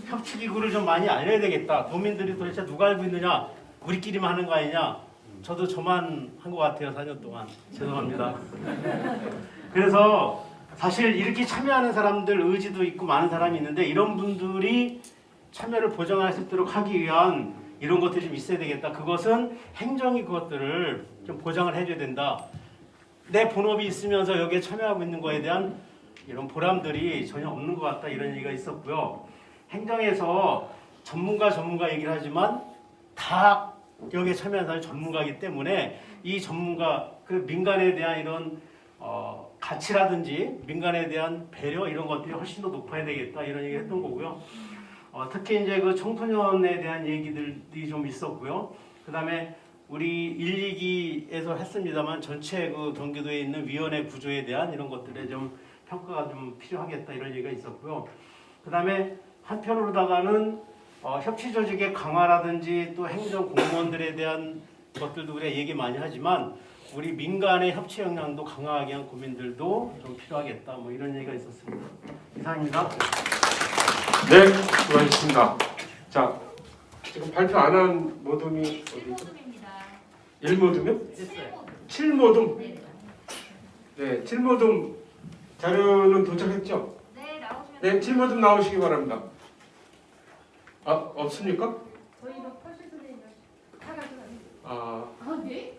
협치기구를 좀 많이 알려야 되겠다. 도민들이 도대체 누가 알고 있느냐? 우리끼리만 하는 거 아니냐? 저도 저만 한 것 같아요. 4년 동안. 죄송합니다. 그래서 사실 이렇게 참여하는 사람들 의지도 있고 많은 사람이 있는데 이런 분들이 참여를 보장할 수 있도록 하기 위한 이런 것들이 좀 있어야 되겠다. 그것은 행정이 그것들을 좀 보장을 해줘야 된다. 내 본업이 있으면서 여기에 참여하고 있는 거에 대한 이런 보람들이 전혀 없는 것 같다. 이런 얘기가 있었고요. 행정에서 전문가 얘기를 하지만 다 여기에 참여한 사람이 전문가이기 때문에 이 전문가 그 민간에 대한 이런 가치라든지 민간에 대한 배려 이런 것들이 훨씬 더 높아야 되겠다 이런 얘기를 했던 거고요. 특히 이제 그 청소년에 대한 얘기들이 좀 있었고요. 그 다음에 우리 1, 2기에서 했습니다만 전체 그 경기도에 있는 위원회 구조에 대한 이런 것들에 좀 평가가 좀 필요하겠다 이런 얘기가 있었고요. 그 다음에 한편으로다가는 협치 조직의 강화라든지 또 행정 공무원들에 대한 것들도 우리가 얘기 많이 하지만 우리 민간의 협치 역량도 강화하기 위한 고민들도 좀 필요하겠다 뭐 이런 얘기가 있었습니다. 이상입니다. 네, 수고하셨습니다. 자, 지금 발표 안 한 모둠이 어디죠? 1모둠이요? 7모둠? 네, 7모둠 자료는 도착했죠? 네, 나오시면. 네, 7모둠 나오시기 바랍니다. 없습니까? 저희도 펄실 선생님 사가지고. 네?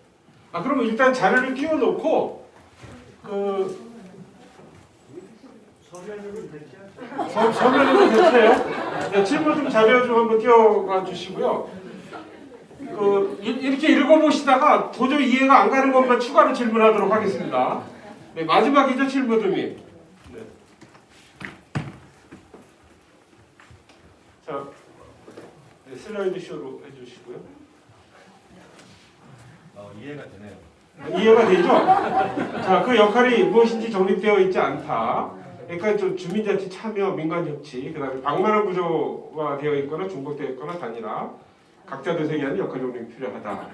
그러면 일단 자료를 띄워놓고 서면으로 대체해요. 네, 7모둠 자료 좀 한번 띄워가 주시고요. 이렇게 읽어보시다가 도저히 이해가 안 가는 것만 추가로 질문하도록 하겠습니다. 네, 마지막이죠, 7모둠이. 네. 자, 네, 슬라이드 쇼로 해주시고요. 이해가 되네요. 이해가 되죠? 자, 그 역할이 무엇인지 정립되어 있지 않다. 그러니까 좀 주민자치 참여, 민간협치, 그다음에 방만한 구조가 되어 있거나 중복되어 있거나 단일화, 각자 도생이 하는 역할 정립이 필요하다.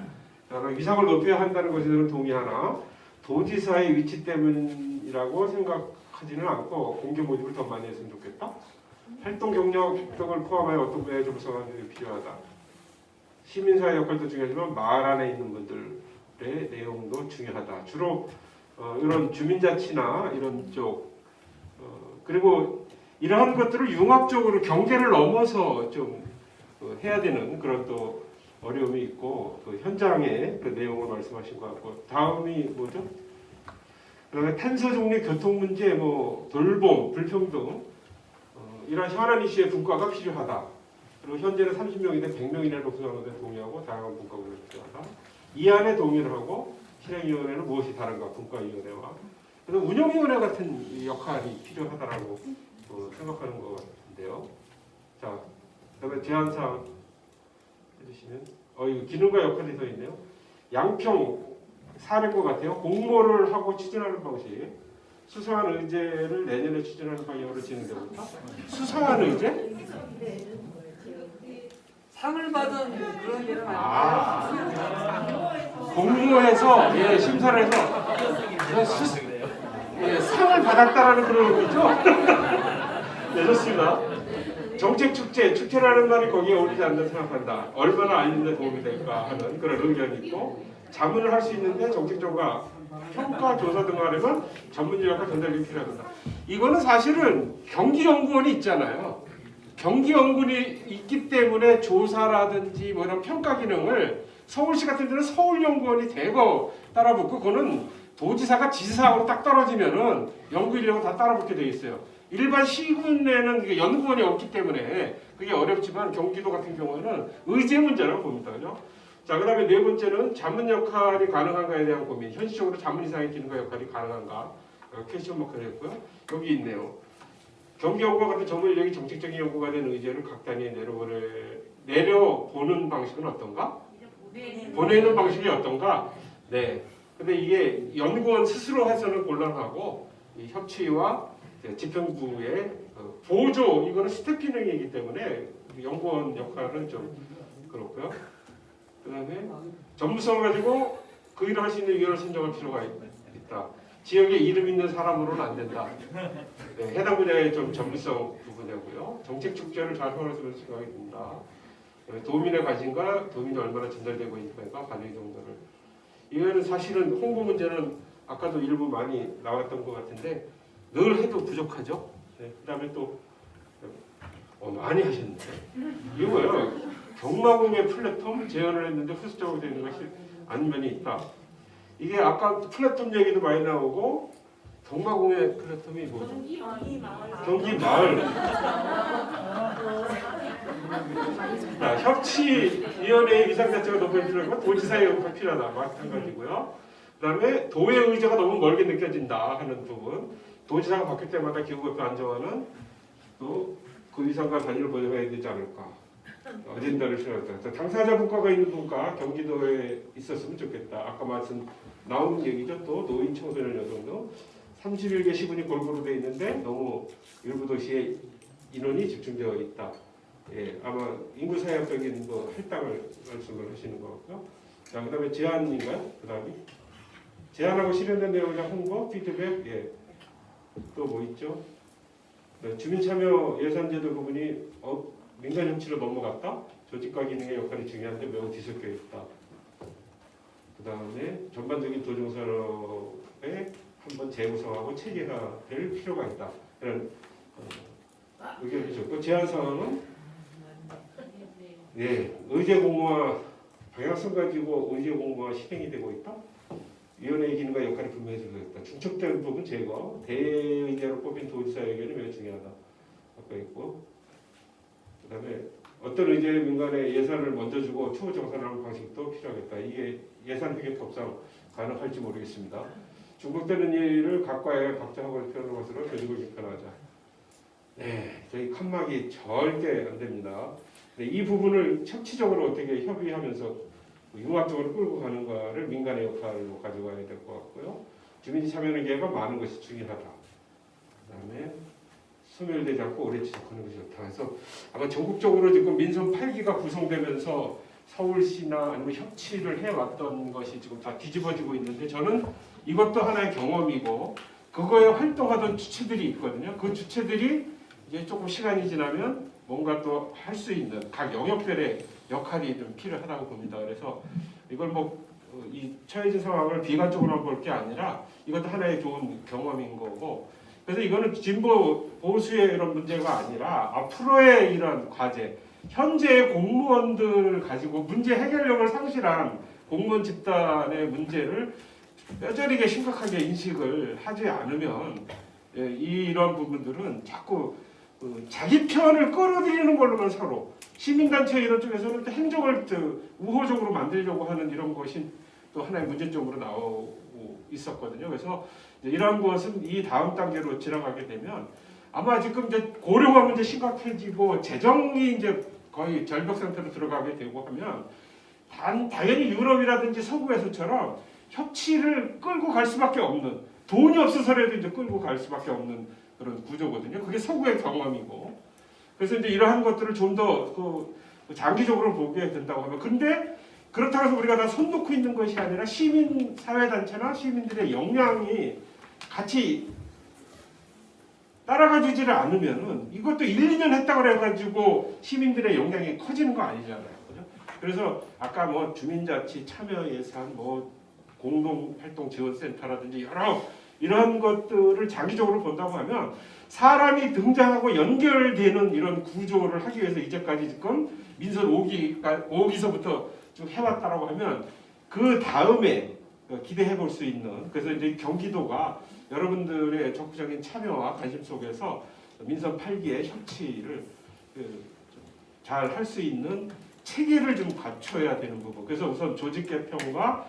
그다음에 위상을 높여야 한다는 것에 대해서 동의하나 도지사의 위치 때문이라고 생각하지는 않고 공개 모집을 더 많이 했으면 좋겠다. 활동 경력 등을 포함하여 어떤 분야에 좀 구성하는 게 필요하다. 시민사회 역할도 중요하지만 마을 안에 있는 분들의 내용도 중요하다. 주로 이런 주민자치나 이런 쪽 그리고 이러한 것들을 융합적으로 경제를 넘어서 좀 해야 되는 그런 또 어려움이 있고 그 현장의 그 내용을 말씀하신 것 같고 다음이 뭐죠? 그다음에 탄소 정리, 교통 문제, 뭐 돌봄, 불평등 이런 현안 이슈의 분과가 필요하다. 그리고 현재는 30명인데 100명이나 구성하는 데 동의하고 다양한 분과가 필요하다. 이 안에 동의를 하고 실행위원회는 무엇이 다른가? 분과위원회와 그래서 운영위원회 같은 역할이 필요하다라고 생각하는 것 같은데요. 자, 그다음에 제안사항 해주시면 이거 기능과 역할이 더 있네요. 양평 사례인 것 같아요. 공모를 하고 추진하는 방식. 수상한 의제를 내년에 추진하는 방향으로 진행됩니다. 수상한 의제? 상을 받은 그런 일은 공모해서 심사를 해서 상을 받았다라는 그런 거죠. 네, 좋습니다. 정책 축제라는 말이 거기에 어울리지 않는다 생각한다. 얼마나 알리는 데 도움이 될까 하는 그런 의견이 있고 자문을 할 수 있는데 정책적과 평가 조사 등을 하려면 전문 인력과 전달력이 필요합니다. 이거는 사실은 경기연구원이 있잖아요. 경기연구원이 있기 때문에 조사라든지 뭐 이런 평가 기능을 서울시 같은 데는 서울연구원이 대거 따라붙고 그거는 도지사가 지사하고 딱 떨어지면은 연구 인력은 다 따라붙게 돼 있어요. 일반 시군에는 연구원이 없기 때문에 그게 어렵지만 경기도 같은 경우에는 의제 문제라고 봅니다. 그죠? 자, 그 다음에 네 번째는 자문 역할이 가능한가에 대한 고민. 현실적으로 자문 이상의 기능과 역할이 가능한가? 퀘스천 마크를 했고요. 여기 있네요. 경기연구와 같은 전문 인력이 정책적인 연구가 된 의제를 각 단위에 내려보는 방식은 어떤가? 보내는 방식이 어떤가? 네. 근데 이게 연구원 스스로 해서는 곤란하고 이 협치와 집행부의 보조 이거는 스텝 기능이기 때문에 연구원 역할은 좀 그렇고요. 그다음에 전문성을 가지고 그 일을 할 수 있는 위원을 선정할 필요가 있다. 지역에 이름 있는 사람으로는 안 된다. 네, 해당 분야의 좀 전문성 부분이고요. 정책 축제를 잘 활용해서 생각이 듭니다. 도민의 관심과 도민이 얼마나 전달되고 있는가 반응 정도를. 이거는 사실은 홍보 문제는 아까도 일부 많이 나왔던 것 같은데 늘 해도 부족하죠. 네, 그다음에 또 많이 하셨는데 이거요. 경마공의 플랫폼 제안을 했는데 후수적으로 되는 것이 아닌 면이 있다. 이게 아까 플랫폼 얘기도 많이 나오고 경마공의 플랫폼이 뭐죠? 경기마을. 협치위원회의 위상 자체가 높은 필요하고 도지사의 역할이 필요하다. 마찬가지고요. 그다음에 도의 의제가 너무 멀게 느껴진다 하는 부분. 도지사가 바뀔 때마다 기후협회 안정화는 또 그 위상과 단위를 보장해야 되지 않을까. 어젠다를 실현했다. 당사자 분과가 있는 분과 경기도에 있었으면 좋겠다. 아까 말씀 나온 얘기죠. 또 노인 청소년 여성도 31개 시군이 골고루 돼 있는데 너무 일부 도시에 인원이 집중되어 있다. 예, 아마 인구 사회학적인 뭐 할당을 말씀을 하시는 것 같고요. 자, 그다음에 제안인가요? 그다음에 제안하고 실현된 내용이나 홍보, 피드백, 예. 또 뭐 있죠? 네, 주민참여 예산제도 부분이 민간 협치로 넘어갔다. 조직과 기능의 역할이 중요한데 매우 뒤섞여 있다. 그 다음에 전반적인 도정산업에 한번 재구성하고 체계화될 필요가 있다. 이런 의견이 좋고 제안사항은 의제 공모와 방향성 가지고 의제 공모와 실행이 되고 있다. 위원회의 기능과 역할이 분명해지겠다. 중첩된 부분 제거, 대의제로 뽑힌 도지사 의견이 매우 중요하다. 아까 있고, 그다음에 어떤 의제의 민간에 예산을 먼저 주고 추후 정산하는 방식도 필요하겠다. 이게 예산 회계법상 가능할지 모르겠습니다. 중복되는 일을 각과의 각자 하고 표현하는 것으로 조직을 개편하자. 네, 저희 칸막이 절대 안 됩니다. 네, 이 부분을 협치적으로 어떻게 협의하면서 융합적으로 끌고 가는가를 민간의 역할로 가져가야 될 것 같고요. 주민 참여는 기회가 많은 것이 중요하다. 그다음에 소멸되지 않고 오래 지속하는 것이 좋다. 그래서 아마 전국적으로 지금 민선 8기가 구성되면서 서울시나 아니면 협치를 해왔던 것이 지금 다 뒤집어지고 있는데 저는 이것도 하나의 경험이고 그거에 활동하던 주체들이 있거든요. 그 주체들이 이제 조금 시간이 지나면 뭔가 또 할 수 있는 각 영역별의 역할이 좀 필요하다고 봅니다. 그래서 이걸 뭐 이 처해진 상황을 비관적으로 볼 게 아니라 이것도 하나의 좋은 경험인 거고 그래서 이거는 진보 보수의 이런 문제가 아니라 앞으로의 이런 과제 현재의 공무원들 가지고 문제 해결력을 상실한 공무원 집단의 문제를 뼈저리게 심각하게 인식을 하지 않으면 이런 부분들은 자꾸 자기 편을 끌어들이는 걸로만 서로 시민단체 이런 쪽에서는 또 행정을 우호적으로 만들려고 하는 이런 것이 또 하나의 문제점으로 나오고 있었거든요. 그래서 이러한 것은 이 다음 단계로 지나가게 되면 아마 지금 이제 고령화 문제 심각해지고 재정이 이제 거의 절벽 상태로 들어가게 되고 하면 당연히 유럽이라든지 서구에서처럼 협치를 끌고 갈 수밖에 없는 돈이 없어서라도 이제 끌고 갈 수밖에 없는 그런 구조거든요. 그게 서구의 경험이고 그래서 이제 이러한 것들을 좀 더 장기적으로 보게 된다고 하면 근데 그렇다고 해서 우리가 다 손 놓고 있는 것이 아니라 시민 사회단체나 시민들의 역량이 같이 따라가 주지를 않으면은 이것도 1, 2년 했다고 그래가지고 시민들의 역량이 커지는 거 아니잖아요. 그죠? 그래서 아까 뭐 주민자치 참여 예산, 뭐 공동활동지원센터라든지 여러 이런 것들을 장기적으로 본다고 하면 사람이 등장하고 연결되는 이런 구조를 하기 위해서 이제까지 지금 민선 5기서부터 쭉 해왔다라고 하면 그 다음에 기대해 볼 수 있는 그래서 이제 경기도가 여러분들의 적극적인 참여와 관심 속에서 민선 8기의 협치를 잘 할 수 있는 체계를 좀 갖춰야 되는 부분. 그래서 우선 조직 개편과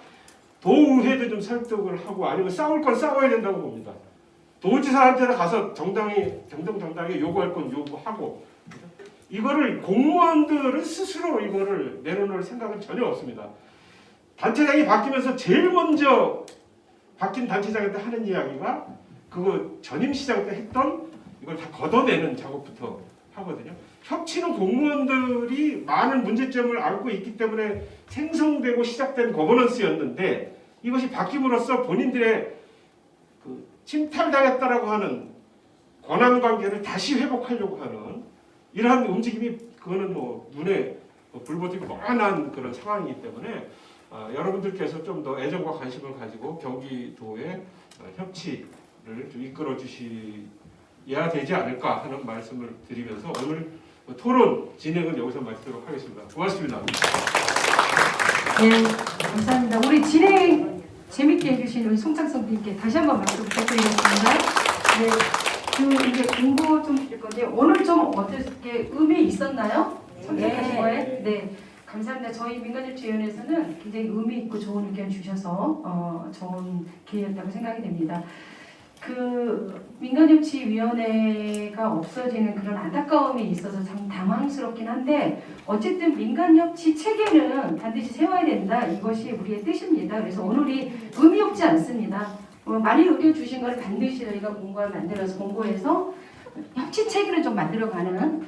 도의회도 좀 설득을 하고 아니면 싸울 건 싸워야 된다고 봅니다. 도지사한테 가서 정당하게 요구할 건 요구하고 이거를 공무원들은 스스로 이거를 내려놓을 생각은 전혀 없습니다. 단체장이 바뀌면서 제일 먼저 바뀐 단체장한테 하는 이야기가 그거 전임 시장 때 했던 이걸 다 걷어내는 작업부터 하거든요. 협치는 공무원들이 많은 문제점을 안고 있기 때문에 생성되고 시작된 거버넌스였는데 이것이 바뀜으로써 본인들의 침탈당했다라고 하는 권한관계를 다시 회복하려고 하는 이러한 움직임이 그거는 뭐 눈에 불보듯이 뻔한 그런 상황이기 때문에 여러분들께서 좀 더 애정과 관심을 가지고 경기도의 협치를 좀 이끌어 주셔야 되지 않을까 하는 말씀을 드리면서 오늘 토론 진행은 여기서 마치도록 하겠습니다. 고맙습니다. 네, 감사합니다. 우리 진행 재밌게 해주신 우리 송창성 님께 다시 한번 말씀 부탁드리겠습니다. 네, 그 이제 공고 좀 드릴 건데 오늘 좀 어떻게 의미 있었나요? 참석하신 거에? 네, 감사합니다. 저희 민간협치위원회에서는 굉장히 의미 있고 좋은 의견 주셔서 좋은 기회였다고 생각이 됩니다. 그 민간협치위원회가 없어지는 그런 안타까움이 있어서 참 당황스럽긴 한데 어쨌든 민간협치 체계는 반드시 세워야 된다. 이것이 우리의 뜻입니다. 그래서 오늘이 의미 없지 않습니다. 많이 의견 주신 걸 반드시 저희가 공고를 만들어서 공고해서 협치 체계를 좀 만들어가는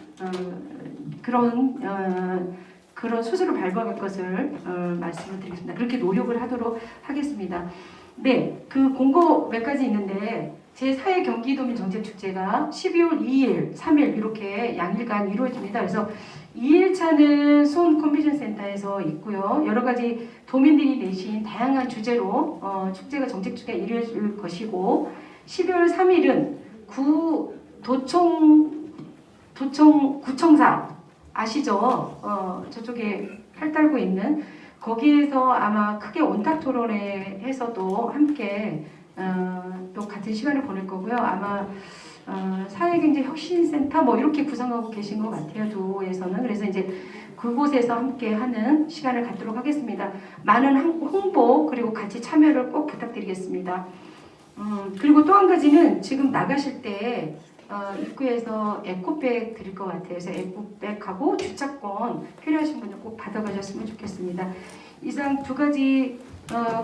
그런 수술을 밟아갈 것을 말씀을 드리겠습니다. 그렇게 노력을 하도록 하겠습니다. 네, 그 공고 몇 가지 있는데 제4회 경기도민 정책축제가 12월 2일, 3일 이렇게 양일간 이루어집니다. 그래서 2일차는 수원 컨벤션 센터에서 있고요. 여러 가지 도민들이 내신 다양한 주제로 축제가 정책축제가 이루어질 것이고 12월 3일은 구청사 아시죠? 저쪽에 팔 달고 있는 거기에서 아마 크게 온탁 토론회 해서도 함께 또 같은 시간을 보낼 거고요. 아마 사회경제혁신센터 뭐 이렇게 구성하고 계신 것 같아요. 도에서는. 그래서 이제 그곳에서 함께 하는 시간을 갖도록 하겠습니다. 많은 홍보 그리고 같이 참여를 꼭 부탁드리겠습니다. 그리고 또 한 가지는 지금 나가실 때 입구에서 에코백 드릴 것 같아요. 그래서 에코백하고 주차권 필요하신 분들 꼭 받아가셨으면 좋겠습니다. 이상 두 가지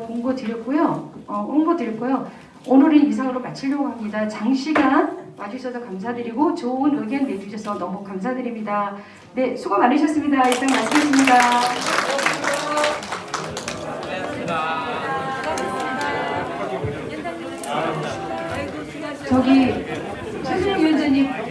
공고 드렸고요. 홍보 드렸고요. 오늘은 이상으로 마치려고 합니다. 장시간 와주셔서 감사드리고 좋은 의견 내주셔서 너무 감사드립니다. 네, 수고 많으셨습니다. 이상 마치겠습니다. 저기 최준영 위원장님